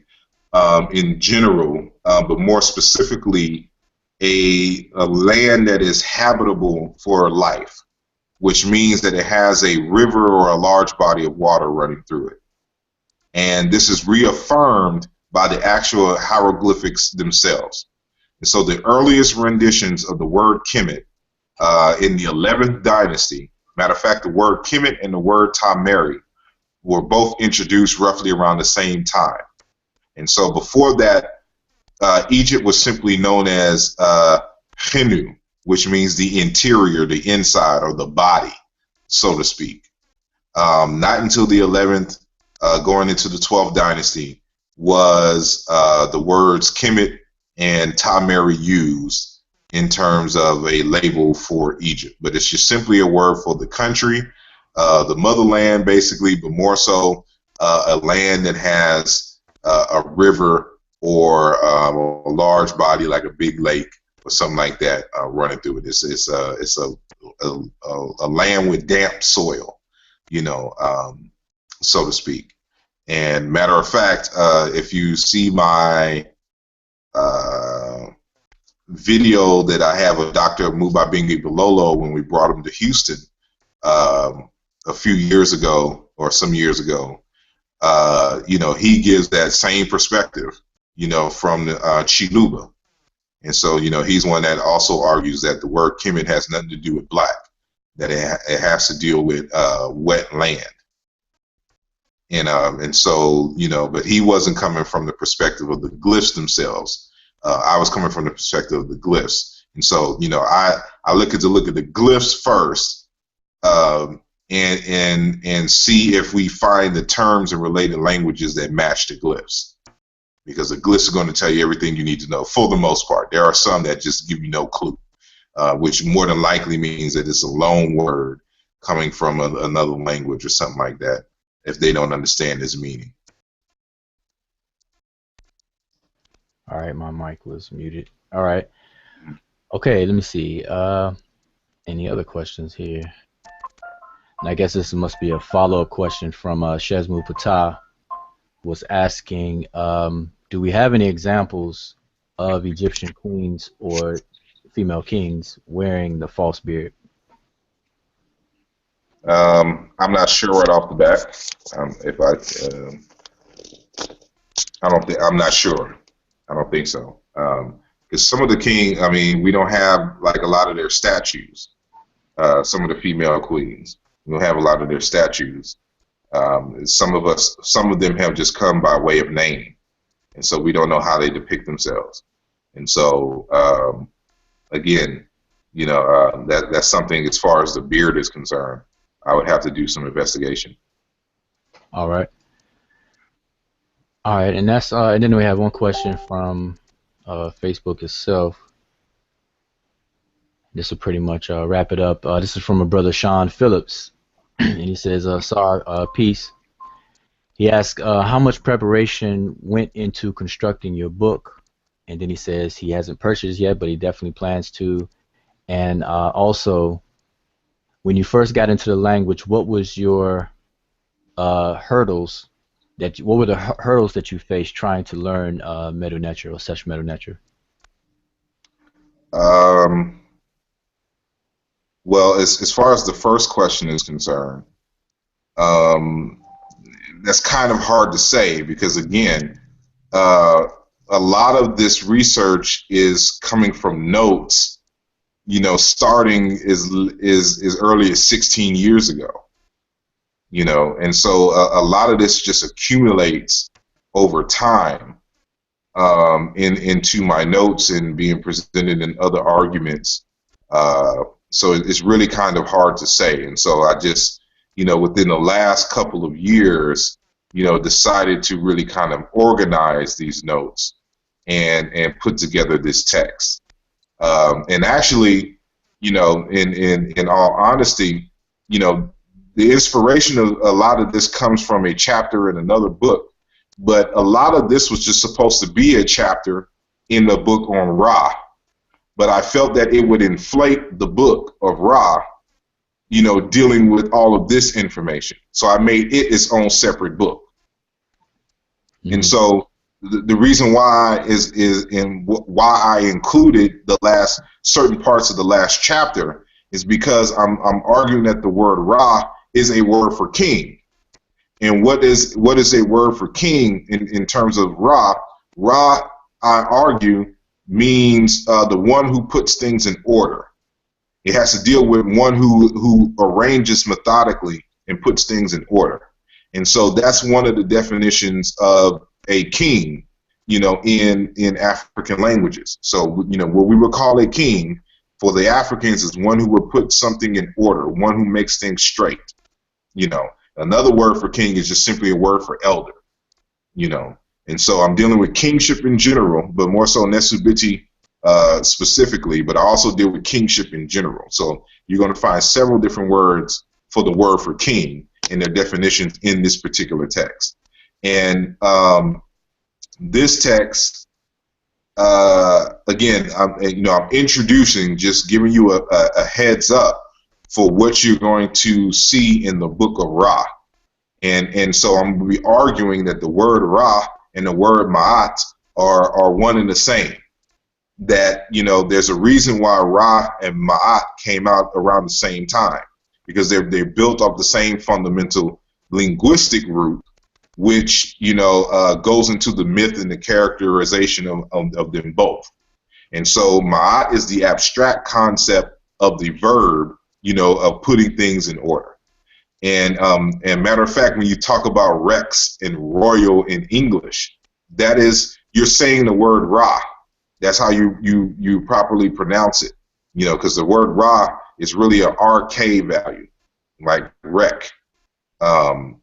in general, but more specifically, a land that is habitable for life, which means that it has a river or a large body of water running through it. And this is reaffirmed by the actual hieroglyphics themselves. And so the earliest renditions of the word Kemet in the 11th dynasty, matter of fact, the word Kemet and the word Tameri were both introduced roughly around the same time. And so before that, Egypt was simply known as Khenu, which means the interior, the inside, or the body, so to speak. Not until the 11th, going into the 12th dynasty, was the words Kemet and Tameri used in terms of a label for Egypt. But it's just simply a word for the country, the motherland, basically, but more so a land that has a river or a large body like a big lake or something like that running through it. It's a land with damp soil, you know, so to speak. And matter of fact, if you see my video that I have of Dr. Mubabingi Bilolo when we brought him to Houston a few years ago or some years ago, you know, he gives that same perspective, you know, from Chiluba. And so, you know, he's one that also argues that the word Kemet has nothing to do with black, that it has to deal with wet land. And so, you know, but he wasn't coming from the perspective of the glyphs themselves. I was coming from the perspective of the glyphs. And so, you know, I look at the glyphs first, and see if we find the terms and related languages that match the glyphs. Because the glyphs are going to tell you everything you need to know for the most part. There are some that just give you no clue, which more than likely means that it's a loan word coming from another language or something like that, if they don't understand its meaning. All right, my mic was muted. All right. Okay, let me see. Any other questions here? And I guess this must be a follow-up question from Sheshew Maa was asking, do we have any examples of Egyptian queens or female kings wearing the false beard? I'm not sure right off the bat. I'm not sure. I don't think so. Because some of the king, I mean, we don't have like a lot of their statues. Some of the female queens, we don't have a lot of their statues. Some of them have just come by way of name, and so we don't know how they depict themselves. And so, again, you know, that's something as far as the beard is concerned, I would have to do some investigation. All right. All right, and that's and then we have one question from Facebook itself. This will pretty much wrap it up. This is from a brother Sean Phillips, and he says, "Sar, peace." He asks, how much preparation went into constructing your book, and then he says he hasn't purchased yet, but he definitely plans to. And also, when you first got into the language, what was your hurdles? What were the hurdles that you faced trying to learn Medew Netcher or sS-mdw-nTr? Well, as far as the first question is concerned, that's kind of hard to say because, again, a lot of this research is coming from notes, you know, starting as early as 16 years ago. you know, and so a lot of this just accumulates over time into my notes and being presented in other arguments. So it's really kind of hard to say. And so I just, you know, within the last couple of years, you know, decided to really kind of organize these notes and put together this text. And actually, you know, in all honesty, you know, the inspiration of a lot of this comes from a chapter in another book, but a lot of this was just supposed to be a chapter in the book on Ra. But I felt that it would inflate the book of Ra, you know, dealing with all of this information. So I made it its own separate book. Mm-hmm. And so the reason why is why I included the last certain parts of the last chapter is because I'm arguing that the word Ra is a word for king. And what is a word for king in terms of Ra? Ra, I argue, means the one who puts things in order. It has to deal with one who arranges methodically and puts things in order. And so that's one of the definitions of a king, you know, in African languages. So, you know, what we would call a king for the Africans is one who would put something in order, one who makes things straight. You know, another word for king is just simply a word for elder, you know. And so I'm dealing with kingship in general, but more so Nsw.t Bjt.j specifically, but I also deal with kingship in general. So you're going to find several different words for the word for king and their definitions in this particular text. And this text, again, I'm introducing, just giving you a heads up for what you're going to see in the book of Ra. And so I'm going to be arguing that the word Ra and the word Ma'at are one and the same. That, you know, there's a reason why Ra and Ma'at came out around the same time, because they're built off the same fundamental linguistic root, which, you know, goes into the myth and the characterization of them both. And so Ma'at is the abstract concept of the verb, you know, of putting things in order. And matter of fact, when you talk about Rex and royal in English, that is, you're saying the word Ra. That's how you properly pronounce it, you know, because the word Ra is really an RK value, like Rek. And,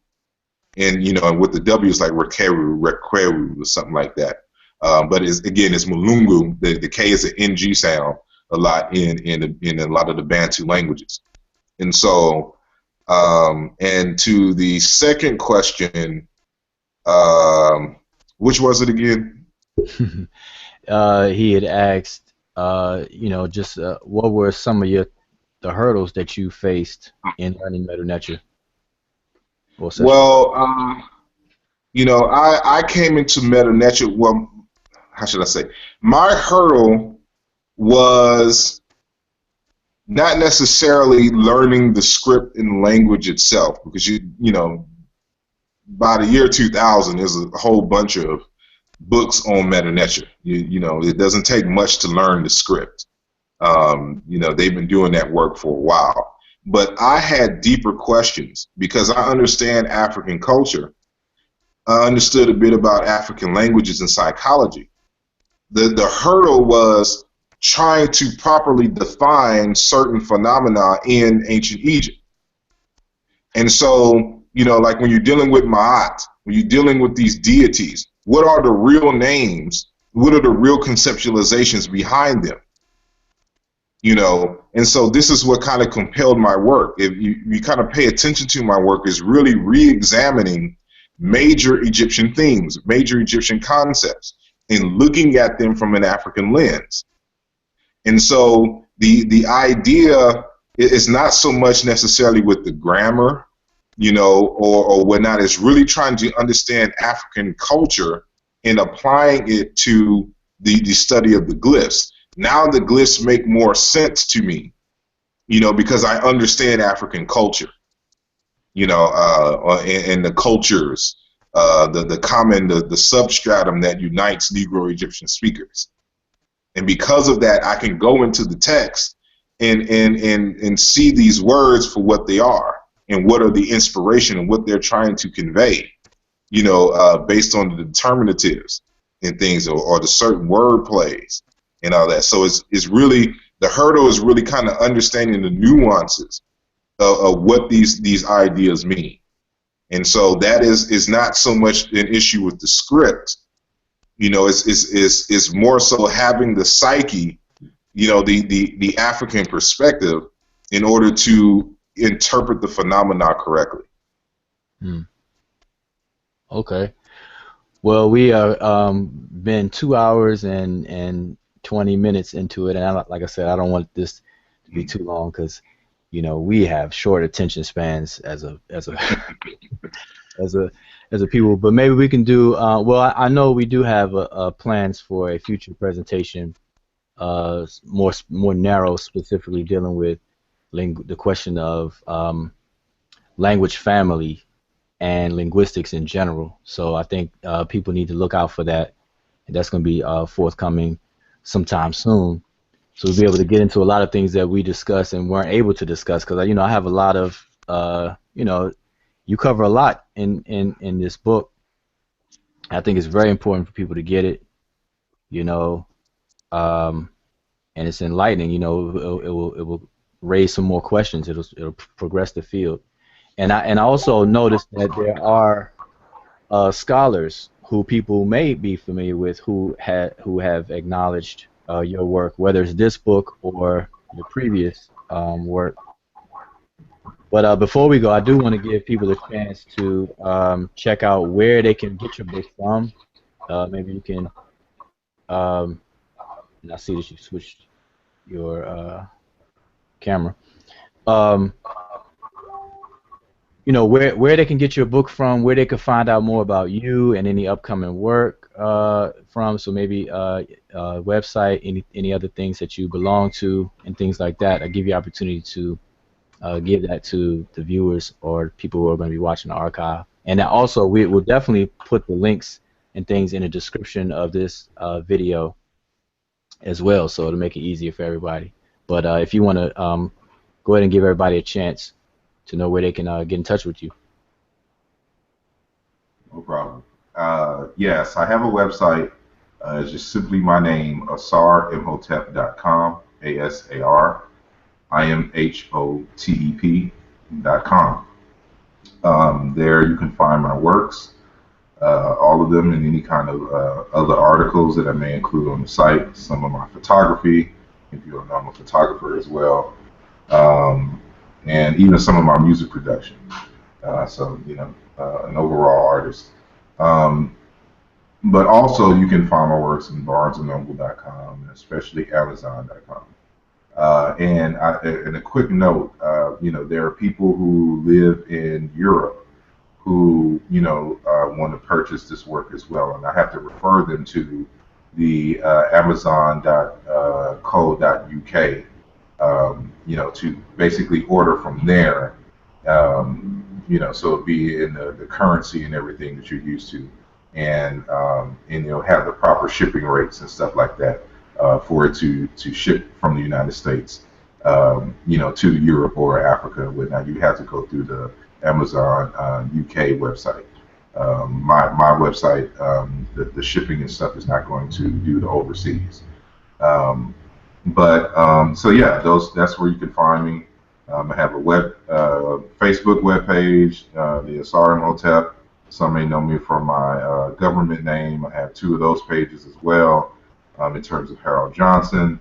you know, and with the W, it's like Rekeru, Rekweru, or something like that. But it's Mulungu. The K is an NG sound a lot in a lot of the Bantu languages. And so, and to the second question, which was it again? He had asked, you know, just what were some of the hurdles that you faced in learning Medew Netcher? Well, you know, I came into Medew Netcher, well, how should I say? My hurdle was not necessarily learning the script and language itself, because you know, by the year 2000, there's a whole bunch of books on Medew Netcher. You know, it doesn't take much to learn the script. You know, they've been doing that work for a while. But I had deeper questions because I understand African culture. I understood a bit about African languages and psychology. The hurdle was trying to properly define certain phenomena in ancient Egypt. And so, you know, like when you're dealing with Ma'at, when you're dealing with these deities, what are the real names? What are the real conceptualizations behind them? You know, and so this is what kind of compelled my work. If you kind of pay attention to my work, is really re-examining major Egyptian themes, major Egyptian concepts, and looking at them from an African lens. And so the idea is not so much necessarily with the grammar, you know, or whatnot. It's really trying to understand African culture and applying it to the study of the glyphs. Now the glyphs make more sense to me, you know, because I understand African culture, you know, and the cultures, the substratum that unites Negro Egyptian speakers. And because of that, I can go into the text and see these words for what they are. and what are the inspiration and what they're trying to convey, you know, based on the determinatives and things, or the certain word plays and all that. So it's really, the hurdle is really kind of understanding the nuances of what these ideas mean. And so that is not so much an issue with the script, you know, it's more so having the psyche, you know, the African perspective in order to interpret the phenomena correctly. Okay. Well, we are been 2 hours and 20 minutes into it, and like I said, I don't want this to be too long because, you know, we have short attention spans as a as a people. But maybe we can do. Well, I know we do have plans for a future presentation, more narrow, specifically dealing with the question of language family and linguistics in general. So I think people need to look out for that, and that's going to be forthcoming sometime soon. So we'll be able to get into a lot of things that we discussed and weren't able to discuss, because you know, I have a lot of you know, you cover a lot in this book. I think it's very important for people to get it, you know, and it's enlightening. You know, it will raise some more questions. It'll progress the field. And I also noticed that there are scholars who people may be familiar with who have acknowledged your work, whether it's this book or your previous work. But before we go, I do want to give people a chance to check out where they can get your book from. Maybe you can. And I see that you switched your camera. You know, where they can get your book from, where they can find out more about you and any upcoming work from. So maybe website, any other things that you belong to, and things like that. I give you opportunity to give that to the viewers or people who are going to be watching the archive. And also, we will definitely put the links and things in the description of this video as well, so to make it easier for everybody. But if you want to go ahead and give everybody a chance to know where they can get in touch with you. No problem. Yes, I have a website. It's just simply my name, AsarImhotep.com, AsarImhotep.com. There you can find my works, all of them, and any kind of other articles that I may include on the site. Some of my photography, if you don't know, I'm a photographer as well, and even some of my music production. So, you know, an overall artist. But also you can find my works in BarnesandNoble.com, and especially Amazon.com. And a quick note, you know, there are people who live in Europe who, you know, want to purchase this work as well, and I have to refer them to the Amazon.co.uk, you know, to basically order from there, you know, so it'll be in the currency and everything that you're used to, and you'll have the proper shipping rates and stuff like that for it to ship from the United States, you know, to Europe or Africa and whatnot. You have to go through the Amazon UK website. My website, the shipping and stuff is not going to do the overseas. So yeah, that's where you can find me. I have a Facebook webpage, the Asar Imhotep. Some may know me from my government name. I have 2 of those pages as well, in terms of Harold Johnson.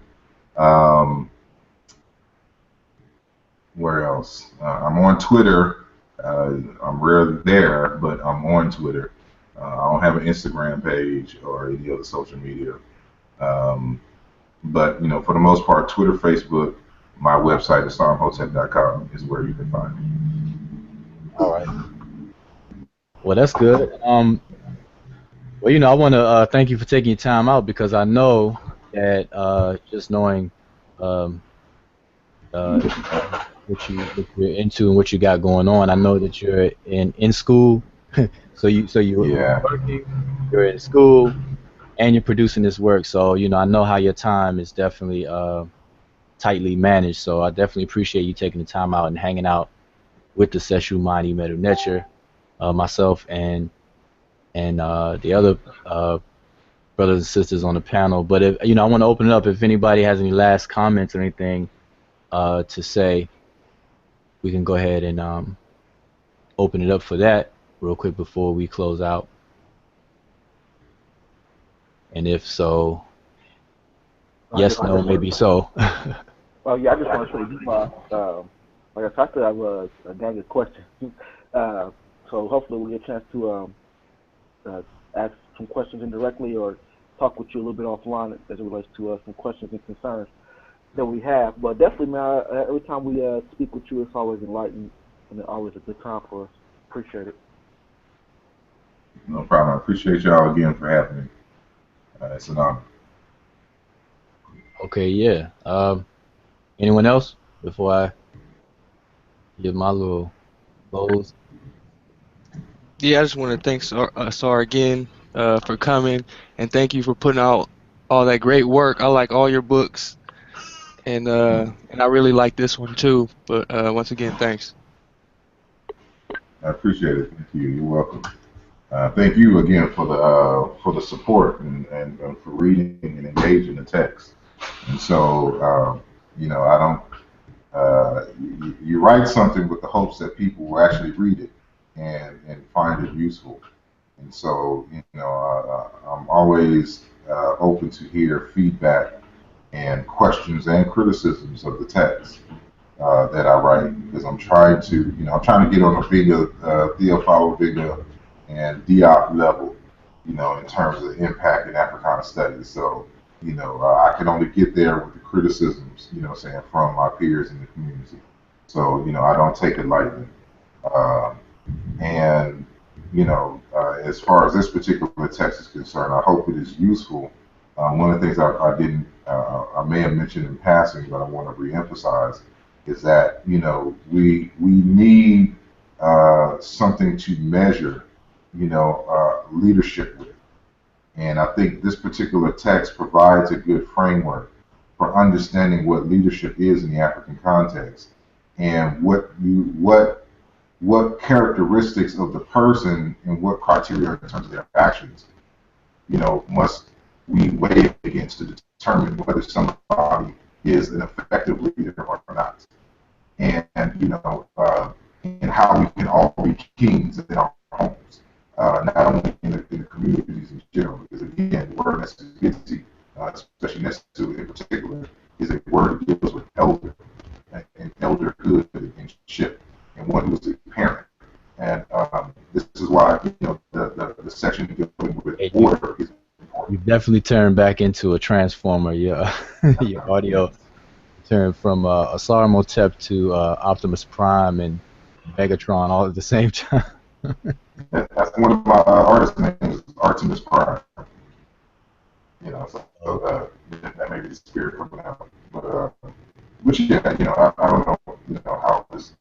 Where else? I'm on Twitter. I'm rarely there, but I'm on Twitter. I don't have an Instagram page or any other social media. But, you know, for the most part, Twitter, Facebook, my website, AsarImhotep.com, is where you can find me. All right. Well, that's good. Well, you know, I want to thank you for taking your time out, because I know that just knowing what you're into and what you got going on, I know that you're in school. so you're working, you're in school, and you're producing this work. So, you know, I know how your time is definitely tightly managed. So I definitely appreciate you taking the time out and hanging out with the Seshew Maa Medew Netcher, myself and the other brothers and sisters on the panel. But if I want to open it up. If anybody has any last comments or anything to say, we can go ahead and open it up for that real quick before we close out. And if so, yes, no, maybe so. Well, yeah, I just want to say, like I said, I have a gang of questions. So hopefully we'll get a chance to ask some questions indirectly or talk with you a little bit offline as it relates to some questions and concerns that we have. But definitely, man, every time we speak with you, it's always enlightening and it's always a good time for us. Appreciate it. No problem. I appreciate y'all again for having me. It's an honor. Okay, yeah. Anyone else before I give my little close? Yeah, I just want to thank Asar again for coming, and thank you for putting out all that great work. I like all your books, and I really like this one too. But once again, thanks. I appreciate it. Thank you. You're welcome. Thank you again for the support and for reading and engaging the text. And so I don't. You write something with the hopes that people will actually read it and find it useful. And so I'm always open to hear feedback and questions and criticisms of the text that I write, because I'm trying to get on a bigger Theophilo Bigger and Diop level, in terms of impact in Africana studies. So, I can only get there with the criticisms, from my peers in the community. So, I don't take it lightly. And, as far as this particular text is concerned, I hope it is useful. One of the things I may have mentioned in passing, but I want to reemphasize, is that, we need something to measure, leadership with. And I think this particular text provides a good framework for understanding what leadership is in the African context, and what characteristics of the person and what criteria in terms of their actions, must we weigh against to determine whether somebody is an effective leader or not. And and how we can all be kings in our homes, not only in the communities in general, because again, the word Nsw.t, especially Nesu in particular, is a word that deals with elder and elderhood and ship, and one who is a parent. And this is why the section dealing with order is important. You've definitely turned back into a transformer. Your audio turned from Asar Imhotep to Optimus Prime and Megatron all at the same time. That's one of my artist names, Artemis Prime. So that may be the spirit coming out. But which I don't know how this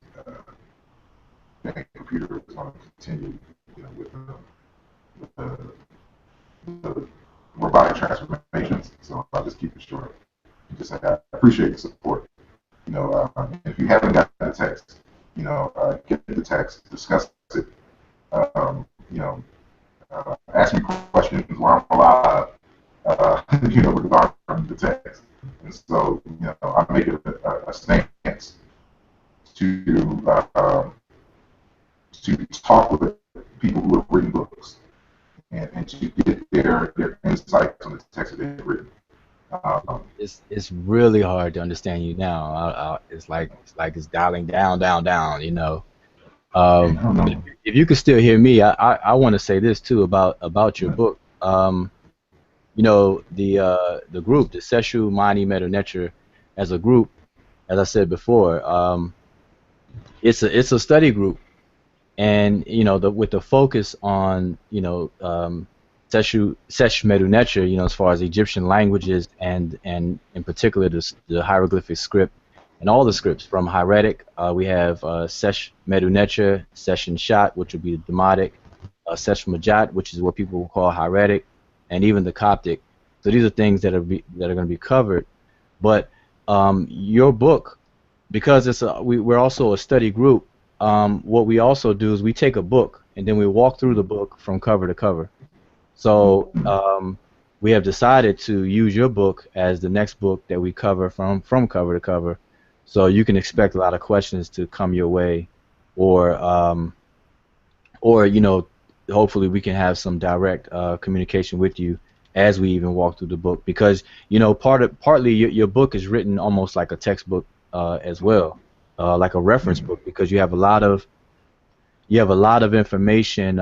computer is going to continue, with the robotic transformations. So I'll just keep it short. Just say I appreciate the support. If you haven't got the text, get the text, discuss it. Ask me questions while I'm alive, regarding the text. And so, I make it a stance to talk with people who have written books and to get their insights on the text that they've written. It's really hard to understand you now. It's like it's dialing down. If you could still hear me, I want to say this too about your book. The group, the Seshew Maa Medew Netcher, as a group, as I said before, it's a study group, and with the focus on sS-mdw-nTr, as far as Egyptian languages and in particular the hieroglyphic script and all the scripts from hieratic. We have Seshew-Maa, Nsw.t, which would be the Demotic, Seshew-Maa, which is what people will call hieratic, and even the Coptic. So these are things that are going to be covered. But your book, because we're also a study group, what we also do is we take a book and then we walk through the book from cover to cover. So we have decided to use your book as the next book that we cover from cover to cover. So you can expect a lot of questions to come your way, or you know, hopefully we can have some direct communication with you as we even walk through the book, because you know partly your book is written almost like a textbook as well, like a reference book, because you have a lot of information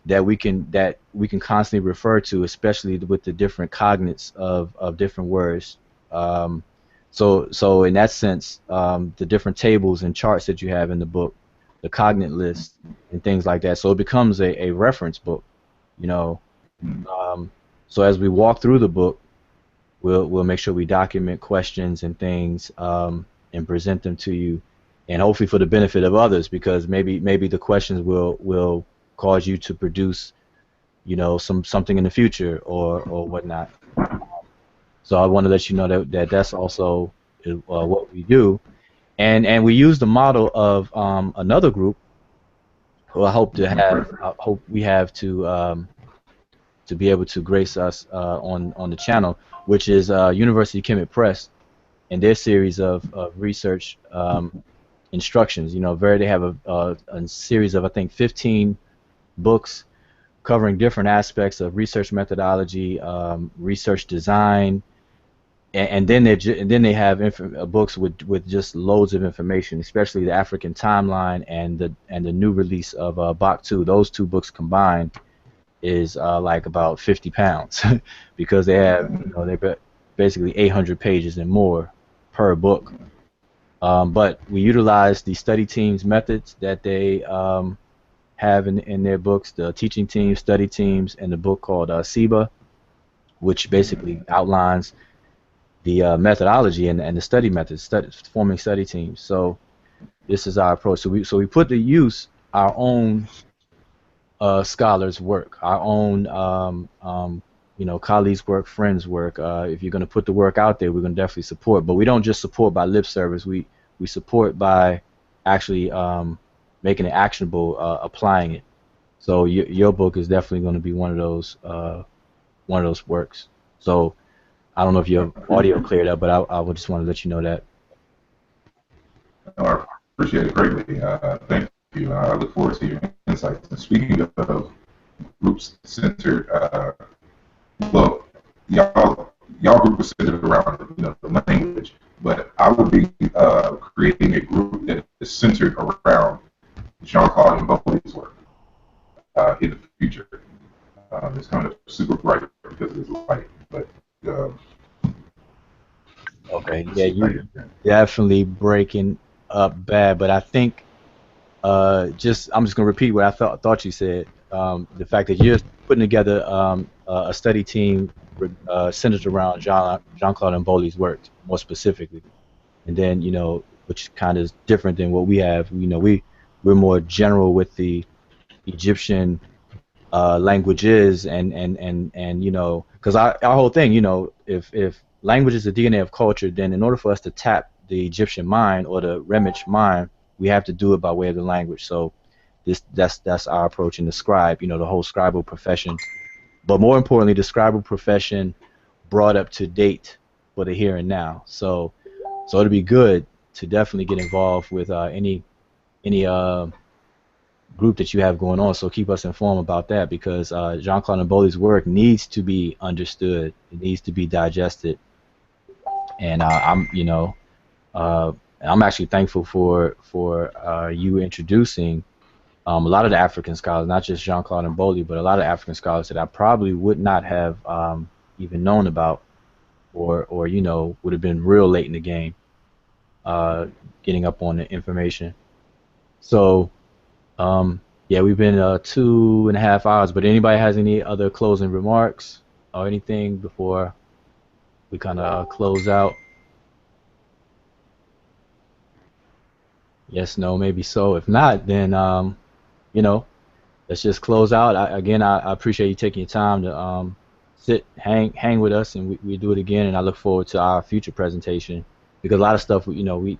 that we can constantly refer to, especially with the different cognates of different words. Um, so in that sense, the different tables and charts that you have in the book, the cognate list and things like that. So it becomes a reference book, you know. Um, so as we walk through the book, we'll make sure we document questions and things, and present them to you, and hopefully for the benefit of others, because maybe the questions will cause you to produce, you know, something in the future or whatnot. So I want to let you know that's also what we do, and we use the model of another group who I hope we have to be able to grace us on the channel, which is University Kemet Press and their series of research instructions. You know, they have a series of, I think, 15 books covering different aspects of research methodology, research design, and then they have books with just loads of information, especially the African timeline and the new release of Bach 2. Those two books combined is like about 50 pounds because they have, you know, they're basically 800 pages and more per book. But we utilize the study teams methods that they have in their books, the teaching teams, study teams, and the book called SIBA, which basically outlines the methodology and the study methods, forming study teams. So this is our approach. So we put to use our own scholars' work, our own you know, colleagues' work, friends' work. If you're going to put the work out there, we're going to definitely support. But we don't just support by lip service. We support by actually making it actionable, applying it. So your book is definitely going to be one of those works. So I don't know if your audio cleared up, but I would just want to let you know that. I appreciate it greatly. Thank you. I look forward to your insights. And speaking of groups centered, well, y'all group is centered around, you know, the language, but I will be creating a group that is centered around Jean-Claude Mbowdi's work in the future. It's kind of super bright because it's light, but okay, yeah, you definitely breaking up bad, but I think I'm just gonna repeat what I thought you said. The fact that you're putting together a study team centered around Jean-Claude Mbowdi's work more specifically, and then, you know, which kind of is different than what we have. You know, we're more general with the Egyptian languages and you know, because our whole thing, you know, if language is the DNA of culture, then in order for us to tap the Egyptian mind or the Remish mind, we have to do it by way of the language. So that's our approach in the scribe, you know, the whole scribal profession. But more importantly, the scribal profession brought up to date for the here and now. So it'd be good to definitely get involved with any group that you have going on. So keep us informed about that, because Jean-Claude Mbowdi's work needs to be understood. It needs to be digested. And I'm actually thankful for you introducing a lot of the African scholars, not just Jean-Claude Mbowdi, but a lot of African scholars that I probably would not have even known about, or you know, would have been real late in the game getting up on the information. So yeah, we've been 2.5 hours, but anybody has any other closing remarks or anything before we kind of close out? Yes, no, maybe so. If not, then you know, let's just close out. I appreciate you taking your time to hang with us, and we do it again. And I look forward to our future presentation, because a lot of stuff we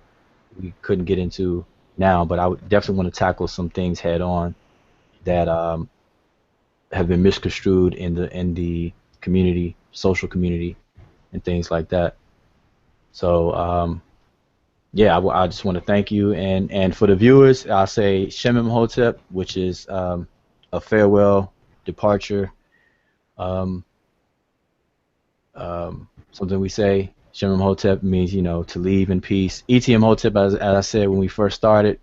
couldn't get into now, but I would definitely want to tackle some things head on that have been misconstrued in the community, social community, and things like that. So yeah, I just want to thank you, and for the viewers, I'll say Shem Imhotep, which is a farewell departure. Um, Something we say, Shem Imhotep means, you know, to leave in peace. Et Imhotep, as I said when we first started,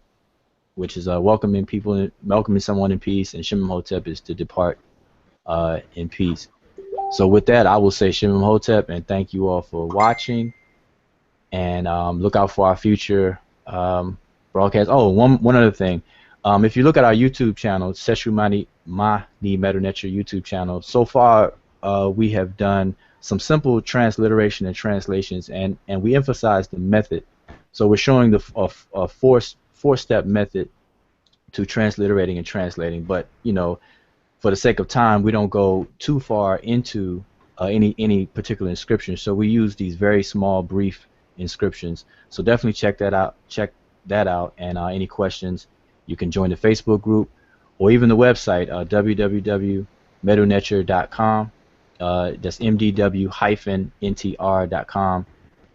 which is welcoming people, welcoming someone in peace, and Shem Imhotep is to depart in peace. So with that, I will say Shem Imhotep, and thank you all for watching. And look out for our future broadcast. Oh, one other thing. If you look at our YouTube channel, Seshew Maa Medew Netcher YouTube channel, so far we have done some simple transliteration and translations, and we emphasize the method. So we're showing the a four-step method to transliterating and translating. But you know, for the sake of time, we don't go too far into any particular inscription. So we use these very small, brief inscriptions. So definitely check that out. And any questions, you can join the Facebook group or even the website, www.medewnetcher.com. That's mdw-ntr.com,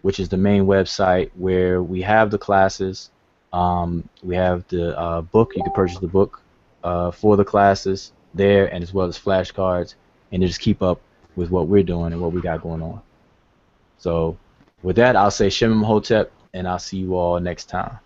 which is the main website where we have the classes. We have the book. You can purchase the book for the classes there, and as well as flashcards, and to just keep up with what we're doing and what we got going on. So with that, I'll say Shem Imhotep, and I'll see you all next time.